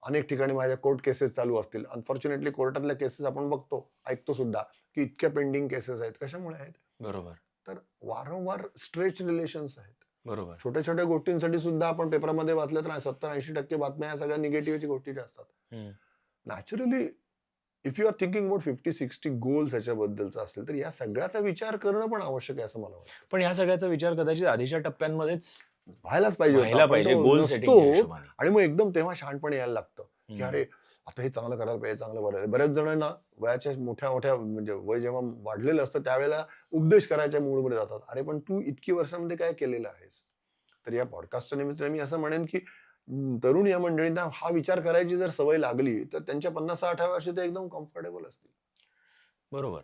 अनेक ठिकाणी माझ्या कोर्ट केसेस चालू असतील. अनफॉर्च्युनेटली कोर्टातल्या केसेस आपण बघतो, ऐकतो सुद्धा, की इतक्या पेंडिंग केसेस आहेत. कशामुळे आहेत? बरोबर. तर वारंवार स्ट्रेच रिलेशन्स आहेत. बरोबर. छोट्या छोट्या गोष्टींसाठी सुद्धा आपण पेपरमध्ये वाचलं तर 70-80% बातम्या या सगळ्या निगेटिव्हच्या गोष्टीच्या असतात. हम्म. Naturally if you are thinking about 50-60 goals ह्याच्याबद्दलचा असेल तर या सगळ्याचा विचार करणं पण आवश्यक आहे असं मला वाटतं. पण या सगळ्याचा विचार कदाचित आधीच्या टप्प्यांमध्येच व्हायलाच पाहिजे होता, व्हायला पण पाहिजे तो गोल नसतो. सेटिंगच्या हिशोबाने. आणि मग एकदम तेव्हा शहाणपण यायला लागतं की हम्म. अरे आता हे चांगलं करायला पाहिजे, चांगलं करायला. बऱ्याच जणांना वयाच्या मोठ्या मोठ्या म्हणजे वय जेव्हा वाढलेलं असतं त्यावेळेला उपदेश करायच्या मूडमध्ये जातात. अरे पण तू इतकी वर्षांमध्ये काय केलेलं आहेस? तर या पॉडकास्टच्या निमित्ताने मी असं म्हणेन की तरुण या मंडळींना हा विचार करायची जर सवय लागली तर त्यांच्या 50-60व्या वर्षी ते एकदम कम्फर्टेबल असतील. बरोबर.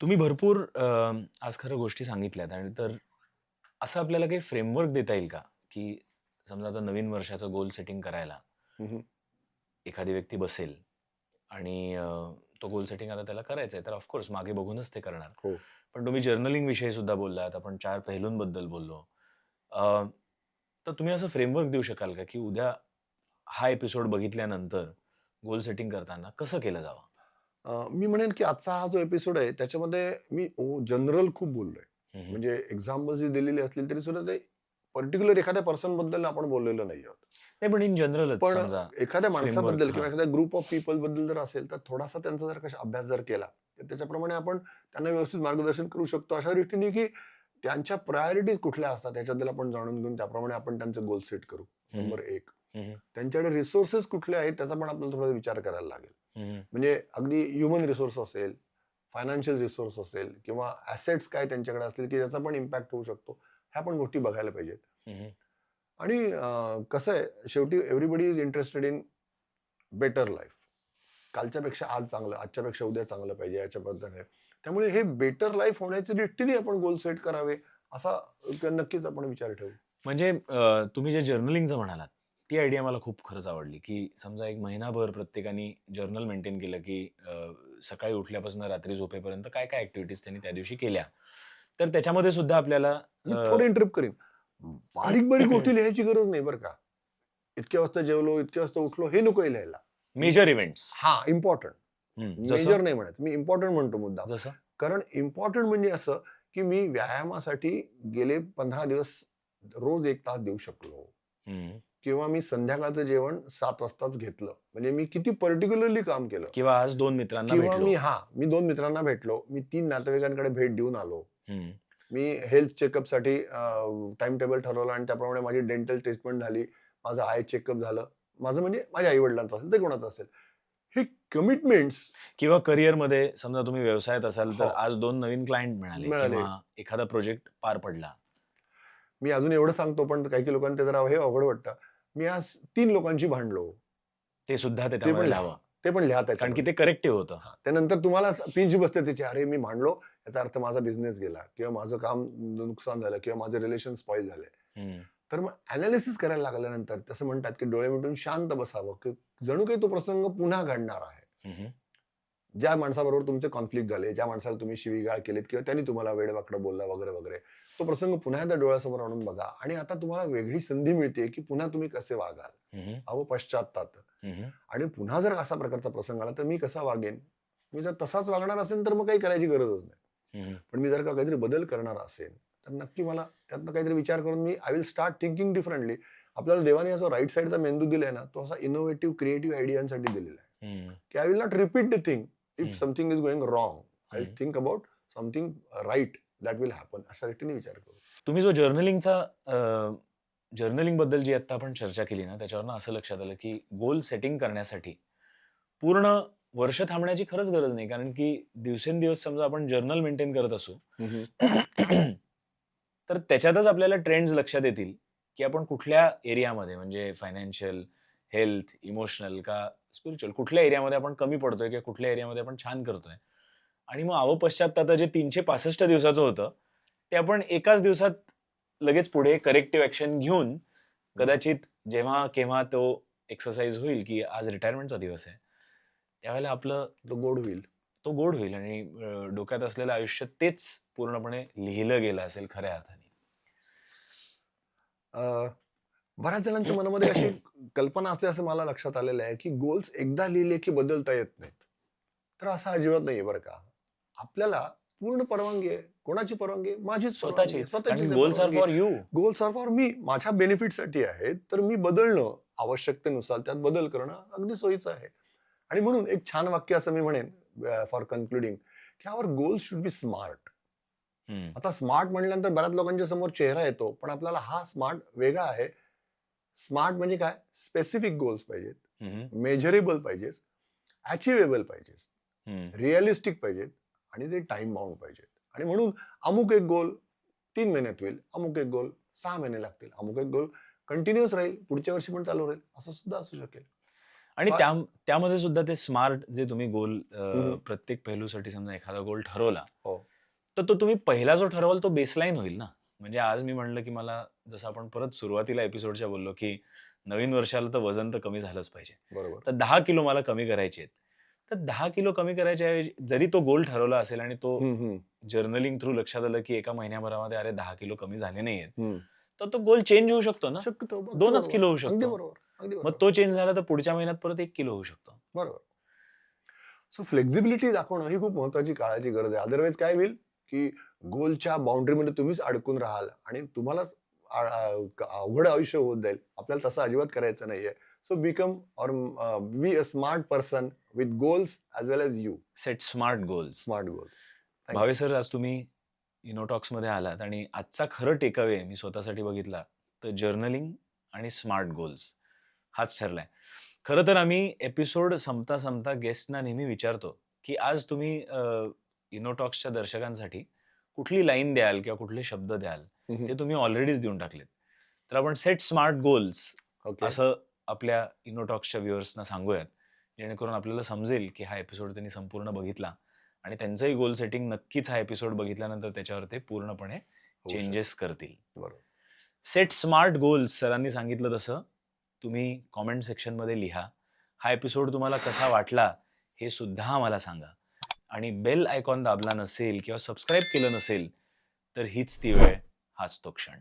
तुम्ही भरपूर आज खरं गोष्टी सांगितल्यात आणि तर असं आपल्याला काही फ्रेमवर्क देता येईल का, की समजा आता नवीन वर्षाचं गोल सेटिंग करायला हम्म. एखादी व्यक्ती बसेल आणि तो गोल सेटिंग आता त्याला करायचं आहे तर ऑफकोर्स मागे बघूनच ते करणार. हो. पण तुम्ही जर्नलिंग विषयी सुद्धा बोललात, आपण 4 पैलूंबद्दल बोललो. अ, तर तुम्ही असं फ्रेमवर्क देऊ शकाल का, की उद्या हा एपिसोड बघितल्यानंतर गोल सेटिंग करताना कसं केलं जावं? मी म्हणेन की आजचा हा जो एपिसोड आहे त्याच्यामध्ये मी जनरल खूप बोललोय. हम्म. म्हणजे एक्झाम्पल जी दिलेली असली तरी सुद्धा ते पर्टिक्युलर एखाद्या पर्सन बद्दल आपण बोललेलो नाही आहोत. नाही, पण इन जनरलच पण समजा एखाद्या फ्रेमवर्क. माणसाबद्दल किंवा एखाद्या ग्रुप ऑफ पीपल बद्दल जर असेल तर थोडासा त्यांचा जर कशा अभ्यास जर केला तर त्याच्याप्रमाणे आपण त्यांना व्यवस्थित मार्गदर्शन करू शकतो अशा दृष्टीने की त्यांच्या प्रायोरिटीज कुठल्या असतात त्याच्याबद्दल आपण जाणून घेऊन त्याप्रमाणे आपण त्यांचे गोल सेट करू. नंबर 1. त्यांच्याकडे रिसोर्सेस कुठले आहेत त्याचा पण आपल्याला थोडा विचार करायला लागेल. म्हणजे अगदी ह्युमन रिसोर्स असेल, फायनान्शियल रिसोर्स असेल किंवा ऍसेट्स काय त्यांच्याकडे असतील की ज्याचा पण इम्पॅक्ट होऊ शकतो, ह्या पण गोष्टी बघायला पाहिजेत. आणि कसं आहे शेवटी everybody is interested in better life. कालच्यापेक्षा आज चांगलं, आजच्यापेक्षा उद्या चांगलं पाहिजे याच्या पद्धतीने. त्यामुळे हे बेटर लाईफ होण्याच्या दृष्टीने आपण गोल सेट करावे असा नक्कीच आपण विचार ठेवू. म्हणजे तुम्ही जे जर्नलिंगचं म्हणालात, ती आयडिया मला खूप खरंच आवडली, की समजा एक महिनाभर प्रत्येकाने जर्नल मेंटेन केलं, की सकाळी उठल्यापासून रात्री झोपेपर्यंत काय-काय ॲक्टिव्हिटीज त्यांनी त्या दिवशी केल्या. तर त्याच्यामध्ये सुद्धा आपल्याला मी थोडं इंटरप्ट करीन. बारीक-बारीक गोष्टी लिहायची गरज नाही बरं का. इतक्या वाजता जेवलो, इतक्या वाजता उठलो हे नकोय लिहायला. Major events. हां, इम्पॉर्टंट. जसं मेजर नाही म्हणायचं. मी इम्पॉर्टंट म्हणतो मुद्दाम. जसं कारण इम्पॉर्टंट म्हणजे असं, की मी व्यायामासाठी गेले 15 दिवस रोज 1 तास देऊ शकलो. किंवा मी संध्याकाळचं जेवण 7 वाजताच घेतलं. म्हणजे मी किती पर्टिक्युलरली काम केलं. किंवा आज 2 मित्रांना किंवा भेटलो. मी 2 मित्रांना भेटलो. मी 3 नातेवाईकांकडे भेट देऊन आलो. मी हेल्थ चेकअपसाठी टाइम टेबल ठरवलं आणि त्याप्रमाणे माझी डेंटल ट्रीटमेंट झाली. माझं आय चेकअप झालं. माझं म्हणजे माझ्या आई-वडिलांचं असेल, ते कोणाचं असेल. हे कमिटमेंट्स किंवा करिअरमध्ये समजा तुम्ही व्यवसायात असाल तर हो. आज 2 नवीन क्लायंट मिळाले किंवा एखादा प्रोजेक्ट पार पडला. मी अजून एवढं सांगतो पण काही लोकांना ते जरा हे अवघड वाटतं. मी आज 3 लोकांशी भांडलो. ते सुद्धा ते पण त्याच्यामध्ये लिहा. लावा. ते पण लिहा कारण की त्याच्यामध्ये. ते करेक्टिव्ह होतं. त्यानंतर तुम्हाला पिंच बसते त्याची, अरे मी भांडलो याचा अर्थ माझा बिझनेस गेला किंवा माझं काम नुकसान झालं किंवा माझे रिलेशन स्पॉइल झाले. तर मग अनालिसिस करायला लागल्यानंतर तसं म्हणतात की डोळे मिटून शांत बसावं, की जणू काही तो प्रसंग पुन्हा घडणार आहे. ज्या माणसाबरोबर तुमचे कॉन्फ्लिक्ट झाले, ज्या माणसाला तुम्ही शिवीगाळ केलीत किंवा त्यांनी तुम्हाला वेडवाकडं बोलला वगैरे वगैरे, तो प्रसंग पुन्हा एकदा डोळ्यासमोर आणून बघा आणि आता तुम्हाला वेगळी संधी मिळते की पुन्हा तुम्ही कसे वागाल. अहो पश्चात्ताप. आणि पुन्हा जर असा प्रकारचा प्रसंग आला तर मी कसा वागेन. मी जर तसाच वागणार असेल तर मग काही करायची गरजच नाही. पण मी जर का काहीतरी बदल करणार असेल तर नक्की मला त्यातनं काहीतरी विचार करून मी I will start thinking differently. आपल्याला देवाने असा राईट साईडचा मेंदू दिलाय ना, तो असा इनोव्हेटिव्ह क्रिएटिव्ह आयडियांसाठी दिलेला आहे. की I will not repeat the thing if something is going wrong. I will think about something right that will happen अशा रीतीने विचार करू. तुम्ही जो जर्नलिंग बद्दल जी आता आपण चर्चा केली ना, त्याच्यावरनं असं लक्षात आलं की गोल सेटिंग करण्यासाठी पूर्ण वर्ष थांबण्याची खरंच गरज नाही. कारण की दिवसेंदिवस समजा आपण जर्नल मेंटेन करत असू तर त्याच्यातच आपल्याला ट्रेंड्स लक्षात येतील की आपण कुठल्या एरियामध्ये म्हणजे फायनान्शियल, हेल्थ, इमोशनल का स्पिरिच्युअल कुठल्या एरियामध्ये आपण कमी पडतोय किंवा कुठल्या एरियामध्ये आपण छान करतोय. आणि मग अवपश्चात जे 365 दिवसाचं होतं ते आपण एकाच दिवसात लगेच पुढे करेक्टिव्ह ऍक्शन घेऊन कदाचित जेव्हा केव्हा तो एक्सरसाइज होईल की आज रिटायरमेंटचा दिवस आहे त्यावेळेला आपलं तो गोड होईल आणि डोक्यात असलेलं आयुष्य तेच पूर्णपणे लिहिलं गेलं असेल खऱ्या अर्थाने. बऱ्याच जणांच्या मनामध्ये अशी कल्पना असते असं मला लक्षात आलेलं आहे की गोल्स एकदा लिहिले की बदलता येत नाहीत. तर असं अजिबात नाहीये बरं का. आपल्याला पूर्ण परवानगी आहे. कोणाची परवानगी आहे? माझीच परवानगी आहे. स्वतःचीच goals are for you. Goals are for me, माझ्या बेनिफिटसाठी आहेत. तर मी बदलणं, आवश्यकतेनुसार त्यात बदल करणं अगदी सोयीचं आहे. आणि म्हणून एक छान वाक्य असं मी म्हणेन फॉर कन्क्लुडिंग, की our goals should be smart. आता स्मार्ट म्हणल्यानंतर बऱ्याच लोकांच्या समोर चेहरा येतो, पण आपल्याला हा स्मार्ट वेगळा आहे. स्मार्ट म्हणजे काय? स्पेसिफिक गोल्स पाहिजेत, मेजरेबल पाहिजेत, अचिवेबल पाहिजेत, रिअलिस्टिक पाहिजेत आणि ते टाइम बाउंड पाहिजेत. आणि म्हणून अमुक एक गोल 3 महिन्यात होईल, अमुक एक गोल 6 महिने लागतील, अमुक एक गोल कंटिन्युअस राहील, पुढच्या वर्षी पण चालू राहील, असं सुद्धा असू शकेल. आणि त्यामध्ये सुद्धा ते स्मार्ट जे तुम्ही गोल प्रत्येक पैलूसाठी समजा एखादा गोल ठरवला, हो. तर तो तुम्ही पहिला जो ठरवाल तो बेसलाईन होईल ना. म्हणजे आज मी म्हणलं की मला, जसं आपण परत सुरुवातीला एपिसोडच्या बोललो, की नवीन वर्षाला तर वजन तर कमी झालंच पाहिजे. बरोबर. तर 10 किलो मला कमी करायचे आहेत. तर 10 किलो कमी करायच्या ऐवजी जरी तो गोल ठरवला असेल आणि तो जर्नलिंग थ्रू लक्षात आलं की एका महिन्याभरामध्ये अरे 10 किलो कमी झाले नाहीयेत, तर तो गोल चेंज होऊ शकतो ना. शक्यतो 2च किलो होऊ अगदी शकतो. बरोबर, अगदी मग बरोबर. तो चेंज झाला तर पुढच्या महिन्यात परत 1 किलो होऊ शकतो. बरोबर. सो फ्लेक्झिबिलिटी दाखवणं ही खूप महत्वाची काळाची गरज आहे. अदरवाईज काय होईल, की गोलच्या बाउंड्रीमध्ये तुम्हीच अडकून राहाल आणि तुम्हालाच अवघड आयुष्य होत जाईल. आपल्याला तसं अजिबात करायचं नाहीये. So become or be a smart person with goals as well as you. Set smart goals. Smart goals. Bhave sir, आज तुम्ही इनोटॉक्स मध्ये आलात आणि आजचा खरं टेकअवे मी स्वतःसाठी बघितला तर जर्नलिंग आणि स्मार्ट गोल्स हाच ठरलाय. खरं तर आम्ही एपिसोड संपता संपता गेस्टना नेहमी विचारतो की आज तुम्ही इनोटॉक्सच्या दर्शकांसाठी कुठली लाईन द्याल किंवा कुठले शब्द द्याल, ते तुम्ही ऑलरेडीच देऊन टाकलेत. तर आपण सेट स्मार्ट गोल्स असं आपल्या इनोटॉक्सच्या व्ह्युअर्सना सांगूयात, जेणेकरून आपल्याला समजेल की हा एपिसोड त्यांनी संपूर्ण बघितला आणि त्यांचंही गोल सेटिंग नक्कीच हा एपिसोड बघितल्यानंतर त्याच्यावर ते पूर्णपणे चेंजेस करतील. बरोबर. सेट स्मार्ट गोल्स सरांनी सांगितलं तसं तुम्ही कॉमेंट सेक्शनमध्ये लिहा. हा एपिसोड तुम्हाला कसा वाटला हे सुद्धा आम्हाला सांगा. आणि बेल आयकॉन दाबला नसेल किंवा सबस्क्राईब केलं नसेल तर हीच ती वेळ, हाच तो क्षण.